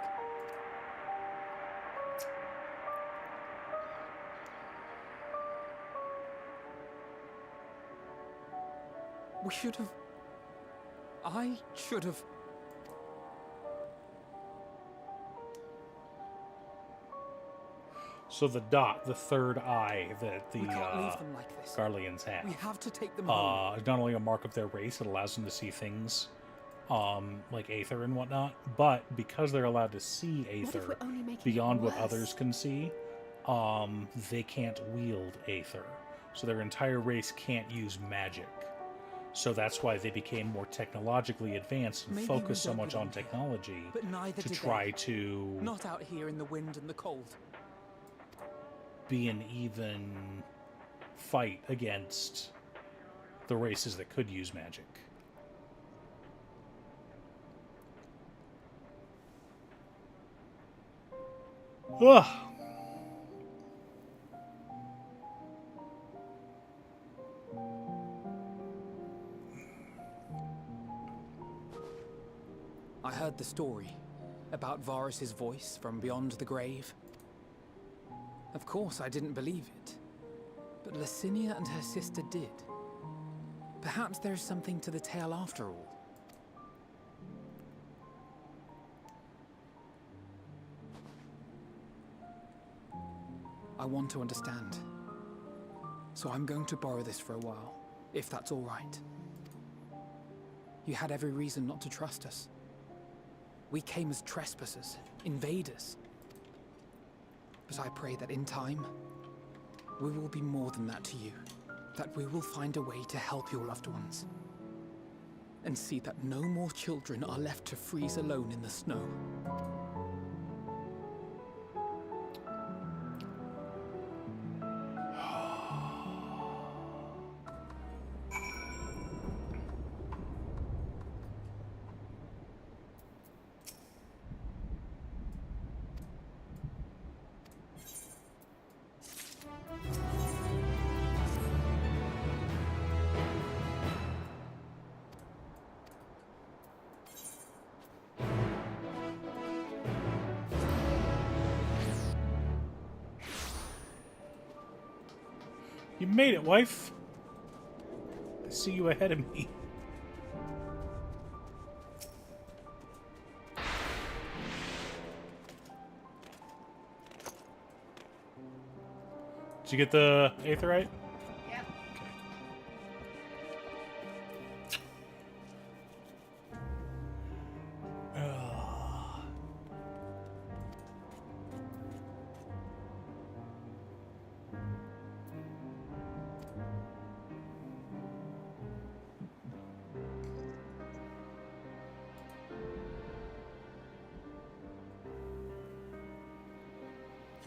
We should have... I should have... So the dot, the third eye that the We can't leave them like this. Garleans have. We have to take them home. Is not only a mark of their race, it allows them to see things like Aether and whatnot, but because they're allowed to see Aether beyond what others can see, they can't wield Aether. So their entire race can't use magic. So that's why they became more technologically advanced and focused so much on technology to try to Not out here in the wind and the cold. be an even fight against the races that could use magic. Ugh. I heard the story about Varus's voice from beyond the grave. Of course, I didn't believe it, but Licinia and her sister did. Perhaps there is something to the tale after all. I want to understand, so I'm going to borrow this for a while, if that's all right. You had every reason not to trust us. We came as trespassers, invaders. But I pray that in time, we will be more than that to you. That we will find a way to help your loved ones. And see that no more children are left to freeze alone in the snow. You made it, wife. I see you ahead of me. Did you get the Aetherite? Yep.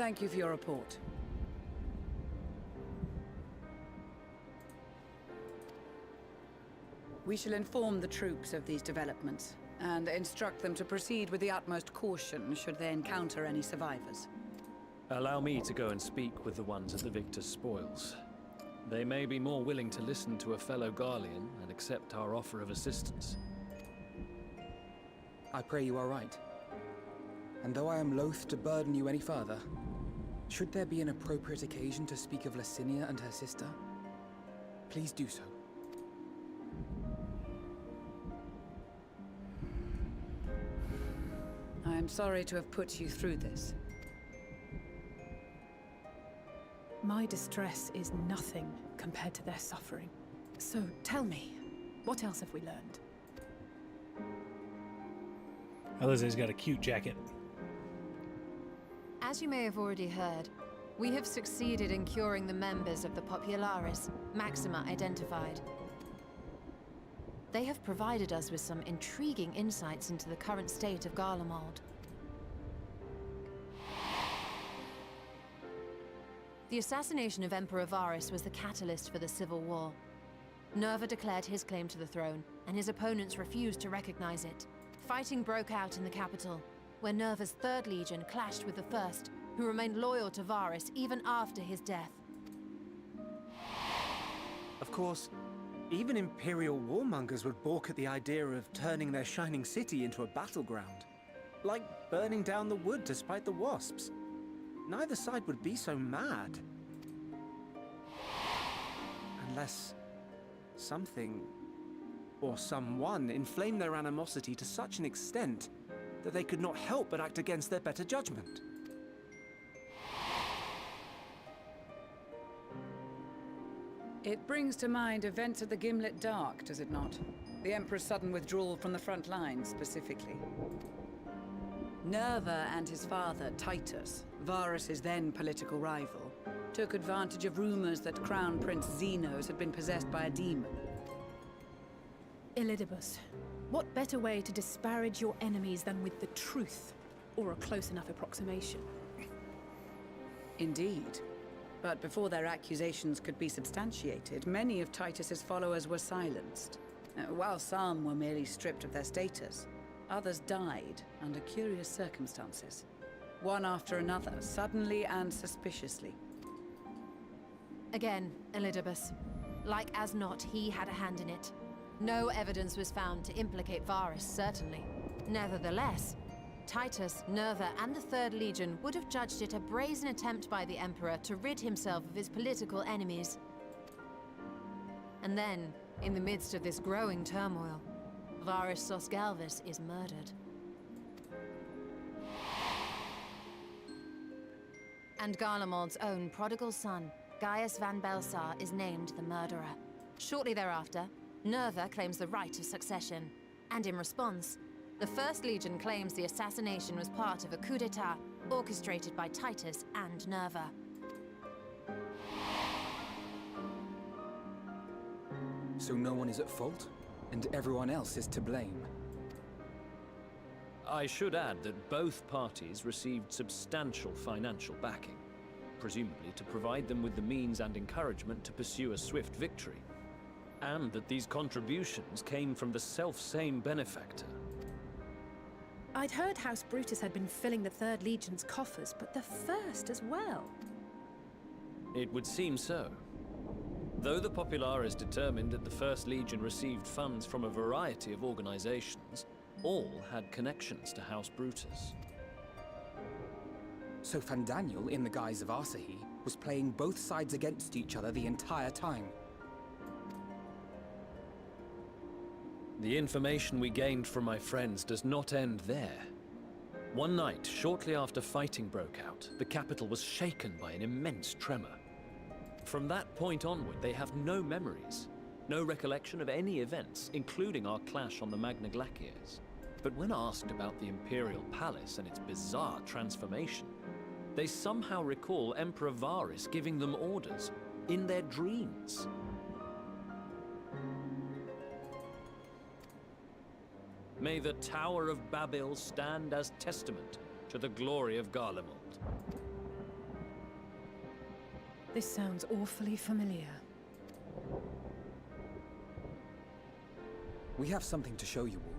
Thank you for your report. We shall inform the troops of these developments, and instruct them to proceed with the utmost caution should they encounter any survivors. Allow me to go and speak with the ones at the victor's spoils. They may be more willing to listen to a fellow Garlean and accept our offer of assistance. I pray you are right. And though I am loath to burden you any further, should there be an appropriate occasion to speak of Licinia and her sister, please do so. I am sorry to have put you through this. My distress is nothing compared to their suffering. So tell me, what else have we learned? Elize's got a cute jacket. As you may have already heard, we have succeeded in curing the members of the Popularis, Maxima identified. They have provided us with some intriguing insights into the current state of Garlemald. The assassination of Emperor Varus was the catalyst for the civil war. Nerva declared his claim to the throne, and his opponents refused to recognize it. Fighting broke out in the capital, where Nerva's 3rd Legion clashed with the 1st, who remained loyal to Varus even after his death. Of course, even Imperial warmongers would balk at the idea of turning their shining city into a battleground. Like burning down the wood to spite the wasps. Neither side would be so mad. Unless something or someone inflamed their animosity to such an extent that they could not help but act against their better judgment. It brings to mind events at the Gimlet Dark, does it not? The Emperor's sudden withdrawal from the front lines, specifically. Nerva and his father, Titus, Varus's then political rival, took advantage of rumors that Crown Prince Xenos had been possessed by a demon. Elidibus, what better way to disparage your enemies than with the truth, or a close enough approximation? Indeed. But before their accusations could be substantiated, many of Titus's followers were silenced. While some were merely stripped of their status, others died under curious circumstances. One after another, suddenly and suspiciously. Again, Elidibus. Like as not, he had a hand in it. No evidence was found to implicate Varus, certainly. Nevertheless, Titus, Nerva, and the 3rd Legion would have judged it a brazen attempt by the Emperor to rid himself of his political enemies. And then, in the midst of this growing turmoil, Varus Sosgalvis is murdered. And Garlemald's own prodigal son, Gaius van Belsar, is named the murderer. Shortly thereafter, Nerva claims the right of succession, and in response, the 1st Legion claims the assassination was part of a coup d'etat orchestrated by Titus and Nerva. So no one is at fault, and everyone else is to blame. I should add that both parties received substantial financial backing, presumably to provide them with the means and encouragement to pursue a swift victory, and that these contributions came from the self-same benefactor. I'd heard House Brutus had been filling the 3rd Legion's coffers, but the 1st as well. It would seem so. Though the Popularis determined that the 1st Legion received funds from a variety of organizations, all had connections to House Brutus. So Fandaniel, in the guise of Asahi, was playing both sides against each other the entire time. The information we gained from my friends does not end there. One night, shortly after fighting broke out, the capital was shaken by an immense tremor. From that point onward, they have no memories, no recollection of any events, including our clash on the Magna Glaciers. But when asked about the Imperial Palace and its bizarre transformation, they somehow recall Emperor Varus giving them orders in their dreams. May the Tower of Babil stand as testament to the glory of Garlemald. This sounds awfully familiar. We have something to show you all.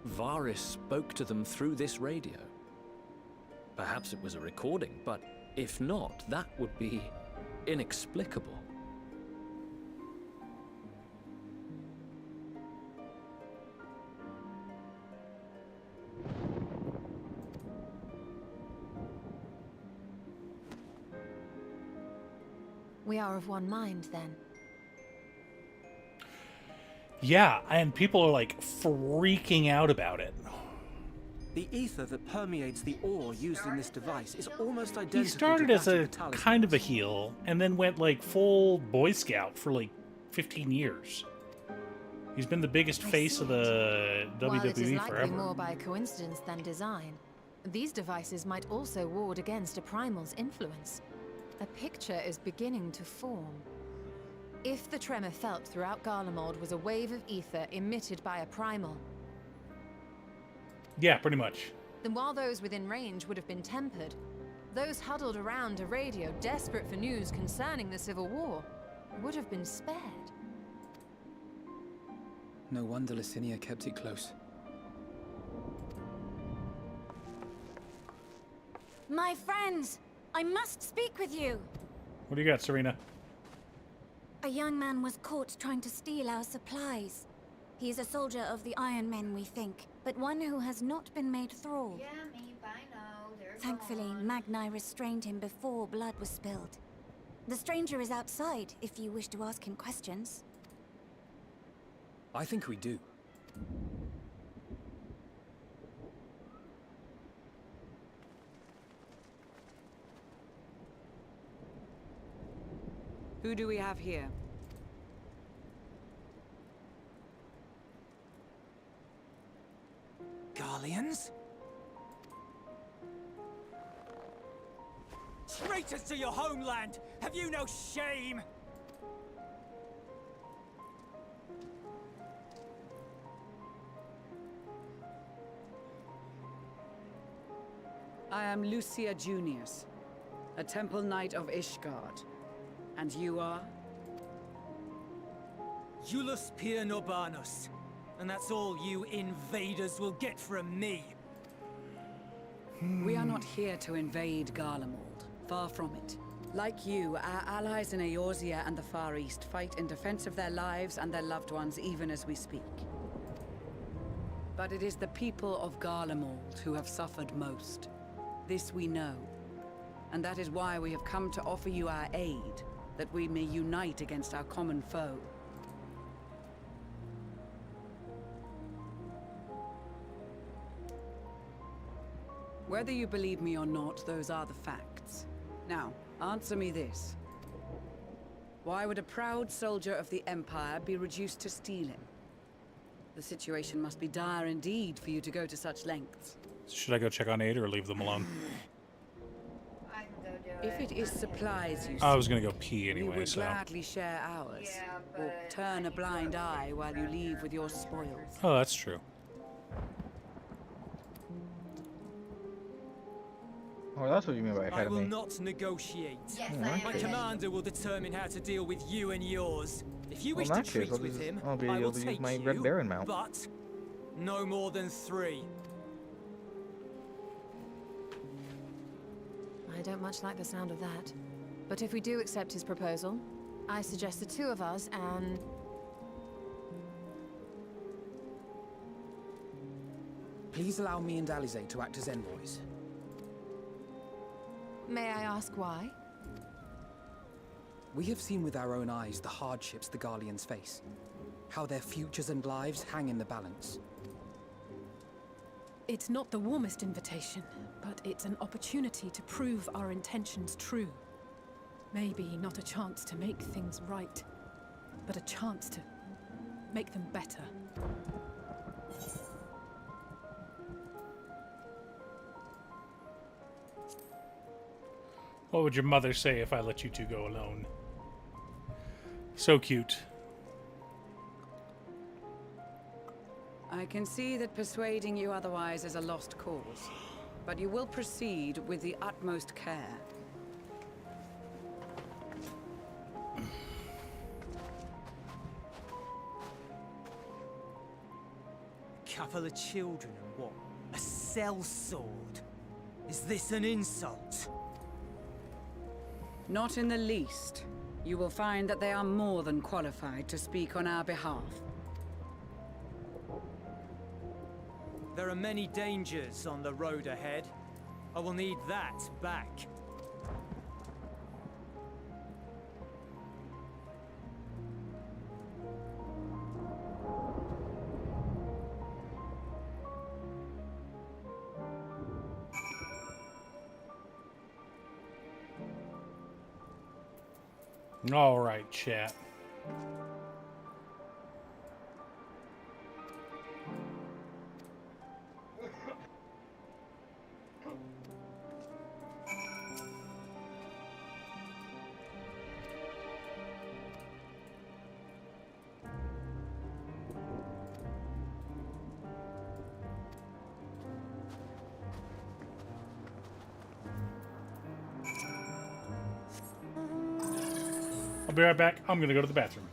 Varys spoke to them through this radio. Perhaps it was a recording, but if not, that would be inexplicable. We are of one mind, then. Yeah, and people are like freaking out about it. The ether that permeates the ore used in this device is almost identical. He started to as that a of the talisman. kind of a heel, and then went like full Boy Scout for like 15 years. He's been the biggest face of the While it is WWE likely forever. more by coincidence than design, these devices might also ward against a primal's influence. A picture is beginning to form. If the tremor felt throughout Garlemald was a wave of ether emitted by a primal, Yeah, pretty much. then while those within range would have been tempered, those huddled around a radio desperate for news concerning the Civil War would have been spared. No wonder Licinia kept it close. My friends, I must speak with you. What do you got, Serena? A young man was caught trying to steal our supplies. He is a soldier of the Iron Men, we think, but one who has not been made thrall. Yeah, me, I know. They're Thankfully, gone. Magni restrained him before blood was spilled. The stranger is outside, if you wish to ask him questions. I think we do. Who do we have here? Garleans? Traitors to your homeland! Have you no shame? I am Lucia Junius, a Temple Knight of Ishgard. And you are? Iulus Pier Norbanus. And that's all you invaders will get from me. We are not here to invade Garlemald. Far from it. Like you, our allies in Eorzea and the Far East fight in defense of their lives and their loved ones even as we speak. But it is the people of Garlemald who have suffered most. This we know. And that is why we have come to offer you our aid, that we may unite against our common foe. Whether you believe me or not, those are the facts. Now, answer me this. Why would a proud soldier of the Empire be reduced to stealing? The situation must be dire indeed for you to go to such lengths. Should I go check on Aid or leave them alone? I can go do If it is supplies you I was gonna go pee we anyway, would so. gladly share ours. Or turn a blind eye while you leave with your spoils. Oh, that's true. Oh, that's what you mean by I ahead of will me. not negotiate. Yes, I My am. commander will determine how to deal with you and yours. If you Well, wish in to that case, treat I'll with just- him, I'll be I will able to use take my you, Red Baron mount. but no more than 3. I don't much like the sound of that. But if we do accept his proposal, I suggest the 2 of us and... Please allow me and Alize to act as envoys. May I ask why? We have seen with our own eyes the hardships the Garleans face. How their futures and lives hang in the balance. It's not the warmest invitation, but it's an opportunity to prove our intentions true. Maybe not a chance to make things right, but a chance to make them better. What would your mother say if I let you 2 go alone? So cute. I can see that persuading you otherwise is a lost cause, but you will proceed with the utmost care. Couple of children and what? A sellsword? Is this an insult? Not in the least. You will find that they are more than qualified to speak on our behalf. There are many dangers on the road ahead. I will need that back. All right, chat. I'll be right back. I'm going to go to the bathroom.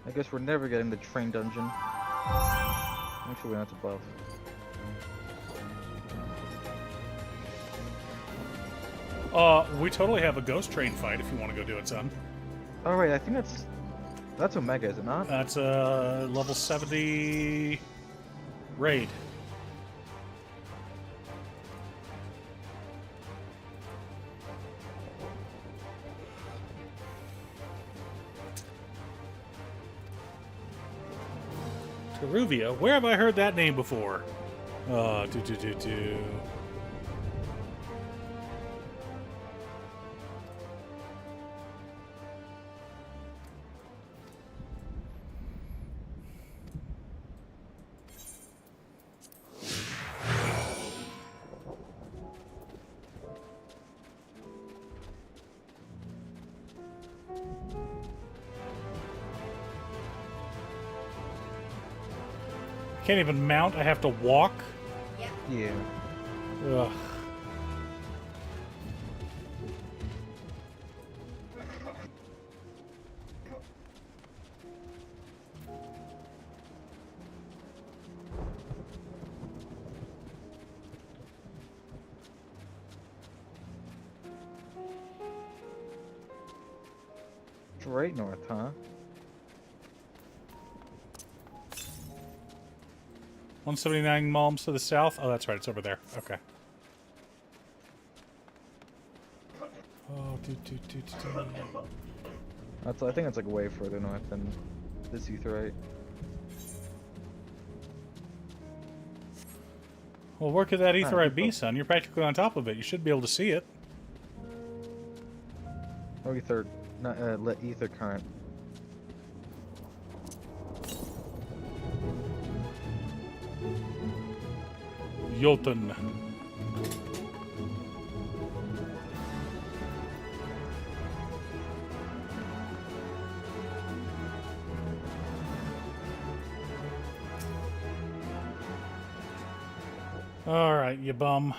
I guess we're never getting the train dungeon. Make sure we're not above. We totally have a ghost train fight if you want to go do it, son. Oh right, I think that's Omega, is it not? That's a level 70 raid. Teruvia? Where have I heard that name before? Can't even mount, I have to walk? Yep. Yeah. Ugh. right north, huh? 179 miles to the south. Oh, that's right. It's over there. Okay. Oh, That's, I think it's like way further north than this Aetheryte. Well, where could that Alright, Aetheryte be, son? You're practically on top of it. You should be able to see it. Or ether current. Jotun. All right, you bum.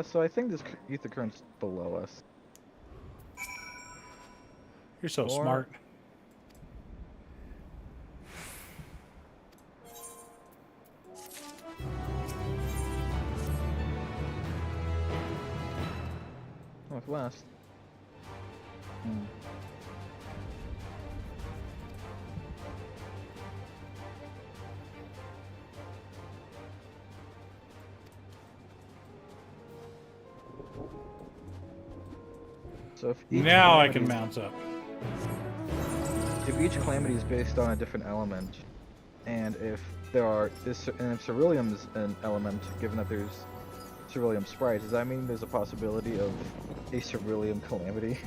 So I think this ether current's below us. You're so smart. Northwest. So if each now I can mount up. If each calamity is based on a different element, and if there are and if Ceruleum's an element, given that there's Ceruleum sprites, does that mean there's a possibility of a Ceruleum calamity?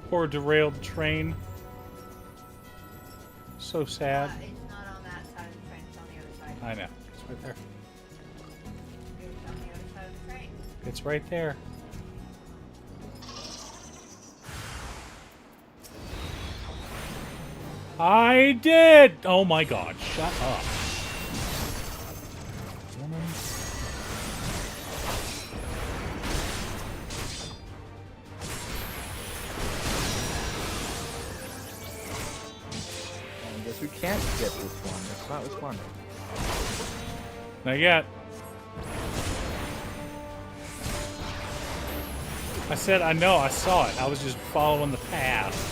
Poor derailed train. So sad. It's not on that side of the train, it's on the other side. I know. It's right there. It's on the other side of the train. It's right there. I did! Oh my god, shut up. Woman. I guess we can't get this one. It's not responding. Not yet. I said I know, I saw it. I was just following the path.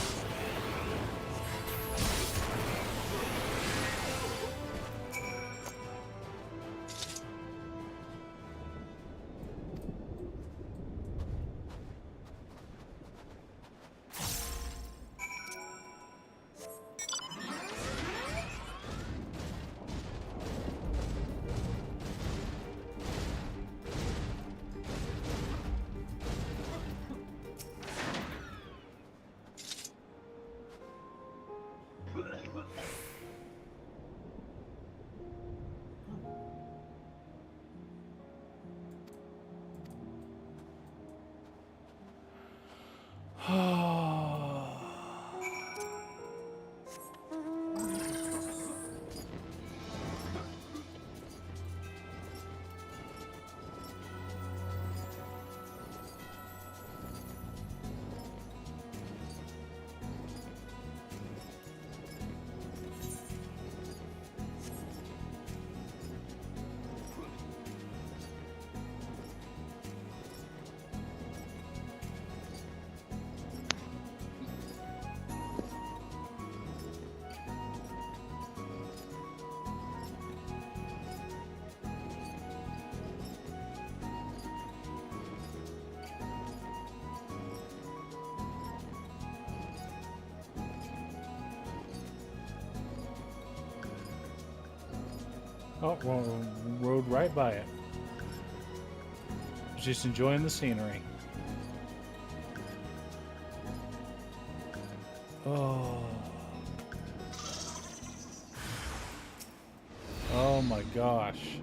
Oh, well, rode right by it. Just enjoying the scenery. Oh. Oh my gosh.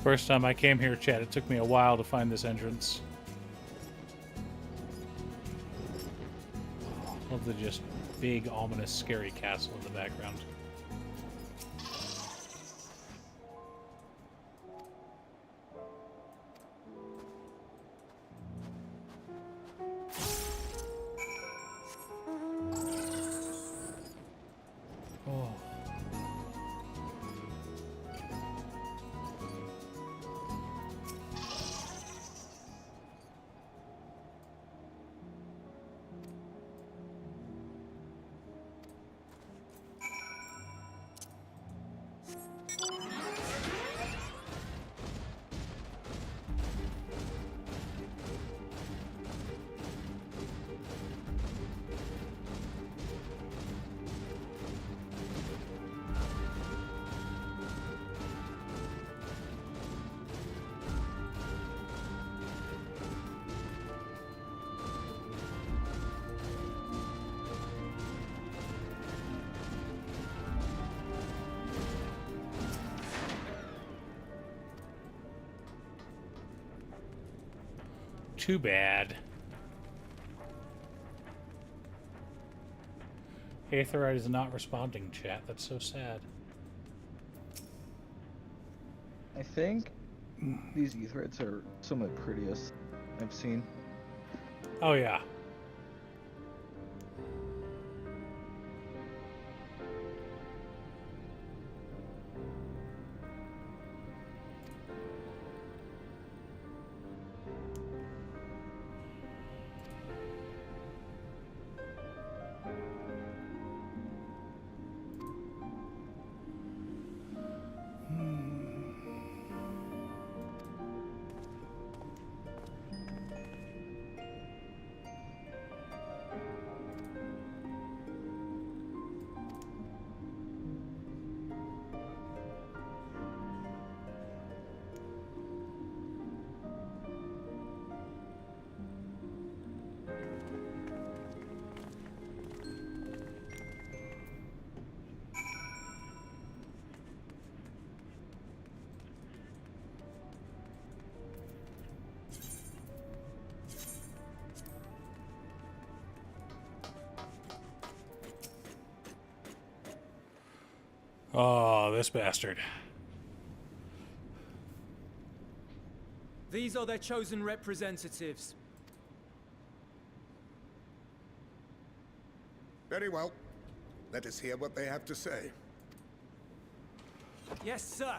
First time I came here, chat, it took me a while to find this entrance. Love the just big, ominous, scary castle in the background. Too bad. Aetherite is not responding, chat. That's so sad. I think these Aetherites are some of the prettiest I've seen. Oh, yeah. Oh, this bastard. These are their chosen representatives. Very well. Let us hear what they have to say. Yes, sir.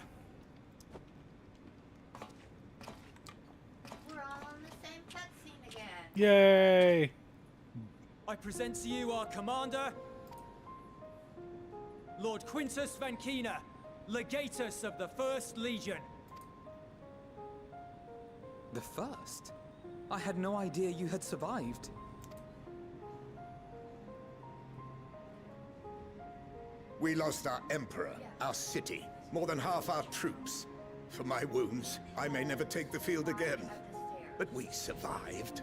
We're all on the same cutscene again. Yay! I present to you our commander, Lord Quintus Vankina, Legatus of the First Legion. The first? I had no idea you had survived. We lost our Emperor, our city, more than half our troops. For my wounds, I may never take the field again. But we survived.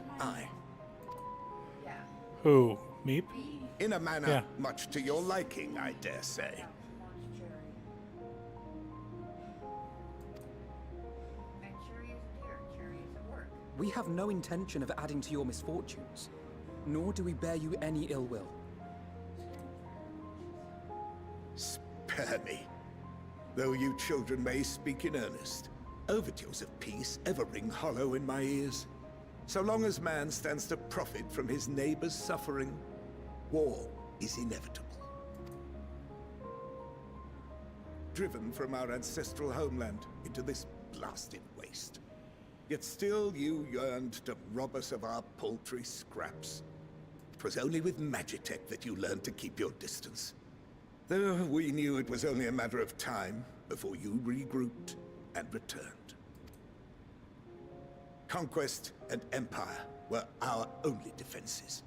Who? Meep? In a manner Yeah. much to your liking, I dare say. We have no intention of adding to your misfortunes, nor do we bear you any ill will. Spare me. Though you children may speak in earnest, overtures of peace ever ring hollow in my ears. So long as man stands to profit from his neighbor's suffering, war is inevitable. Driven from our ancestral homeland into this blasted waste. Yet still you yearned to rob us of our paltry scraps. It was only with Magitech that you learned to keep your distance. Though we knew it was only a matter of time before you regrouped and returned. Conquest and Empire were our only defenses.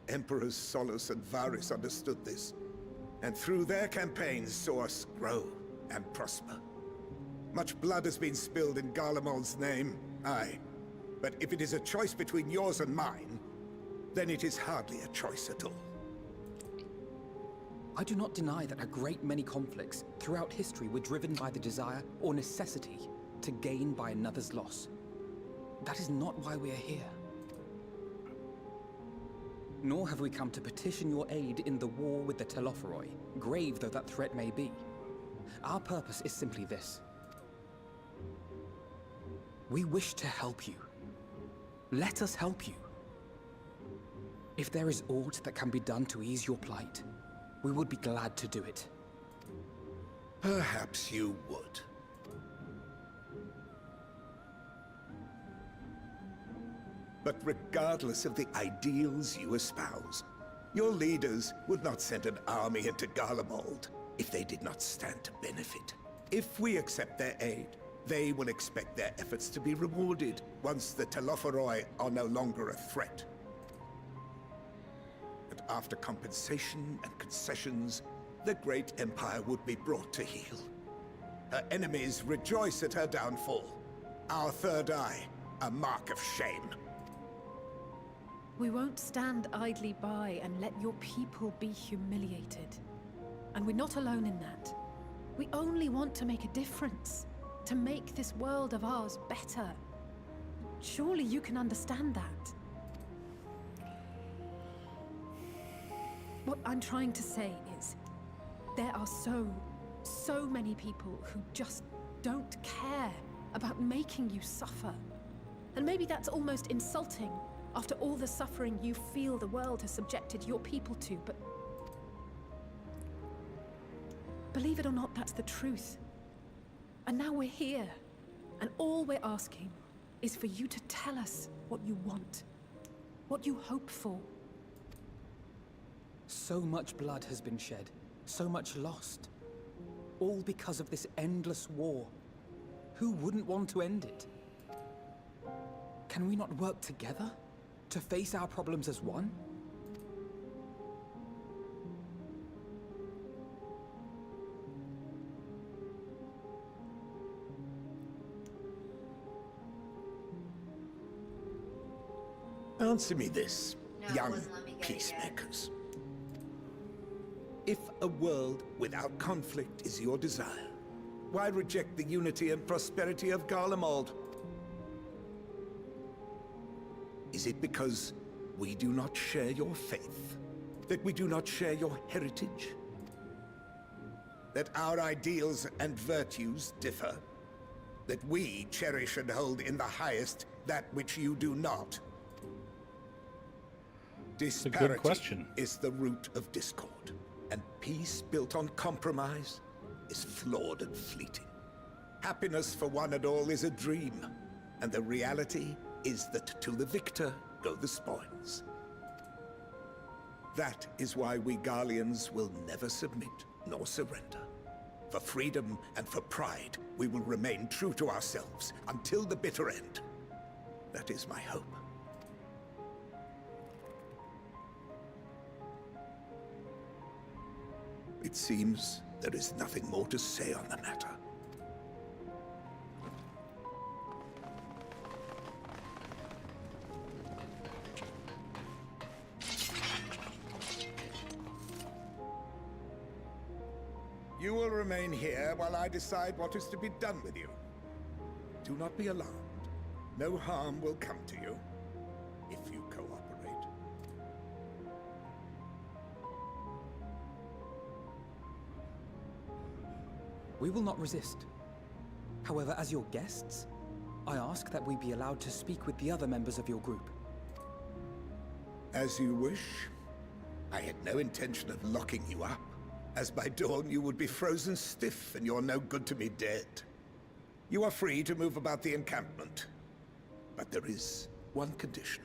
Emperors Solus and Varys understood this, and through their campaigns saw us grow and prosper. Much blood has been spilled in Garlemald's name, aye. But if it is a choice between yours and mine, then it is hardly a choice at all. I do not deny that a great many conflicts throughout history were driven by the desire or necessity to gain by another's loss. That is not why we are here. Nor have we come to petition your aid in the war with the Telophoroi, grave though that threat may be. Our purpose is simply this. We wish to help you. Let us help you. If there is aught that can be done to ease your plight, we would be glad to do it. Perhaps you would. But regardless of the ideals you espouse, your leaders would not send an army into Garlemald if they did not stand to benefit. If we accept their aid, they will expect their efforts to be rewarded once the Telophoroi are no longer a threat. And after compensation and concessions, the great empire would be brought to heel. Her enemies rejoice at her downfall. Our third eye, a mark of shame. We won't stand idly by and let your people be humiliated. And we're not alone in that. We only want to make a difference. To make this world of ours better. Surely you can understand that. What I'm trying to say is, there are so many people who just don't care about making you suffer. And maybe that's almost insulting after all the suffering you feel the world has subjected your people to, but believe it or not, that's the truth. And now we're here, and all we're asking is for you to tell us what you want, what you hope for. So much blood has been shed, so much lost. All because of this endless war. Who wouldn't want to end it? Can we not work together to face our problems as one? Answer me this, No, young let me get it peacemakers. If a world without conflict is your desire, why reject the unity and prosperity of Garlemald? Is it because we do not share your faith? That we do not share your heritage? That our ideals and virtues differ? That we cherish and hold in the highest that which you do not? Disparity a good question. is the root of discord, and peace built on compromise is flawed and fleeting. Happiness for one and all is a dream, and the reality is that to the victor go the spoils. That is why we Garleans will never submit nor surrender. For freedom and for pride, we will remain true to ourselves until the bitter end. That is my hope. It seems there is nothing more to say on the matter. You will remain here while I decide what is to be done with you. Do not be alarmed. No harm will come to you if you cooperate. We will not resist. However, as your guests, I ask that we be allowed to speak with the other members of your group. As you wish. I had no intention of locking you up, as by dawn you would be frozen stiff and you're no good to me dead. You are free to move about the encampment, but there is one condition.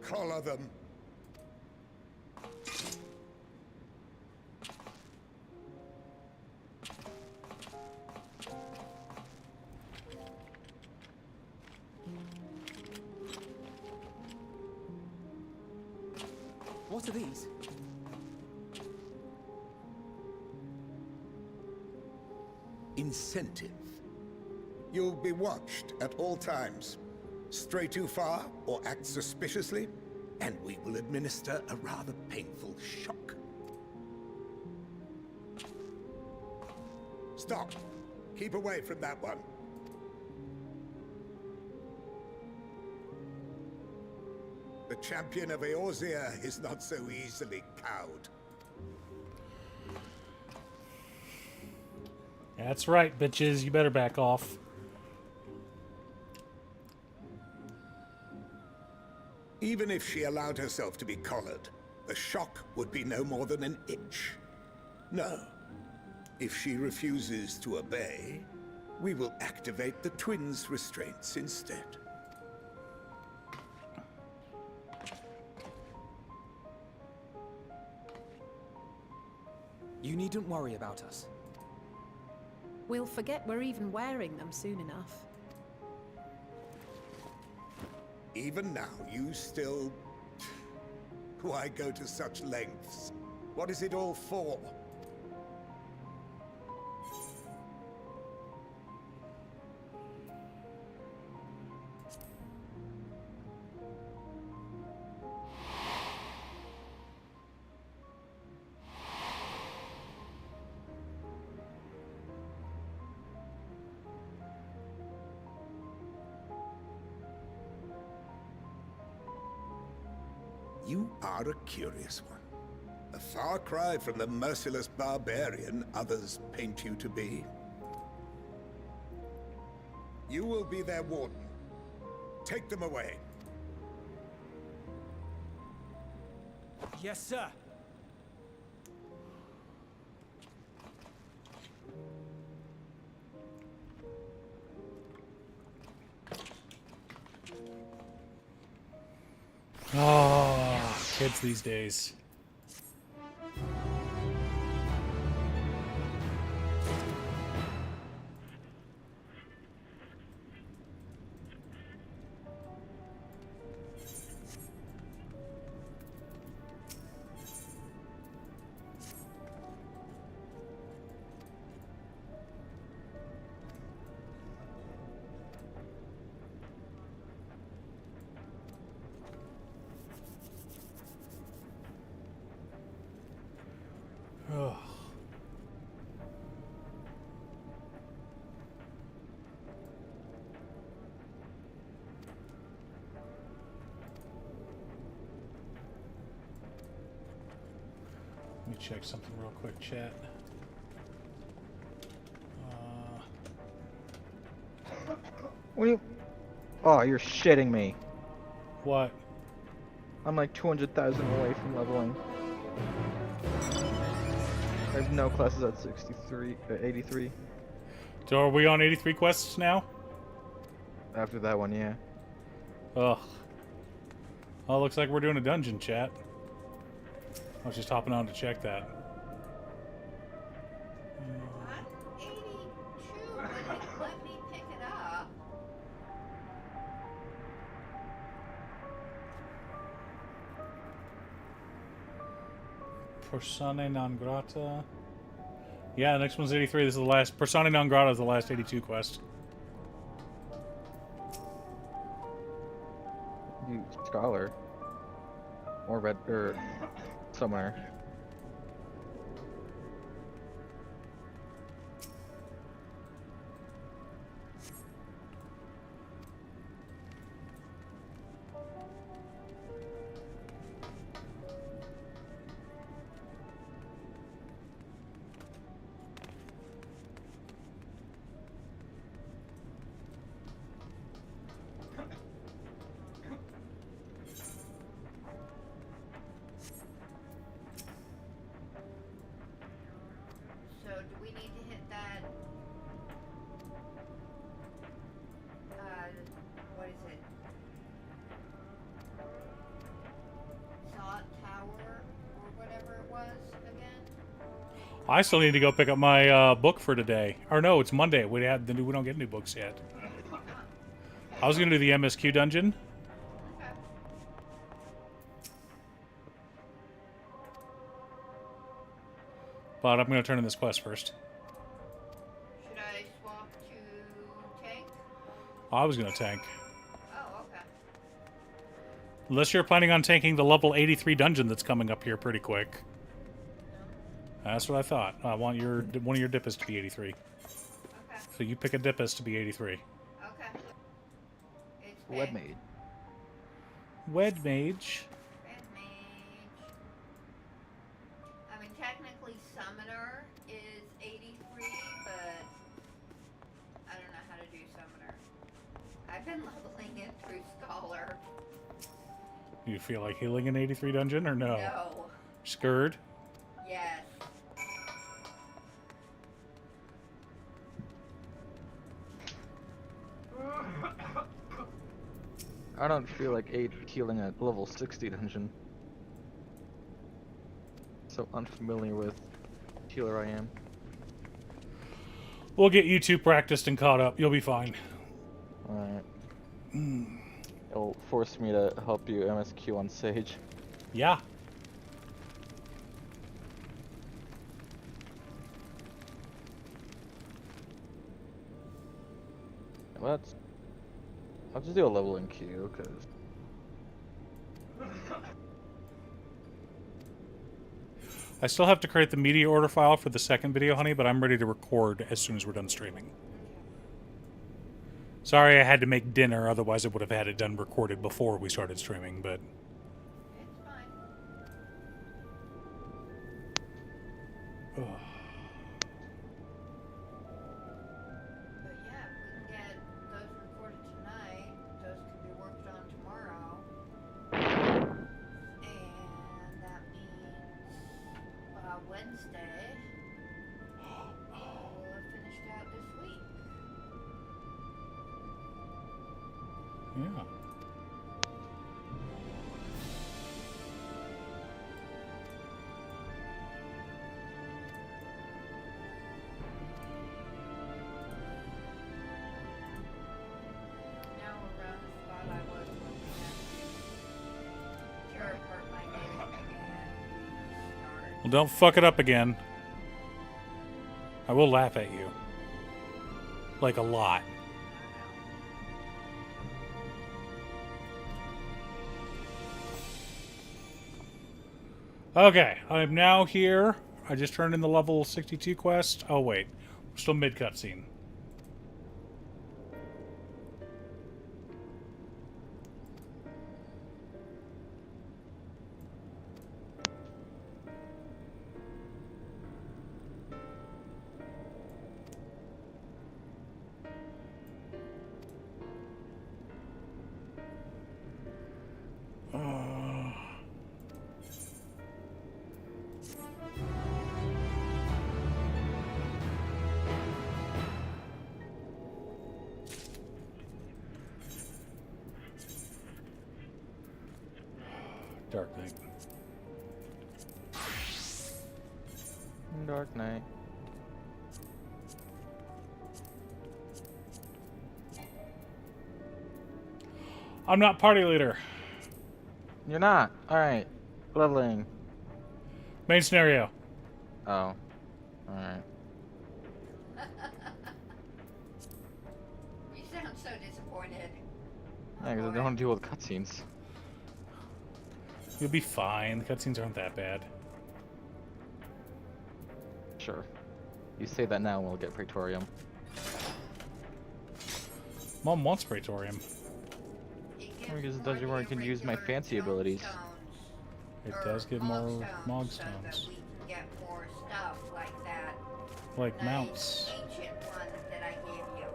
Collar them. What are these? Incentive. You'll be watched at all times. Stray too far or act suspiciously, and we will administer a rather painful shock. Stop. Keep away from that one. The champion of Eorzea is not so easily cowed. That's right, bitches. You better back off. Even if she allowed herself to be collared, the shock would be no more than an itch. No. If she refuses to obey, we will activate the twins' restraints instead. You needn't worry about us. We'll forget we're even wearing them soon enough. Even now, you still... Why go to such lengths? What is it all for? You are a curious one. A far cry from the merciless barbarian others paint you to be. You will be their warden. Take them away. Yes, sir. Oh, kids these days. Ugh. Let me check something real quick, chat. What do you... Oh, you're shitting me. What? I'm like 200,000 away from leveling. I have no classes at 83. So are we on 83 quests now? After that one, yeah. Ugh. Oh, looks like we're doing a dungeon, chat. I was just hopping on to check that. I'm 82, but it let me pick it up. Persona non grata. Yeah, the next one's 83. This is the last. Persona non grata is the last 82 quest. You scholar. Or red, or summoner. I still need to go pick up my book for today. Or no, it's Monday. We don't get new books yet. I was gonna do the MSQ dungeon. But I'm gonna turn in this quest first. Should I swap to tank? I was gonna tank. Oh, okay. Unless you're planning on tanking the level 83 dungeon that's coming up here pretty quick. That's what I thought. I want one of your dippers to be 83. Okay. So you pick a dippus to be 83. Okay. It's Wed Maid. Wed Mage. Red Mage. I mean, technically Summoner is 83, but I don't know how to do Summoner. I've been leveling it through Scholar. You feel like healing an 83 dungeon or no? No. Scared? Yes. I don't feel like healing a level 60 dungeon. So unfamiliar with healer I am. We'll get you two practiced and caught up. You'll be fine. Alright. It'll force me to help you MSQ on Sage. Yeah. I'll just do a leveling queue, because... I still have to create the media order file for the second video, honey, but I'm ready to record as soon as we're done streaming. Sorry I had to make dinner, otherwise I would have had it done recorded before we started streaming, but... It's fine. Ugh. But yeah, if we can get those recorded tonight, those can be worked on tomorrow. And that means Wednesday, we'll have finished out this week. Yeah. Now we're around the spot I was looking at. Jared hurt my name and started. Well, don't fuck it up again. I will laugh at you. Like a lot. Okay, I'm now here. I just turned in the level 62 quest. Oh wait, we're still mid cutscene. Dark Knight. Dark Knight. I'm not party leader. You're not? Alright. Leveling. Main scenario. Oh. Alright. You sound so disappointed. Yeah, because I don't want to deal with cutscenes. You'll be fine. The cutscenes aren't that bad. Sure. You say that now and we'll get Praetorium. Mom wants Praetorium. Because it doesn't where I can use my fancy abilities. It does give more Mog So that stones. we can get more stuff like that. Like nice mounts. ancient one that I gave you.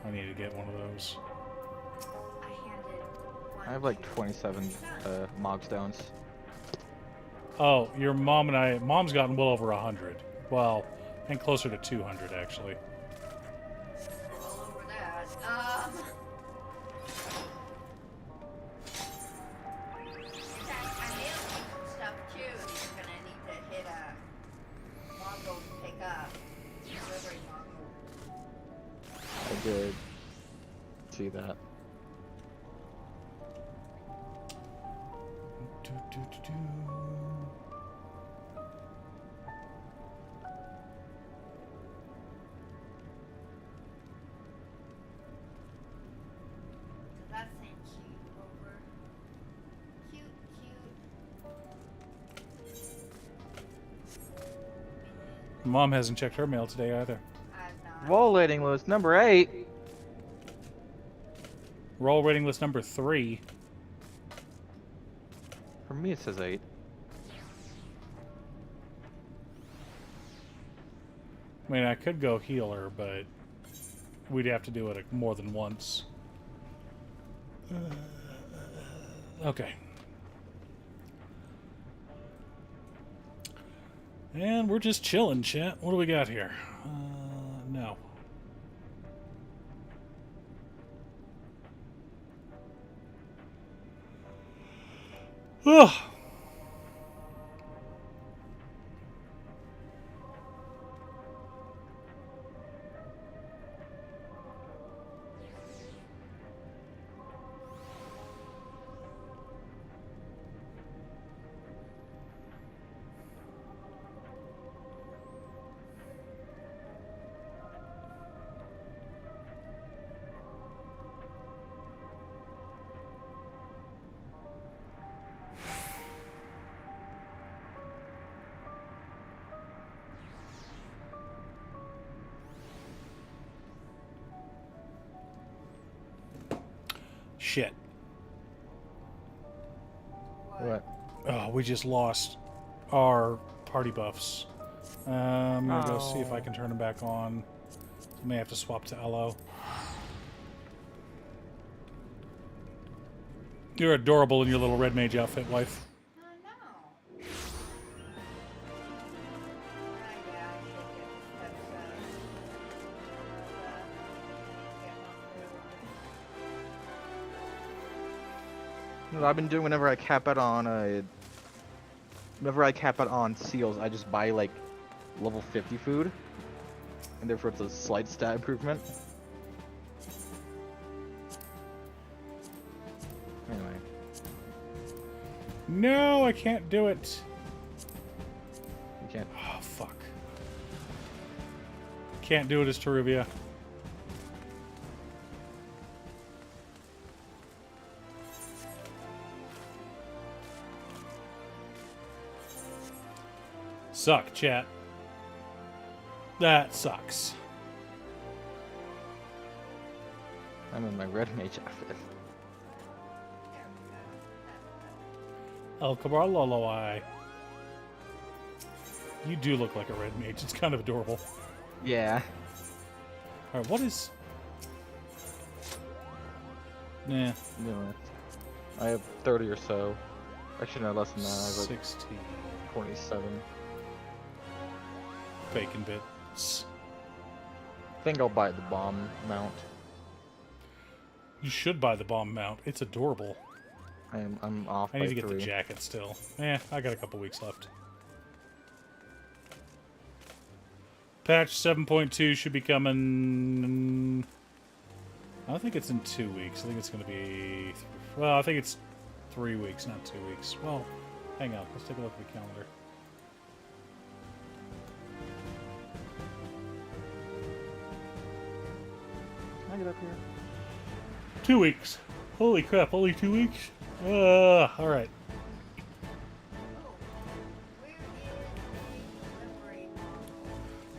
I need to get one of those. I handed one I have like 27 Mog stones. Oh, your mom and I... Mom's gotten well over 100. Well, and closer to 200, actually. all over that. In fact, I mailed you some stuff too. You're gonna need to hit did see that. Does that seem cute over? Cute, cute. Mom hasn't checked her mail today either. Roll rating list number 8. Roll rating list number 3. For me, it says 8. I mean, I could go healer, but we'd have to do it more than once. Okay. And we're just chilling, chat. What do we got here? No. Ugh. Shit. What? Oh, we just lost our party buffs. I'm gonna go see if I can turn them back on. I may have to swap to Elo. You're adorable in your little red mage outfit, wife. What I've been doing whenever I cap out on seals, I just buy like level 50 food, and therefore it's a slight stat improvement. Anyway. No, I can't do it. You can't. Oh, fuck. Can't do it as Teruvia. Suck, chat. That sucks. I'm in my red mage outfit. El Cabraloloi. You do look like a red mage. It's kind of adorable. Yeah. Alright, what is... Nah. No, I have 30 or so. Actually, no, less than that. I have like 16. 27. Bacon bits. I think I'll buy the bomb mount. You should buy the bomb mount. It's adorable. I'm off. I need to by get 3. the jacket still. I got a couple weeks left. Patch 7.2 should be coming... I don't think it's in 2 weeks. I think it's going to be... Well, I think it's 3 weeks, not 2 weeks. Well, hang on. Let's take a look at the calendar. Can I get up here? 2 weeks. Holy crap, only 2 weeks? Alright.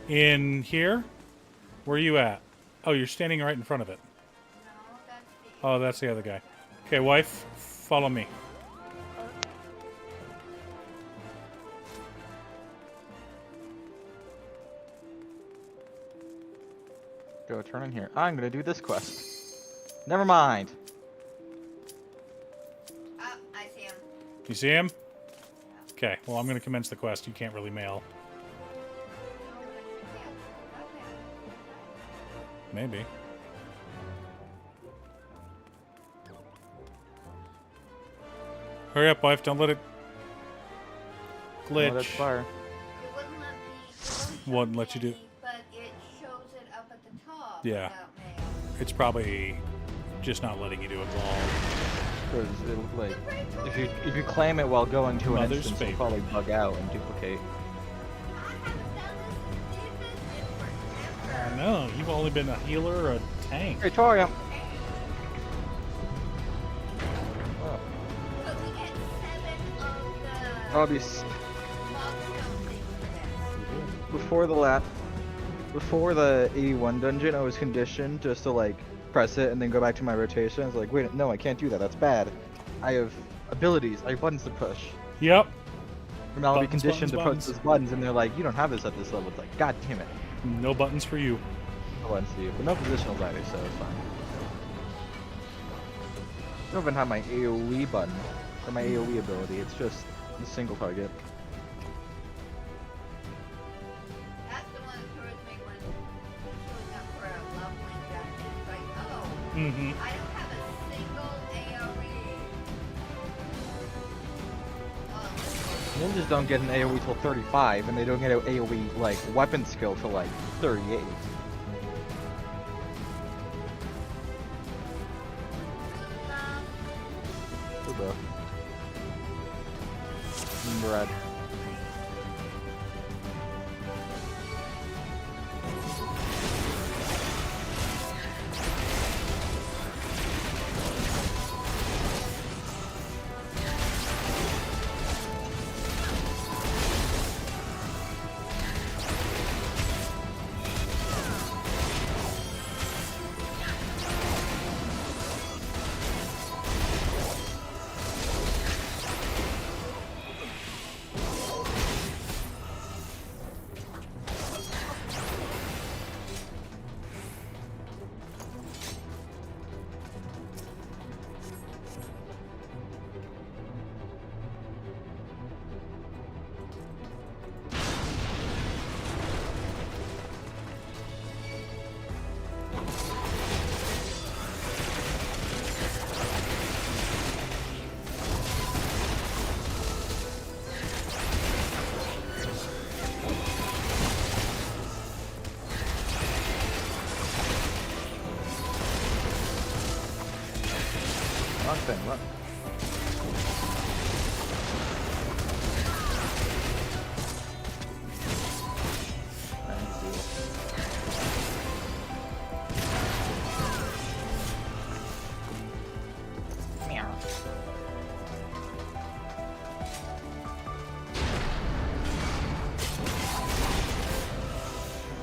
In here? Where are you at? Oh, you're standing right in front of it. Oh, that's the other guy. Okay, wife, follow me. Go turn in here. I'm gonna do this quest. Never mind. Oh, I see him. You see him? Okay, well, I'm gonna commence the quest. You can't really mail. Maybe. Hurry up, wife. Don't let it glitch. Oh, that's fire. It wouldn't let me. Wouldn't let you do. But it shows it up at the top. Yeah. Without mail. It's probably just not letting you do it long. Because like, if you claim it while going to an Mother's instance, favorite. it'll probably bug out and duplicate. I know, you've only been a healer or a tank. Hey, Torium! Probably before the 81 dungeon, I was conditioned just to like press it and then go back to my rotation. I was like, wait, no, I can't do that. That's bad. I have abilities. I have buttons to push. Yep. And I'll be Buttons, conditioned buttons, to push those buttons, and they're like, you don't have this at this level. It's like, god damn it. No buttons for you. No buttons for you, but no positionals either, so it's fine. I don't even have my AoE button or my AoE ability. It's just a single target. That's the one that throws me when showing up for a leveling dungeon. It's like, oh, Mm-hmm. I don't have a single AoE. Ninjas don't get an AoE till 35, and they don't get an AoE like weapon skill till like 38. Hey, bro. Bread. Run, Finn, run.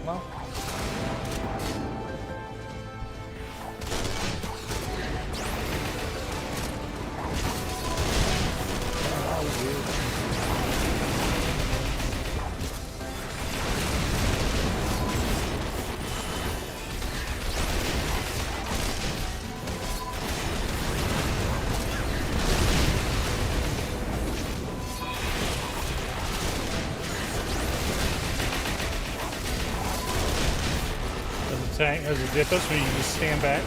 Well. Tank as a dip us, so you can just stand back.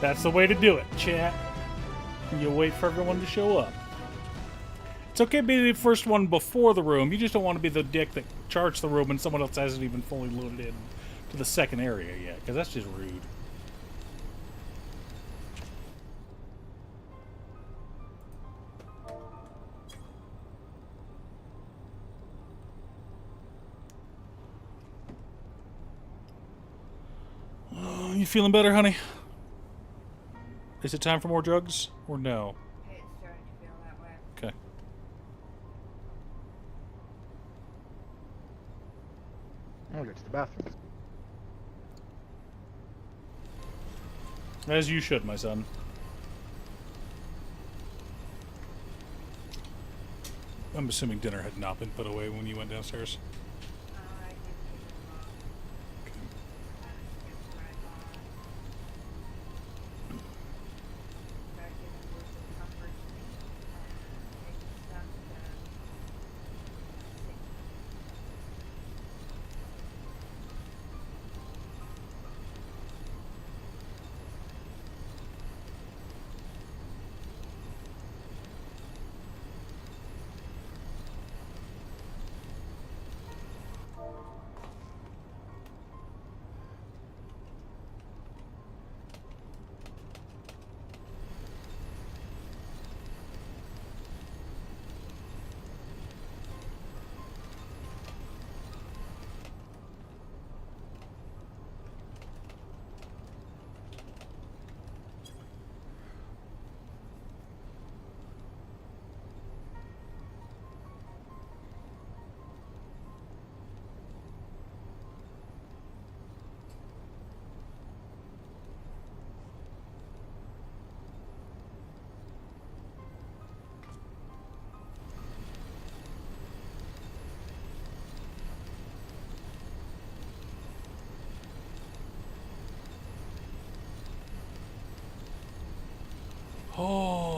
That's the way to do it, chat. You wait for everyone to show up. It's okay to be the first one before the room. You just don't want to be the dick that charts the room and someone else hasn't even fully loaded in to the second area yet, because that's just rude. You feeling better, honey? Is it time for more drugs, or no? It's starting to feel I'll go to the bathroom. As you should, my son. I'm assuming dinner had not been put away when you went downstairs. Oh.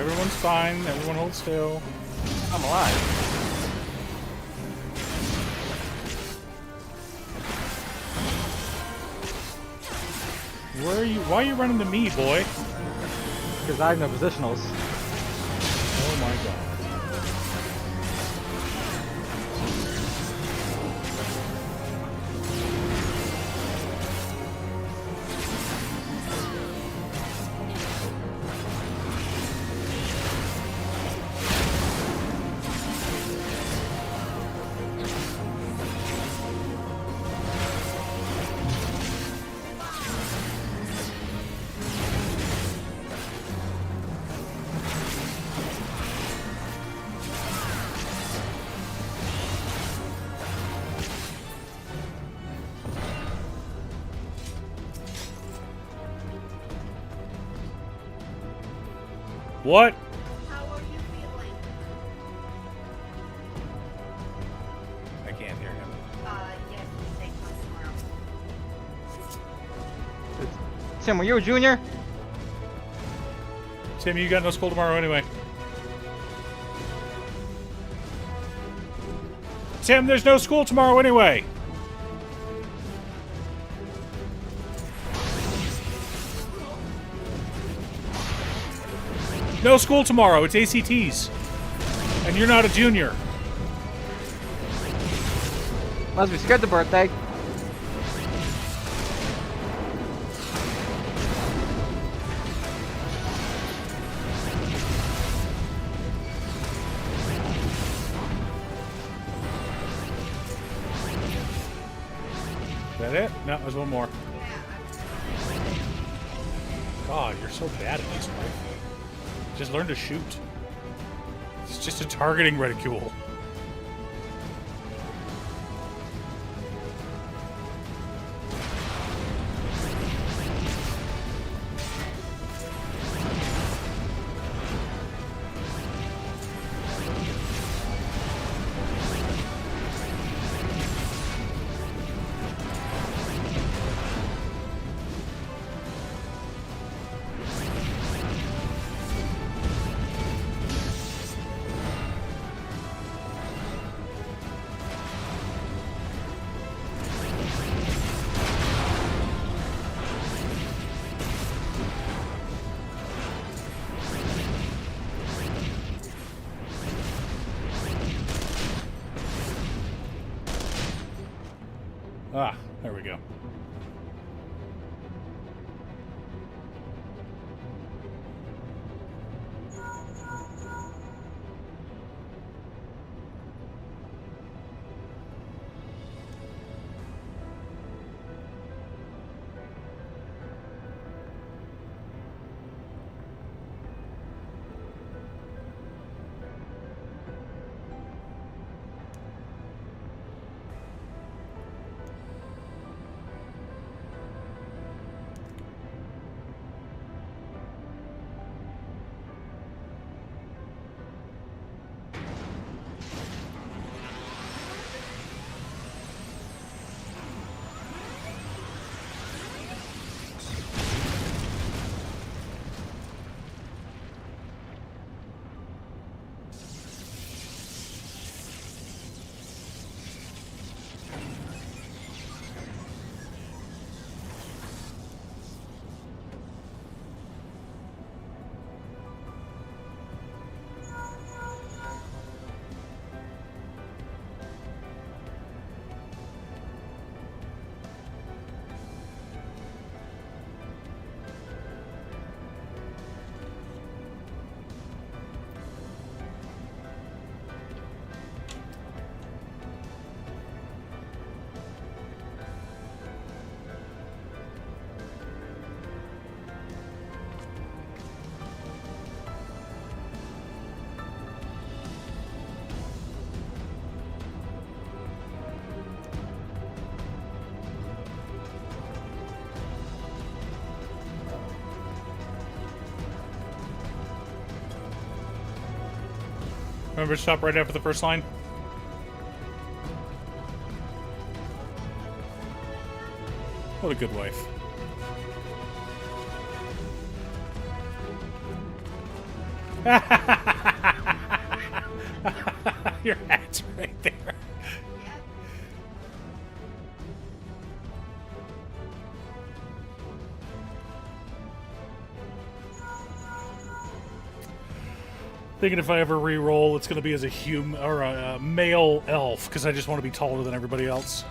Everyone's fine. Everyone hold still. I'm alive. Where are you? Why are you running to me, boy? Because I have no positionals. Oh my god. What? How are you feeling? I can't hear him. Yes, we take one tomorrow. Tim, were you a junior? Tim, you got no school tomorrow anyway. Tim, there's no school tomorrow anyway. No school tomorrow. It's ACTs. And you're not a junior. Must be scared the birthday. that it? No, there's one more. God, you're so bad at this, right? Just learn to shoot. It's just a targeting reticule. Ah, there we go. Remember to stop right after the first line? What a good wife. Your hat's right there. Thinking if I ever re-roll, it's going to be as a human or a male elf, because I just want to be taller than everybody else.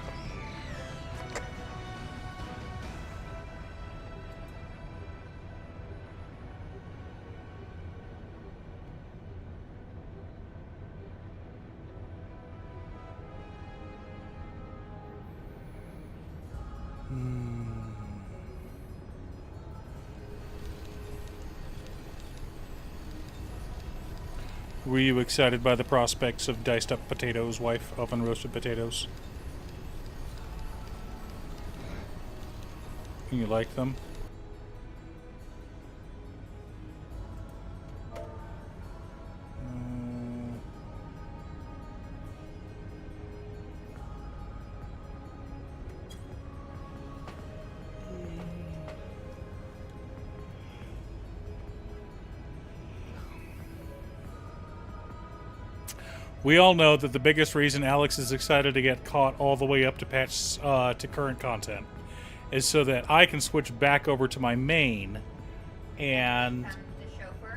Were you excited by the prospects of diced up potatoes, wife? Oven roasted potatoes? You like them? We all know that the biggest reason Alex is excited to get caught all the way up to patch to current content is so that I can switch back over to my main and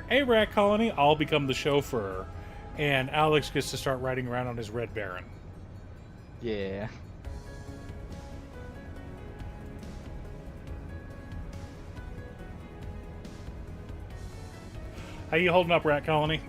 hey Rat Colony, I'll become the chauffeur and Alex gets to start riding around on his Red Baron. Yeah. How you holding up, Rat Colony?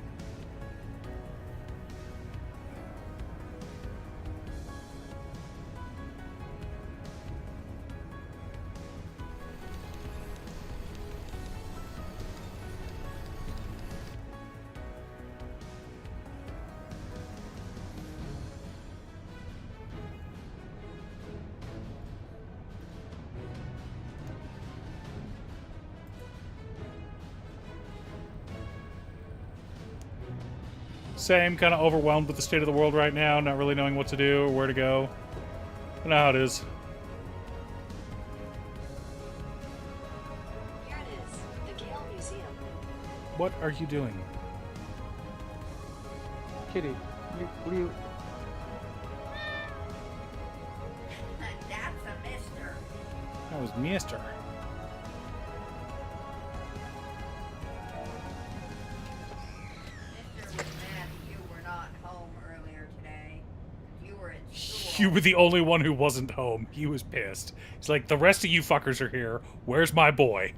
Same, kind of overwhelmed with the state of the world right now, not really knowing what to do or where to go. I know how it is. Here it is, the Gale Museum. What are you doing? Kitty, what are you... That's a mister. That was Mister. Mister was mad that you were not home earlier today. You were at school. You were the only one who wasn't home. He was pissed. He's like, the rest of you fuckers are here. Where's my boy?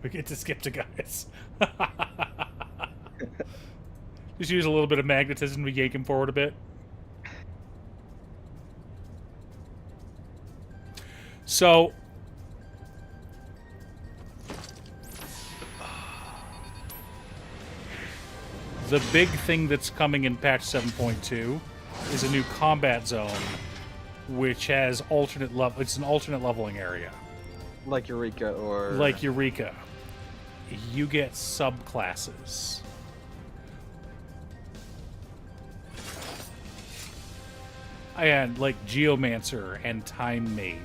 We get to skip to guys. Just use a little bit of magnetism to yank him forward a bit. So, the big thing that's coming in patch 7.2 is a new combat zone, which has alternate level. It's an alternate leveling area. Like Eureka or... Like Eureka. You get subclasses. And like Geomancer and Time Mage.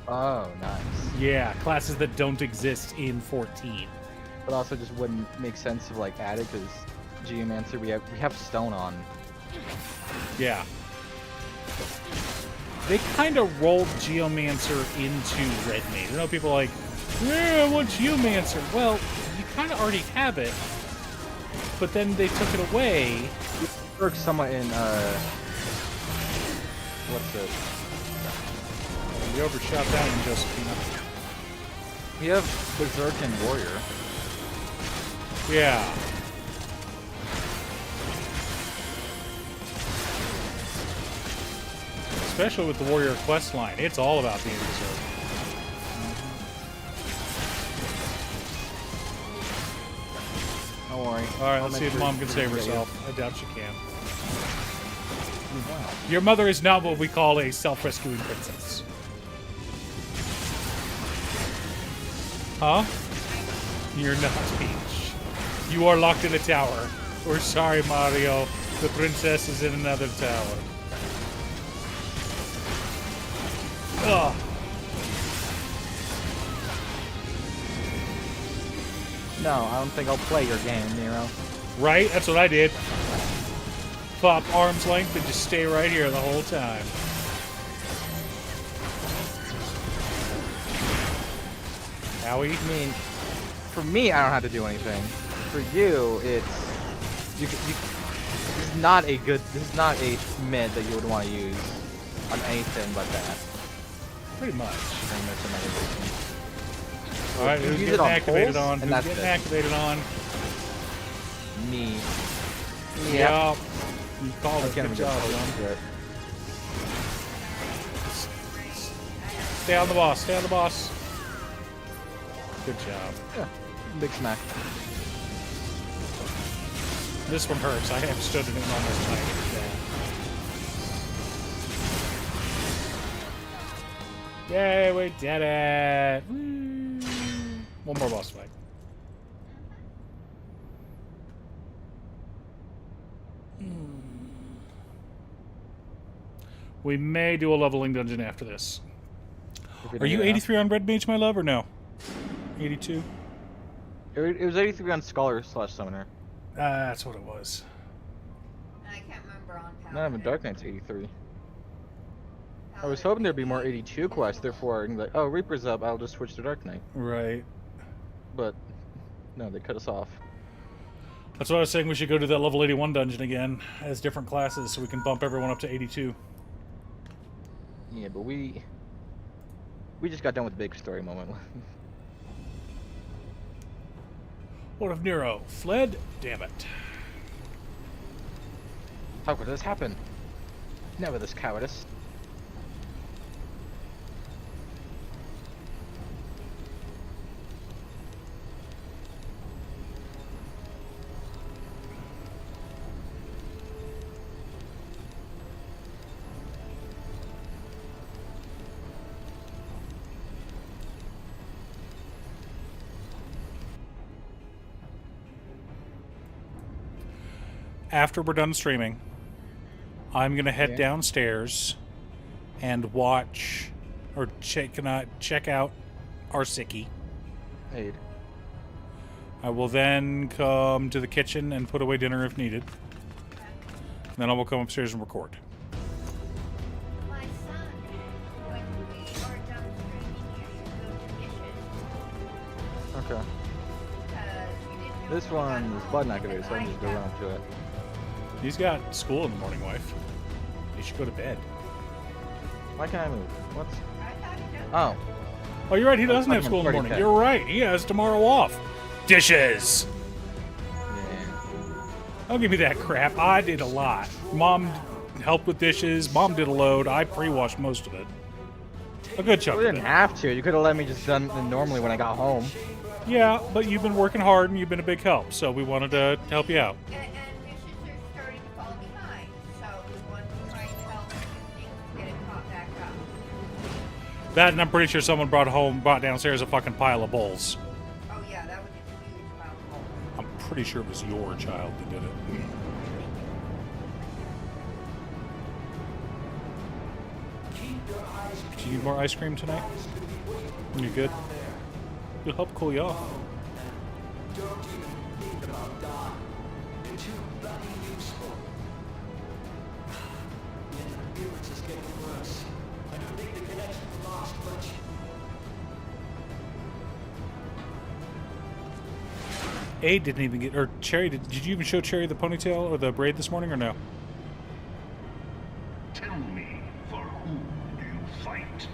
Oh, nice. Yeah, classes that don't exist in 14. But also just wouldn't make sense to like add it because Geomancer we have stone on. Yeah. They kind of rolled Geomancer into Red Mage. I know people are like, yeah, I want Geomancer. Well, you kind of already have it, but then they took it away. It works somewhat in, what's it? You overshot that one, Josephina. We have Berserk and Warrior. Yeah. Especially with the Warrior quest line. It's all about being Berserk. Don't worry. Alright, let's see if Mom can save herself. I doubt she can. Your mother is not what we call a self-rescuing princess. Huh? You're not, Peach. You are locked in a tower. We're sorry, Mario. The princess is in another tower. Ugh. No, I don't think I'll play your game, Nero. Right? That's what I did. Pop arm's length and just stay right here the whole time. Howie? I mean, for me, I don't have to do anything. For you, it's this is not a mid that you would want to use on anything but that. Pretty much. So Alright, who's getting activated on? And Who's that's getting it. activated on? Me. Yep. You called it. Can't Good even job, get John. close to it. Stay on the boss. Stay on the boss. Good job. Yeah. Big smack. This one hurts. I have stood in it almost like that. Yay, we did it! Woo. One more boss fight. We may do a leveling dungeon after this. Are you 83 on Red Mage, my love, or no? 82? It was 83 on Scholar/Summoner. That's what it was. I can't remember on Paladin. Not even Dark Knight's 83. I was hoping there'd be more 82 quests, therefore, like, oh, Reaper's up, I'll just switch to Dark Knight. Right. But, no, they cut us off. That's what I was saying, we should go to that level 81 dungeon again, as different classes, so we can bump everyone up to 82. Yeah, but we just got done with the big story moment. What if Nero fled? Damn it. How could this happen? Never this cowardice. after we're done streaming, I'm gonna head downstairs and watch or check out our sickie. Aid. I will then come to the kitchen and put away dinner if needed. Then I will come upstairs and record. My son, when we are done streaming, you should go to dishes. Okay. This one is button activated, so I can just go around to it. He's got school in the morning, wife. He should go to bed. Why can't I move? What's... Oh. Oh, you're right. He doesn't have school in the morning. You're right. He has tomorrow off. Dishes. Don't give me that crap. I did a lot. Mom helped with dishes. Mom did a load. I pre-washed most of it. A good chunk. You didn't have to. You could have let me just done it normally when I got home. Yeah, but you've been working hard and you've been a big help, so we wanted to help you out. And dishes are starting to fall behind, so we want to try and help things getting caught back up. That, and I'm pretty sure someone brought downstairs a fucking pile of bowls. Oh yeah, that was a huge amount of bowls. I'm pretty sure it was your child that did it. Do you need more ice cream tonight? You good? It'll help cool you off. Aid didn't even get, or Cherry, did you even show Cherry the ponytail or the braid this morning or no? Tell me, for whom do you fight?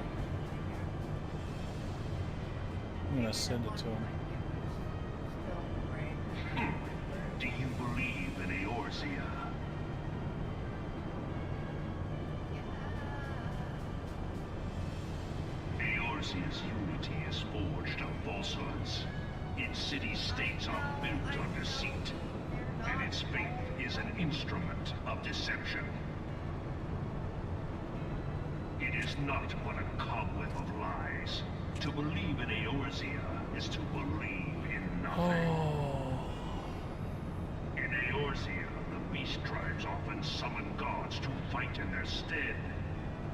I'm gonna send it to him. Do you believe in Eorzea? Eorzea's unity is forged of falsehoods. Its city-states are built on deceit, and its faith is an instrument of deception. It is not but a cobweb of lies. To believe in Eorzea is to believe in nothing. In Eorzea, the beast tribes often summon gods to fight in their stead,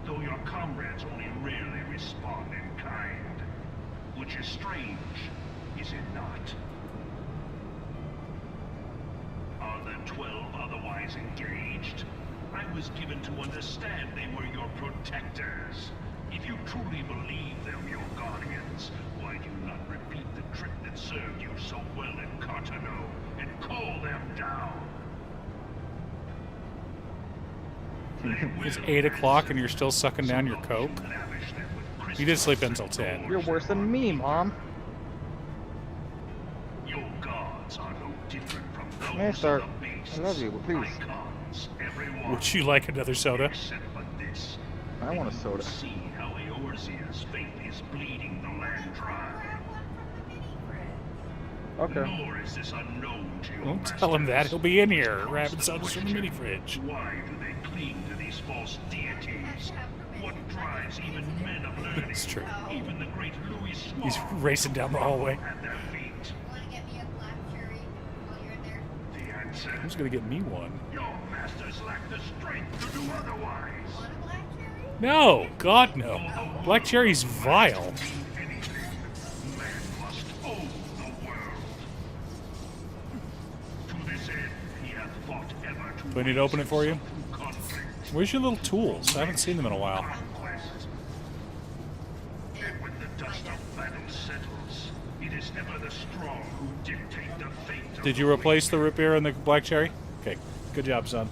though your comrades only rarely respond in kind. Which is strange, is it not? Are the 12 otherwise engaged? I was given to understand they were your protectors. If you truly believe them your guardians, why do you not repeat the trick that served you so well in Cartano and call them down? It's 8 o'clock and you're still sucking down your coke? You did sleep until 10. You're worse than me, Mom. Your gods are no different from those May I start? of the beasts. I love you, but please. Would you like another soda? I want a soda. See how Eorzea's faith is bleeding the land dry. Okay. Nor is this unknown to you. Don't tell him that. He'll be in here grabbing sodas from the mini fridge. Why do they cling to these false deities? What drives even men of learning? That's true. Even the great Louis Swan He's racing down the hallway. at their feet. Want to get me a black cherry while you're in there? The answer. Who's gonna get me one? Your masters lack the strength to do otherwise. Want a black cherry? No! God, no. Black cherry's vile. Man must own the world. To this end, he hath fought ever to Do I need to open it for you? conflict. Where's your little tools? I haven't seen them in a while. Conquest. And when the dust of battle settles, it is ever the strong who dictate the fate of Did you replace the root beer and the black cherry? Okay, good job, son.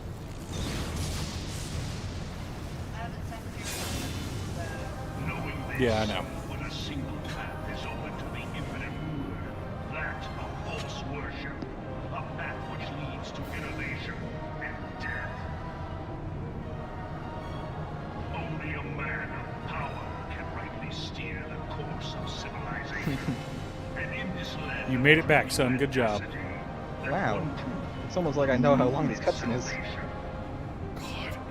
Yeah, I know. when a single path is open to the infinite ruler, that of false worship, a path which leads to innovation and death. Only a man of power can rightly steer the course of civilization. And in this land You made it back, son. Good job. Wow. It's almost like I know how long this cutscene is.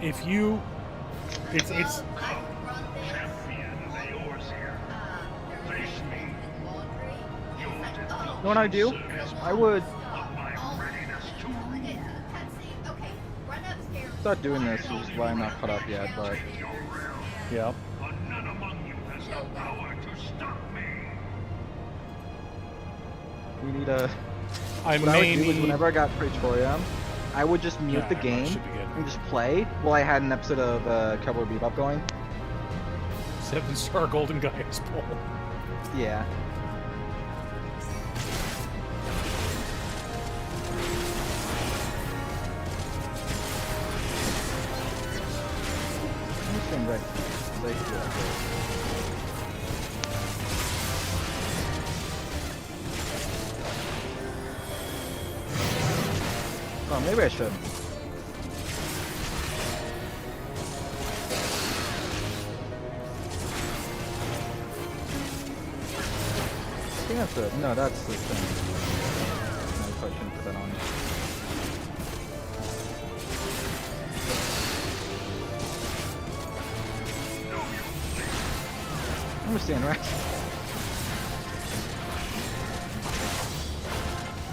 If you... It's... You know what I do? I would start doing this, which is why I'm not caught up yet, but... Yep. But none among you has the power to stop me. We need a... I what I may would do is need... whenever I got Praetorium, I would just mute the game and just play while I had an episode of Cowboy Bebop going. 7-star golden guys pull. Yeah. I'm right. Oh, maybe I should. I think that's it. No, that's the thing. No, I probably shouldn't put that on. I understand, right?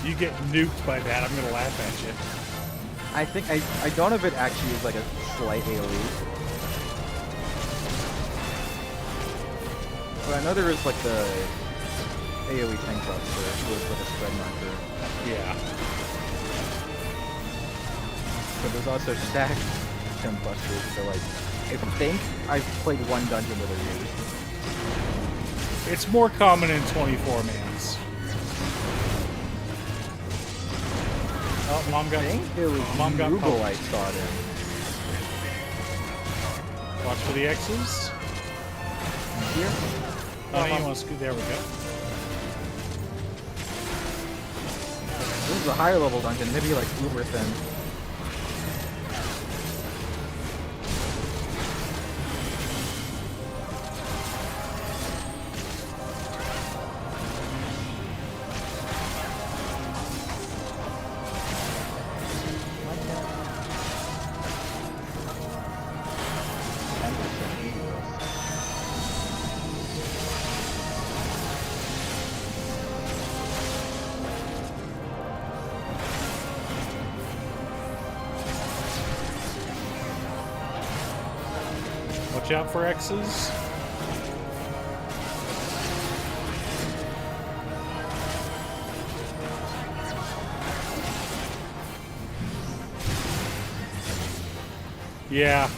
You get nuked by that, I'm gonna laugh at you. I think I don't know if it actually is like a slight AoE. But I know there is like the AoE tank buster with like a spread marker. Yeah. But there's also stack tank busters, so like I think I've played one dungeon where they're used. It's more common in 24 mans. Oh, mom got. I think it was mom got Google poked. I saw it in. Watch for the X's. Here. Oh, you want to scoot? There we go. This is a higher level dungeon, maybe like uber thin. Watch out for X's. Yeah.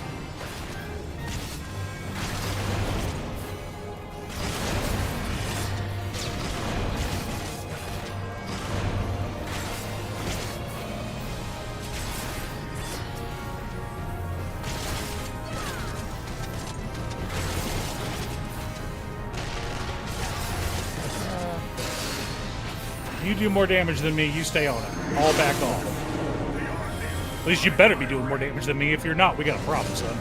You do more damage than me, you stay on it. I'll back off. At least you better be doing more damage than me. If you're not, we got a problem, son.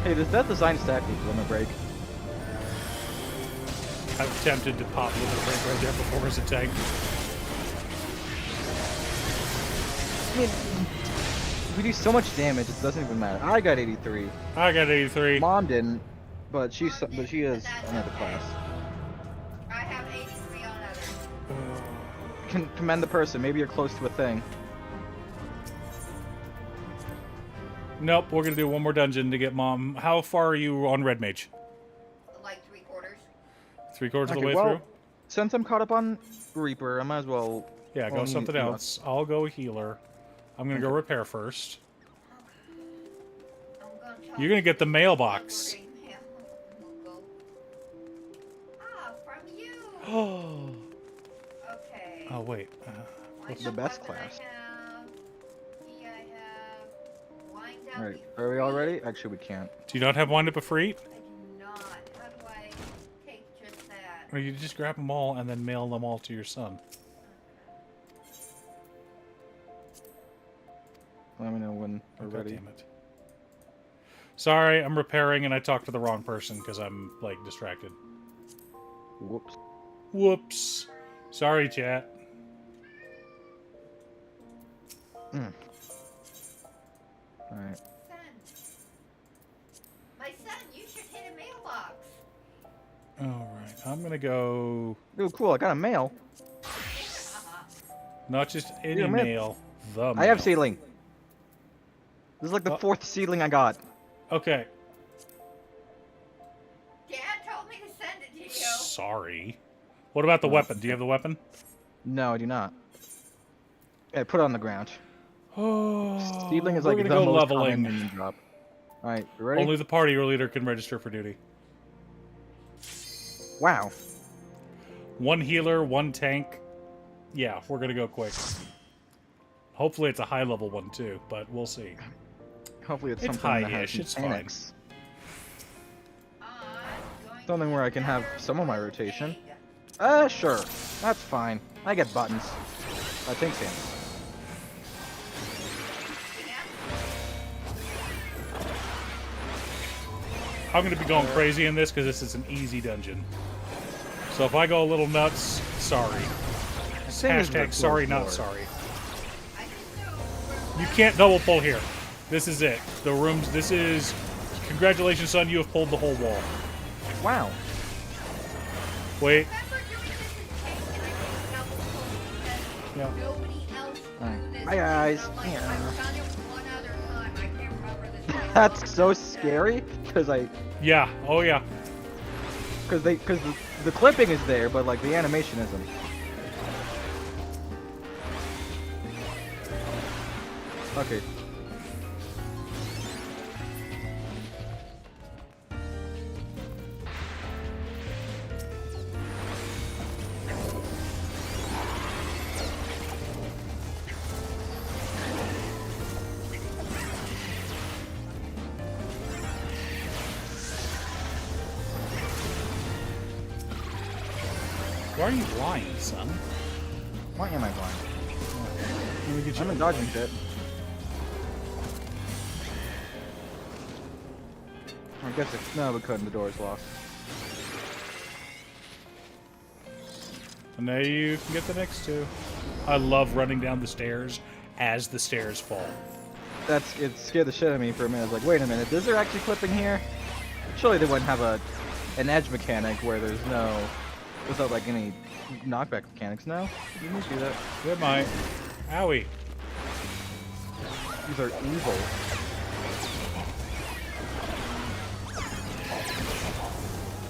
Hey, does that design stack need limit break? I've attempted to pop limit break right there before as a tank. I mean, we do so much damage, it doesn't even matter. I got 83. I got 83. Mom didn't, but she is another class. I have 83 on others. Can commend the person. Maybe you're close to a thing. Nope, we're gonna do one more dungeon to get Mom. How far are you on Red Mage? Like 3/4. 3/4 of the Okay, way well, through? Since I'm caught up on Reaper, I might as well... Yeah, go something else. I'll go healer. I'm gonna go repair first. You're gonna get the mailbox. Ah, from you. Oh. Okay. Oh wait. What's the best class? Wind Alright, are we all ready? Actually, we can't. Do you not have wind up a free? not. How do I take just that? Or you just grab them all and then mail them all to your son. Let me know when we're God ready. damn it. Sorry, I'm repairing and I talked to the wrong person because I'm, like, distracted. Whoops. Whoops. Sorry, chat. Alright. My son, you should hit a mailbox. Alright, I'm gonna go... Oh, cool, I got a mail. Not just any You're a myth. male. The I have male. seedling. This is like the 4th seedling I got. Okay. Dad told me to send it to you. Sorry. What about the weapon? Do you have the weapon? No, I do not. Okay, put it on the ground. Oh, Seedling is we're like gonna the go most leveling. common minion drop. Alright, you ready? Only the party leader can register for duty. Wow. 1 healer, 1 tank. Yeah, we're gonna go quick. Hopefully it's a high level one too, but we'll see. Hopefully it's It's something that has high-ish, it's fine. mechanics. Something where I can have some of my rotation. Sure. That's fine. I get buttons. I think so. I'm going to be going crazy in this because this is an easy dungeon. So if I go a little nuts, sorry. Hashtag sorry, not sorry. You can't double pull here. This is it. The rooms, this is... Congratulations, son, you have pulled the whole wall. Wow. Wait. Yeah. Hi, guys. Yeah. That's so scary, because I... Yeah, oh yeah. Because the clipping is there, but like the animation isn't. Okay. Why are you lying, son? Why am I blind? Let me get you. I'm in dodging shit. I guess it's no, because the door is locked. And now you can get the next two. I love running down the stairs as the stairs fall. It scared the shit out of me for a minute. I was like, wait a minute, is there actually clipping here? Surely they wouldn't have an edge mechanic where there's no, without like any knockback mechanics. No, you can do that. It might. Owie. These are evil.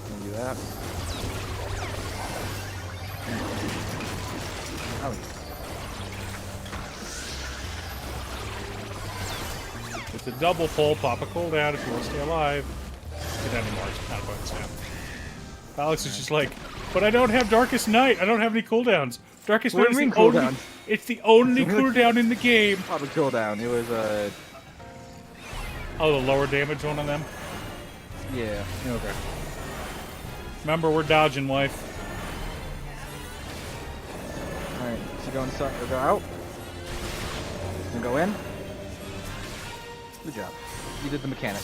Can do that. Owie. It's a double pull, pop a cooldown if you want to stay alive. Get anymore, it's kind of bugs now. Alex is just like, but I don't have Darkest Night. I don't have any cooldowns. Darkest What Night do is you the mean only. cooldowns? It's the only cooldown in the game. Pop a cooldown. It was Oh, the lower damage one on them. yeah. Okay. Remember, we're dodging, wife. All right. So go inside or go out. And go in. Good job. You did the mechanic.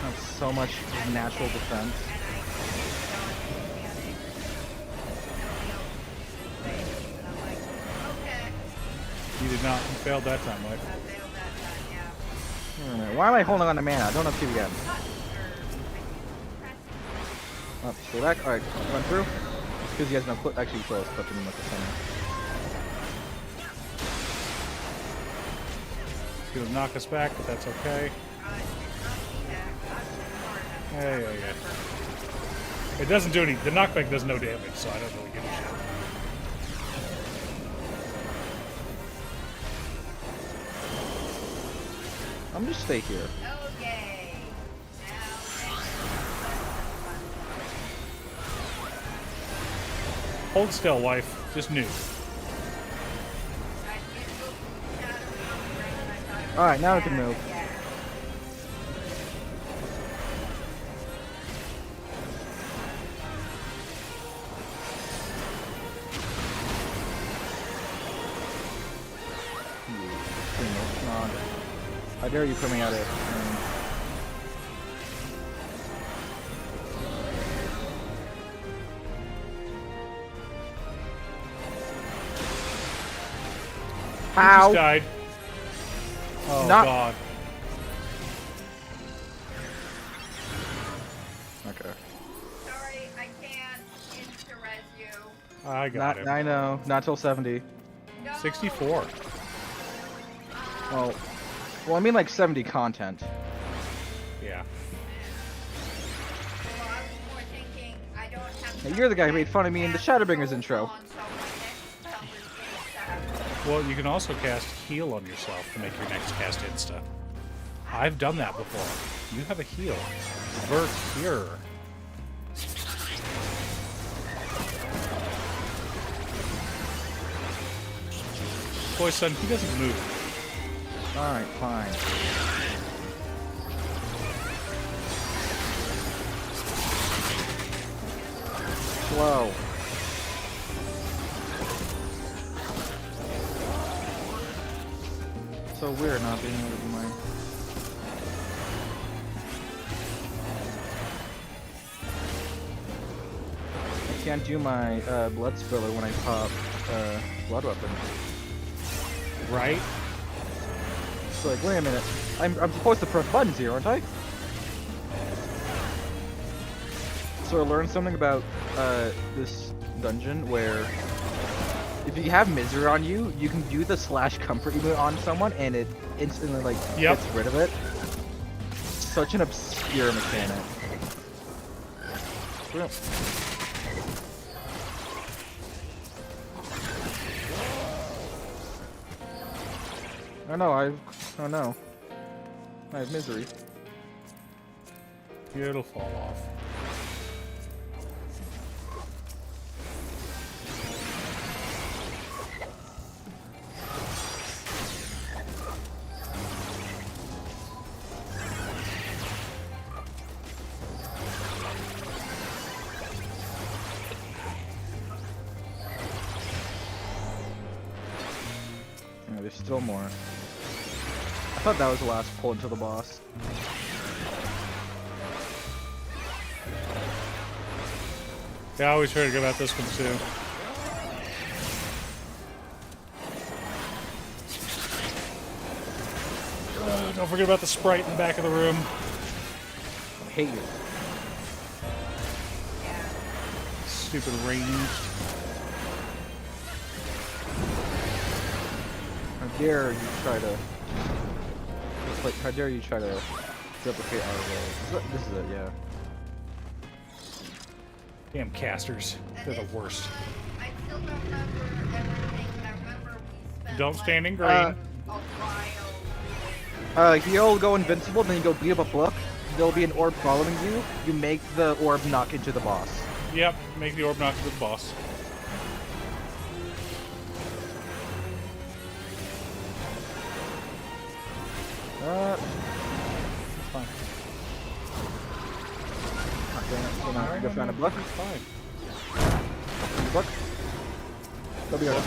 That's so much natural defense. You did not. You failed that time, wife. Wait a minute. Why am I holding on to mana? I don't have to again. Oh, stay back. Alright, run through. Because he has no clip. Actually, he still has clip in like the center. It's going to knock us back, but that's okay. Yeah. It doesn't do any. The knockback does no damage, so I don't really give a shit. I'm just stay here. Hold still, wife. Just new. Alright, now we can move. How dare you put me out of You just died. Oh, God. Okay. Sorry, I I got him. I know. Not till 70. 64. Well, I mean like 70 content. Yeah. Now, you're the guy who made fun of me in the Shadowbringers intro. Well, you can also cast heal on yourself to make your next cast insta. I've done that before. You have a heal. Vert Cure. Boy, son, he doesn't move. Alright, fine. Slow. So weird not being able to do mine. I can't do my blood spiller when I pop blood weapon. Right? It's like, wait a minute. I'm supposed to press buttons here, aren't I? So I learned something about this dungeon where if you have misery on you, you can do the / comfort emote on someone and it instantly like gets rid of it. Such an obscure mechanic. Oh no, oh no. I have misery. It'll fall off. Yeah, there's still more. I thought that was the last pull into the boss. Yeah, I always heard about this one too. Don't forget about the sprite in the back of the room. I hate you. Stupid ranged. How dare you try to... Like, how dare you try to replicate our world? This is it, yeah. Damn casters. They're the worst. I still don't remember everything, but I remember we spent Don't stand in green. a while. You'll go invincible, then you go beat up a book. There'll be an orb following you. You make the orb knock into the boss. Yep, make the orb knock into the boss. It's fine. Okay, go find a book. It's fine. Book. Go be alright.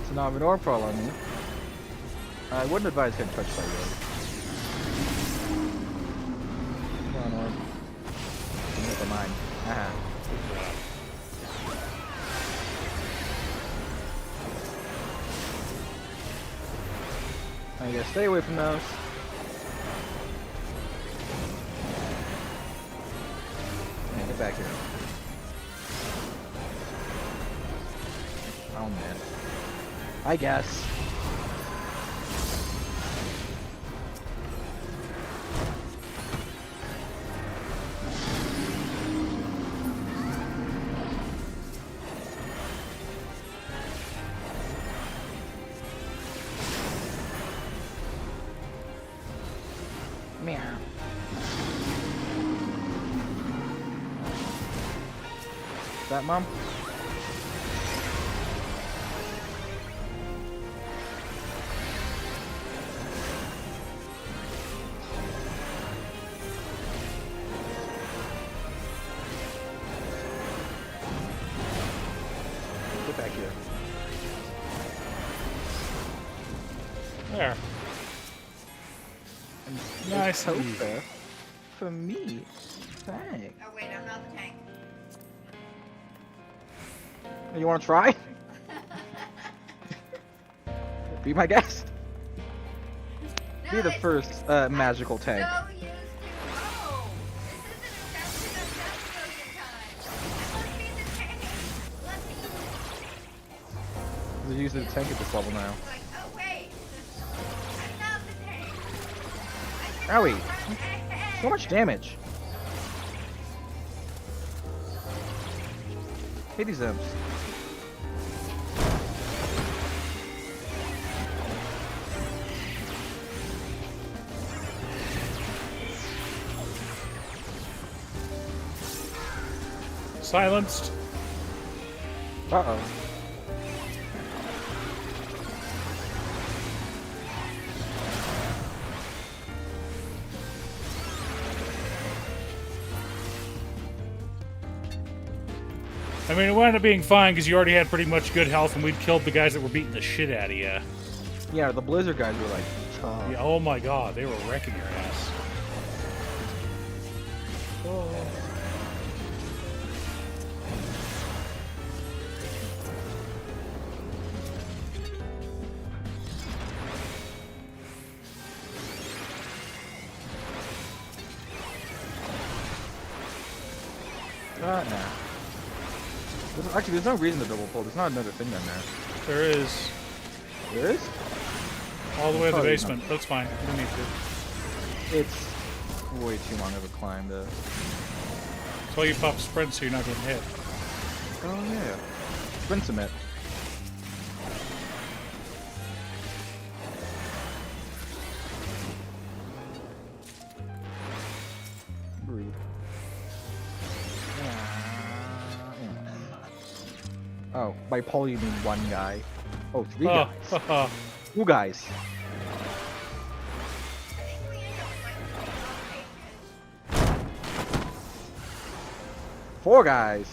So now I have an orb fall on me. I wouldn't advise getting touched by the orb. Come on, orb. Never mind. Haha. I gotta stay away from those. Man, get back here. Oh man. I guess. Meow. Is that Mom? Get back here. There. Nice. Sofa for me. Thanks. Oh wait, I'm not the tank. You want to try? Be my guest. Be the first magical tank. So used to. Oh, this isn't a session of death million times. I must be the tank. Let me. They're using the tank at this level now. Like, oh wait, I'm not the tank. Owie! So much damage. Hit these imps. Silenced. Uh-oh. I mean, it wound up being fine because you already had pretty much good health, and we'd killed the guys that were beating the shit out of you. Yeah, the blizzard guys were like tough. Yeah, oh my god, they were wrecking your ass. Oh. Nah. Actually, there's no reason to double pull. There's not another thing down there. There is. There is? All the way to the Probably basement. not. That's fine. You don't need to. It's way too long of a climb to... That's why you pop sprint so you're not getting hit. Oh yeah. Sprint submit. Rude. Oh, by pull you mean one guy. Oh, three guys. Two guys. Four guys.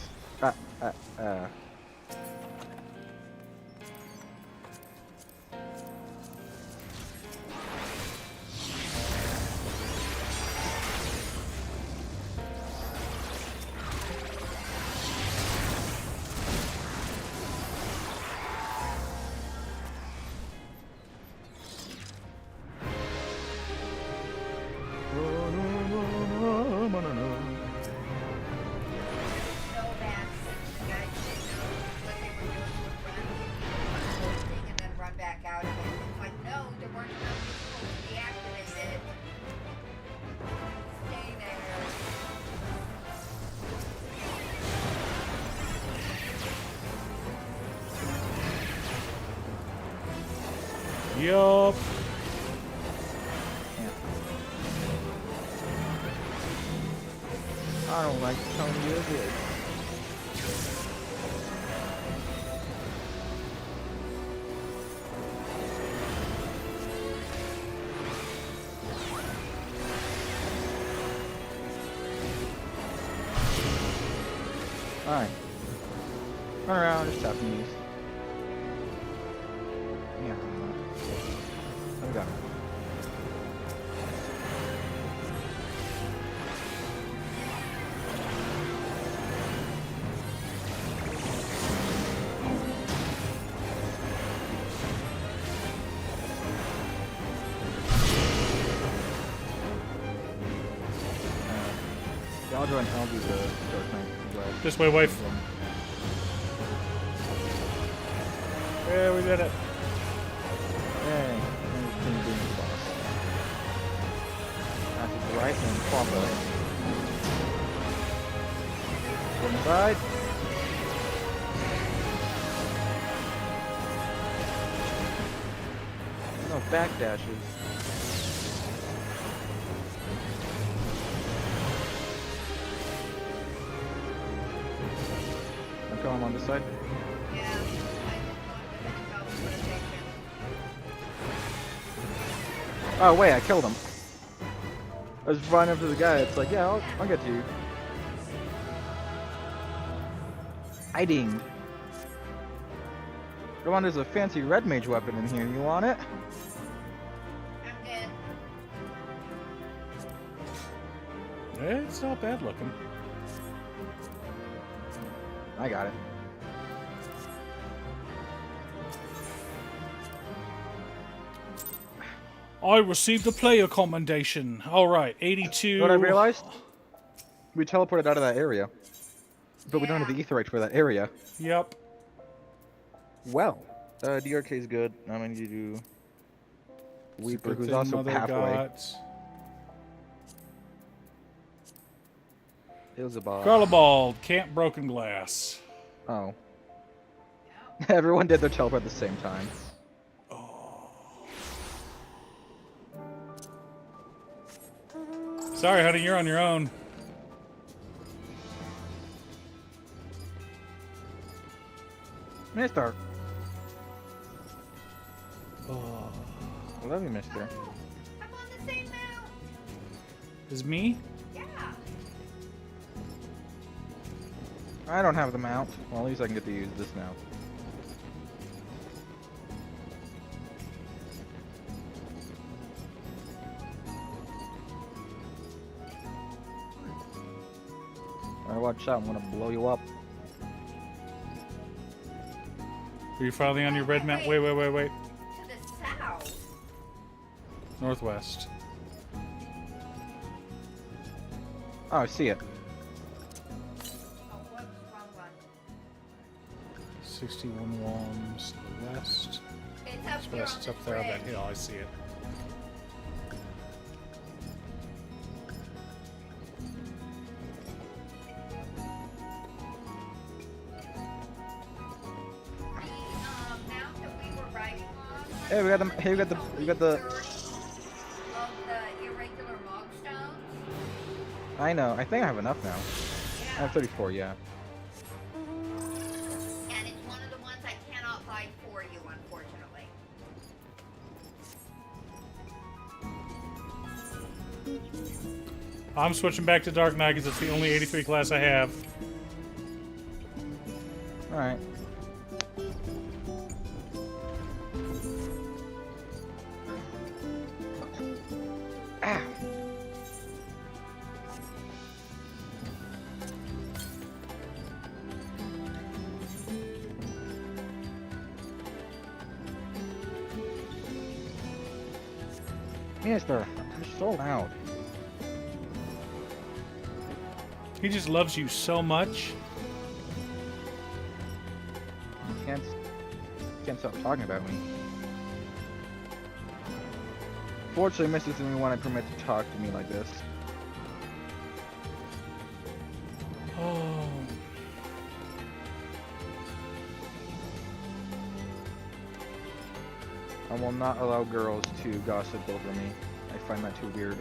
And then run back out again. It's like, no, there weren't enough people to deactivate it. Stay there. Yup. I don't like telling you this. Alright. Run around, just tapping these. Yeah. There we go. Galdra and I'll do the Dark Knight. This way, wife. Yeah, we did it. Yay. That's to the right and swap it. One side. No backdashes. I'm on this side. Oh wait, I killed him. I was running up to the guy. It's like, yeah, I'll get to you. Hiding. Come on, there's a fancy red mage weapon in here. You want it? It's not bad looking. I got it. I received a player commendation. All right, 82. You know what I realized? We teleported out of that area. But we don't have the aetherite for that area. Yep. Well, DRK is good. I'm going to do Weeper, who's also Mother halfway. got. Ilzabal. Garlabald, Camp Broken Glass. Oh. Everyone did their teleport at the same time. Sorry, honey, you're on your own. Mister. I love you, mister. I'm on the same mount. Is me? Yeah. I don't have the mount. Well, at least I can get to use this now. Alright, watch out. I'm gonna blow you up. Are you finally on your red mount? Wait. To the south. Northwest. Oh, I see it. Oh, whoops, wrong one. 61 Walms to the west. It's up here West, on it's up this there on that ridge. hill. I see it. Mount that we were riding on. Hey, we got the. Hey, we got the. We got the. Of the irregular mog stones. I know. I think I have enough now. I have 34. Yeah. And it's one of the ones I cannot buy for you, unfortunately. I'm switching back to Dark Knight because it's the only 83 class I have. All right. Ah. Mister, you're so loud. He just loves you so much. You can't stop talking about me. Fortunately, Mrs. doesn't want to permit to talk to me like this. Oh. I will not allow girls to gossip over me. I find that too weird.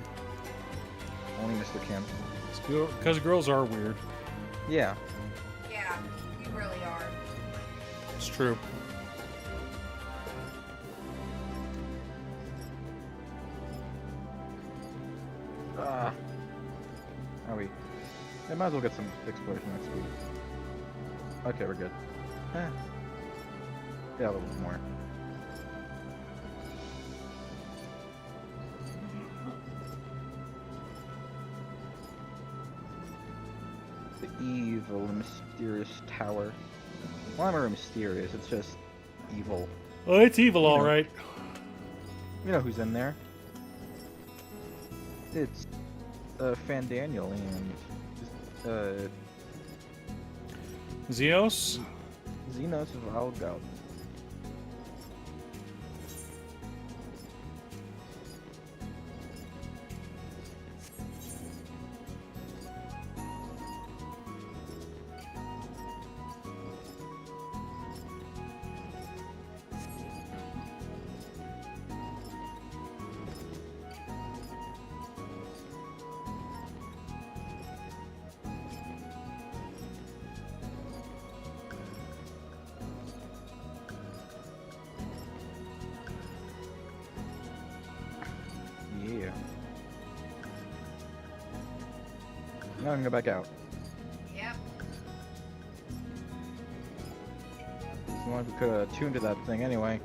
Only Mr. Kim. Because girls are weird. Yeah. Yeah, you really are. It's true. Are we? I might as well get some exploration next week. Okay, we're good. Yeah, a little bit more. The evil, mysterious tower. Well, I'm very mysterious. It's just evil. Oh, it's evil, all right. You know who's in there? It's Fandaniel and Zeos? Xenos Valgal. Yeah. Now I can go back out. Yep. As long as we could have tuned to that thing anyway.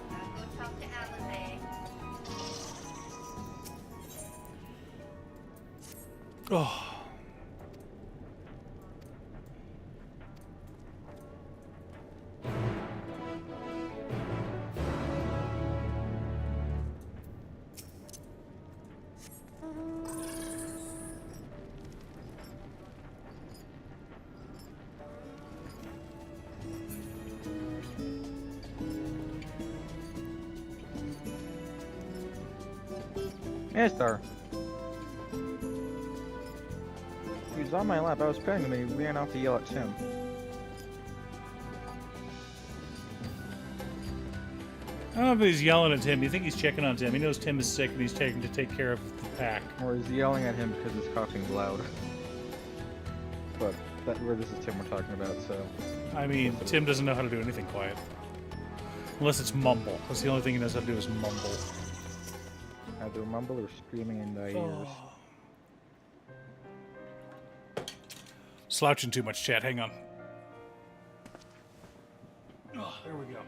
Go talk to Alizé. Oh. Mister! He was on my lap. I was petting him and he ran off to yell at Tim. I don't know if he's yelling at Tim. You think he's checking on Tim. He knows Tim is sick and he's taking to take care of the pack. Or he's yelling at him because his coughing's loud. But this is Tim we're talking about, so... I mean, Tim doesn't know how to do anything quiet. Unless it's mumble. That's the only thing he knows how to do is mumble. Either mumble or screaming in the ears. Slouching too much, chat. Hang on. Oh, there we go.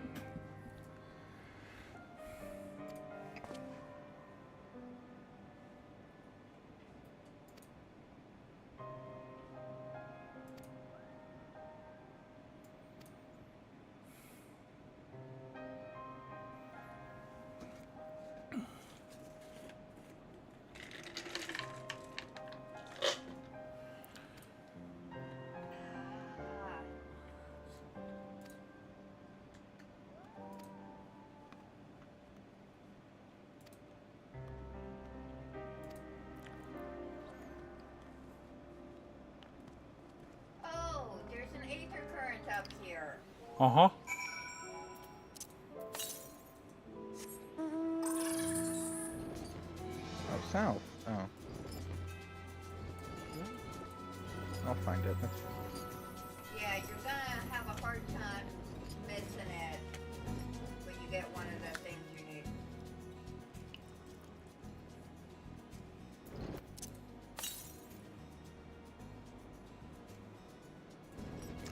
Uh-huh. Oh, south. Oh. I'll find it. That's... Yeah, you're gonna have a hard time missing it when you get one of the things you need.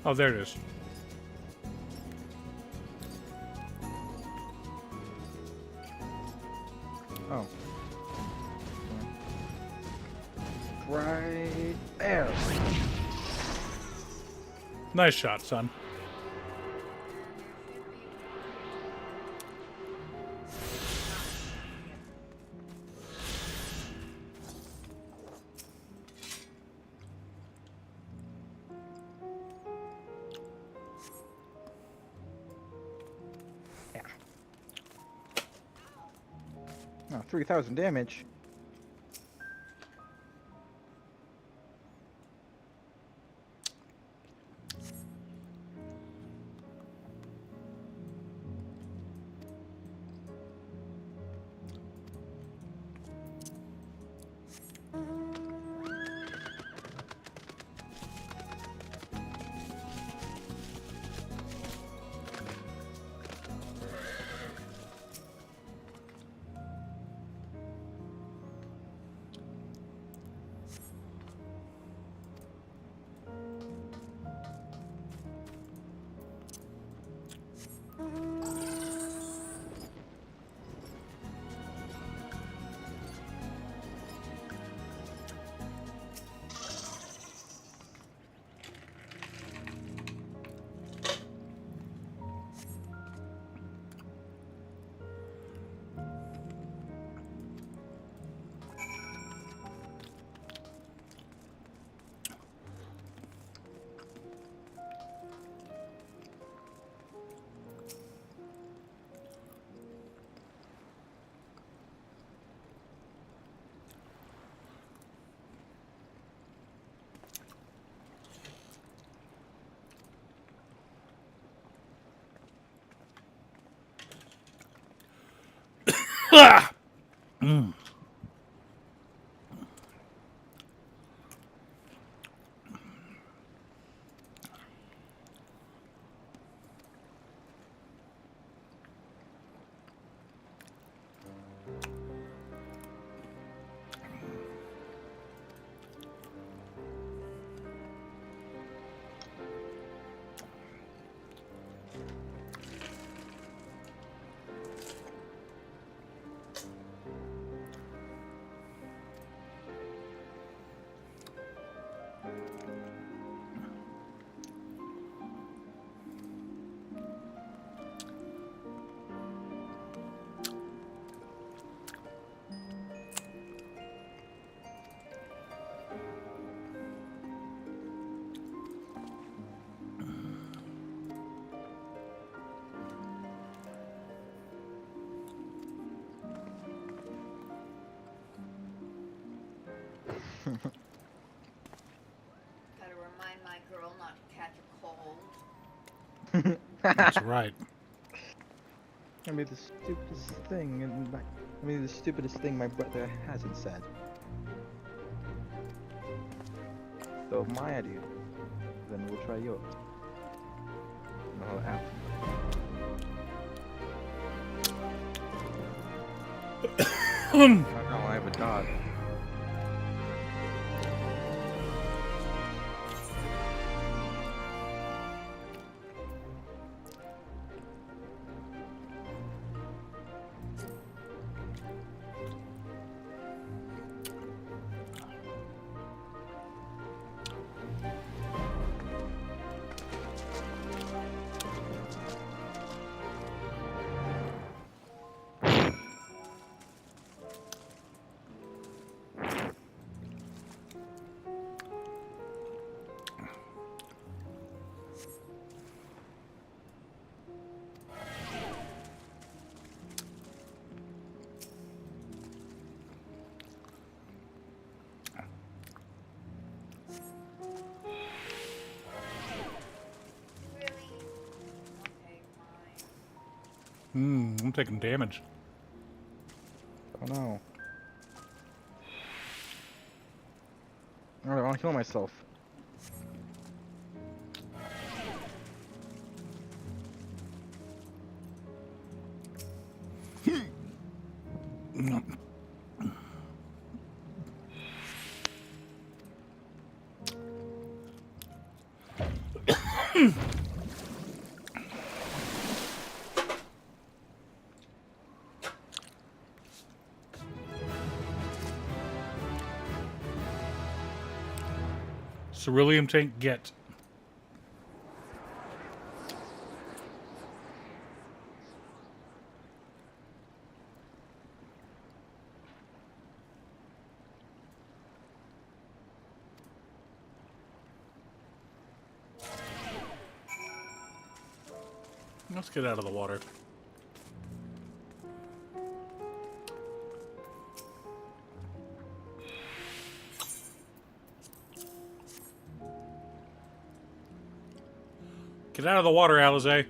Oh, there it is. Oh. Right there. Nice shot, son. Yeah. Oh, 3,000 damage. Ah! Mm. Gotta remind my girl not to catch a cold. That's right. I mean, the stupidest thing, the stupidest thing my brother hasn't said. So if my idea, then we'll try yours. No, after. Oh, I have a dog. I'm taking damage. Oh no. Alright, I want to kill myself. Ceruleum tank, get. Let's get out of the water. Get out of the water, Alize.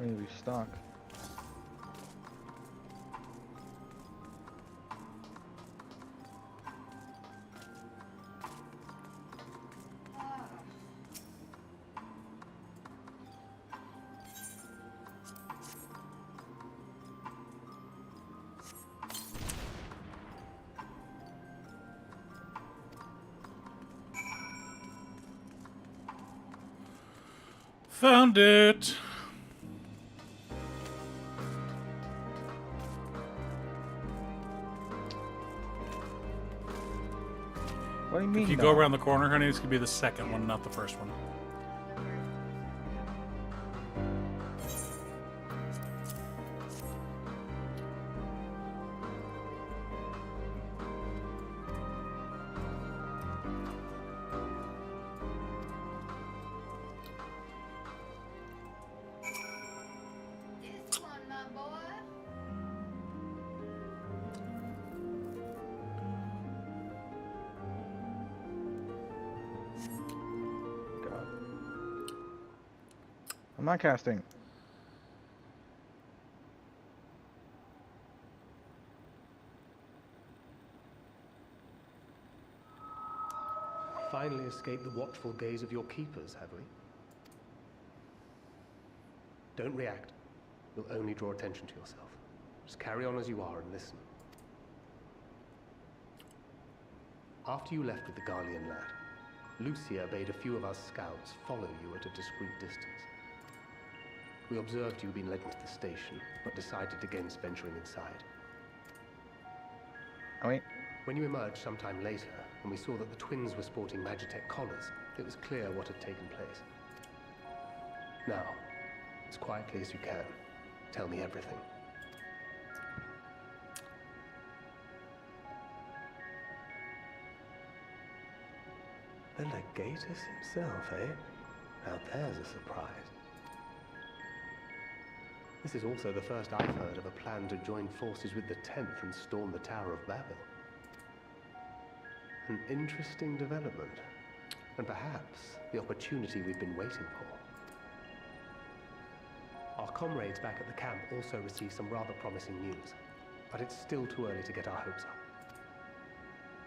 We need to restock. Found it. What do you mean? If you go around the corner, honey, this could be the second one, not the first one. This one, my boy. God. I'm not casting. Finally escaped the watchful gaze of your keepers, have we? Don't react. You'll only draw attention to yourself. Just carry on as you are and listen. After you left with the Garlean lad, Lucia bade a few of us scouts follow you at a discreet distance. We observed you being led into the station, but decided against venturing inside. When you emerged sometime later, and we saw that the twins were sporting Magitech collars, it was clear what had taken place. Now, as quietly as you can, tell me everything. The Legatus himself, eh? Now there's a surprise. This is also the first I've heard of a plan to join forces with the 10th and storm the Tower of Babel. An interesting development, and perhaps the opportunity we've been waiting for. Our comrades back at the camp also received some rather promising news, but it's still too early to get our hopes up.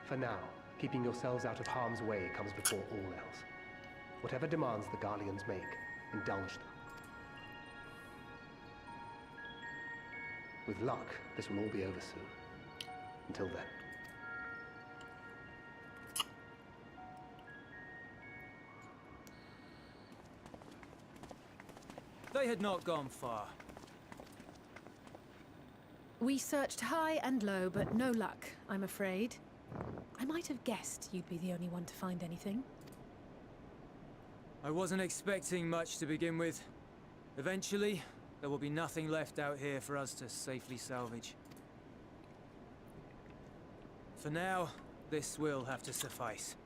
For now, keeping yourselves out of harm's way comes before all else. Whatever demands the Garleans make, indulge them. With luck, this will all be over soon. Until then. They had not gone far. We searched high and low, but no luck, I'm afraid. I might have guessed you'd be the only one to find anything. I wasn't expecting much to begin with. Eventually, there will be nothing left out here for us to safely salvage. For now, this will have to suffice.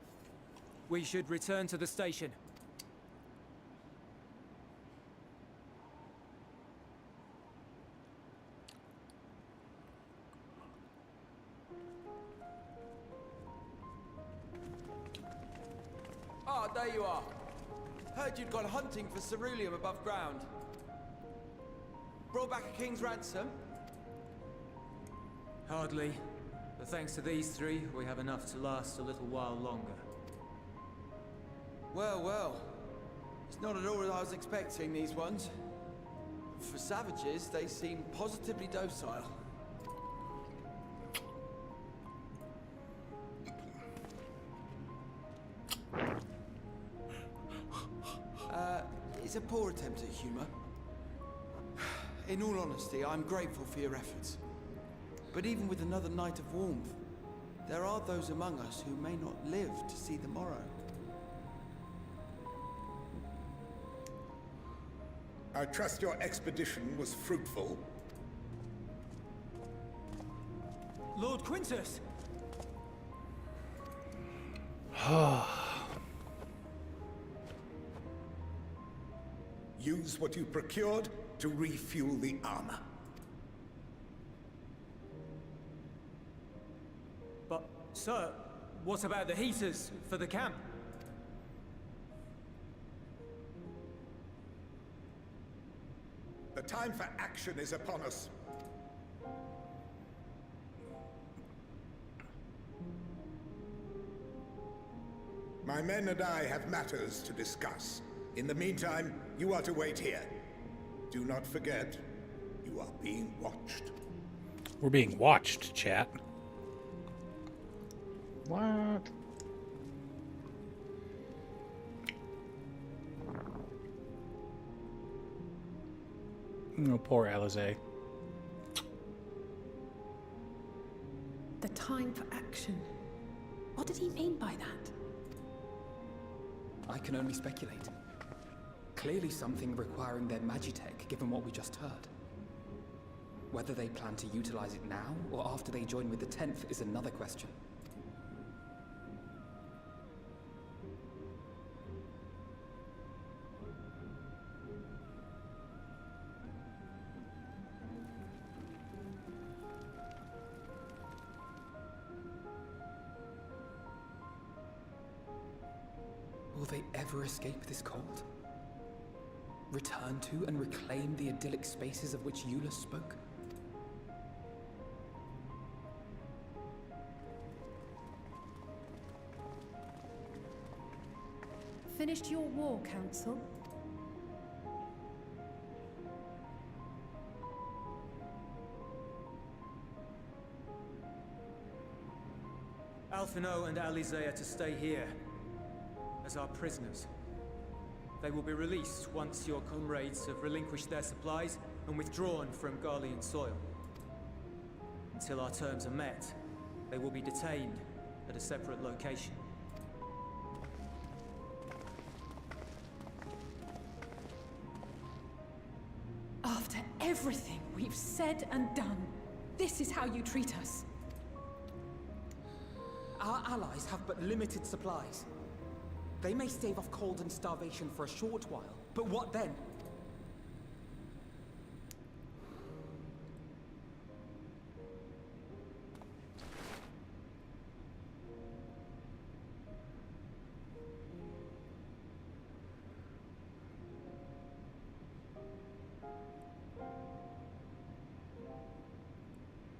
We should return to the station. Ah, there you are. Heard you'd gone hunting for ceruleum above ground. Brought back a king's ransom? Hardly. But thanks to these three, we have enough to last a little while longer. Well, well. It's not at all as I was expecting, these ones. For savages, they seem positively docile. It's a poor attempt at humor. In all honesty, I'm grateful for your efforts. But even with another night of warmth, there are those among us who may not live to see the morrow. I trust your expedition was fruitful. Lord Quintus! Use what you procured to refuel the armor. But, sir, what about the heaters for the camp? The time for action is upon us. My men and I have matters to discuss. In the meantime, you are to wait here. Do not forget, you are being watched. We're being watched, chat. What? Oh, poor Alizé. The time for action. What did he mean by that? I can only speculate. Clearly something requiring their magitech, given what we just heard. Whether they plan to utilize it now, or after they join with the 10th, is another question. Will they ever escape this cult? Return to and reclaim the idyllic spaces of which Eula spoke? Finished your war, Council? Alphino and Alizé are to stay here as our prisoners. They will be released once your comrades have relinquished their supplies and withdrawn from Garlean soil. Until our terms are met, they will be detained at a separate location. After everything we've said and done, this is how you treat us. Our allies have but limited supplies. They may stave off cold and starvation for a short while, but what then?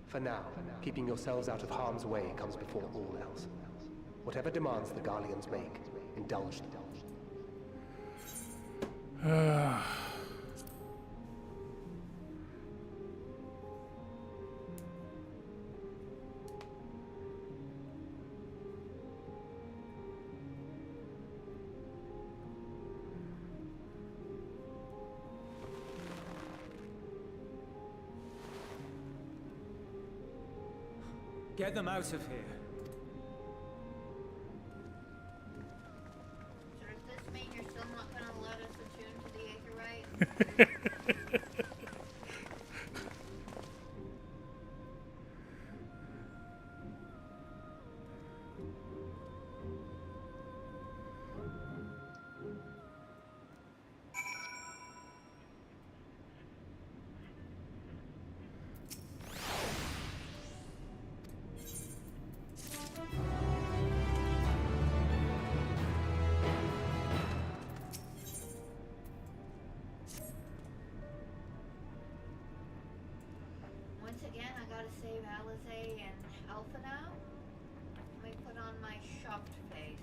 For now, keeping yourselves out of harm's way comes before all else. Whatever demands the Garleans make, indulge them. Get them out of here. So does this mean you're still not going to let us attune to the Aetherite? Once again, I gotta save Alizé and Alpha now. Let me put on my shocked face.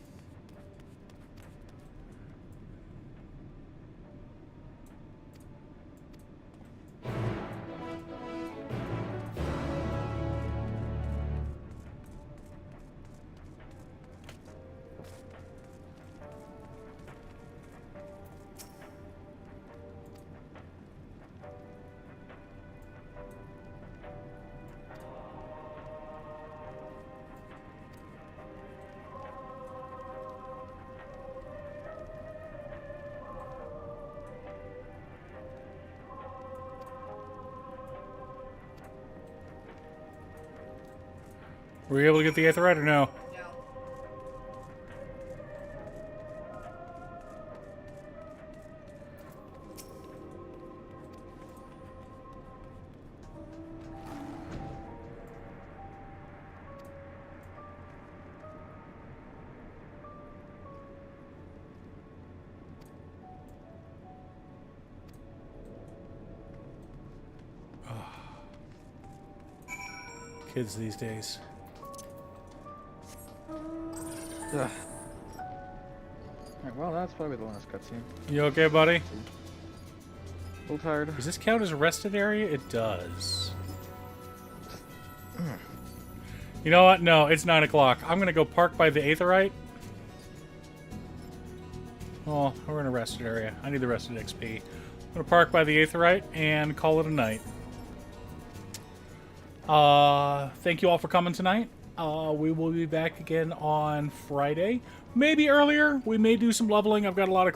Were you able to get the Aetherite or no? kids these days. Ugh. Alright, well, that's probably the last cutscene. You okay, buddy? A little tired. Does this count as a rested area? It does. You know what? No, it's 9 o'clock. I'm gonna go park by the Aetherite. Oh, we're in a rested area. I need the rested XP. I'm gonna park by the Aetherite and call it a night. Thank you all for coming tonight. We will be back again on Friday. Maybe earlier. We may do some leveling. I've got a lot of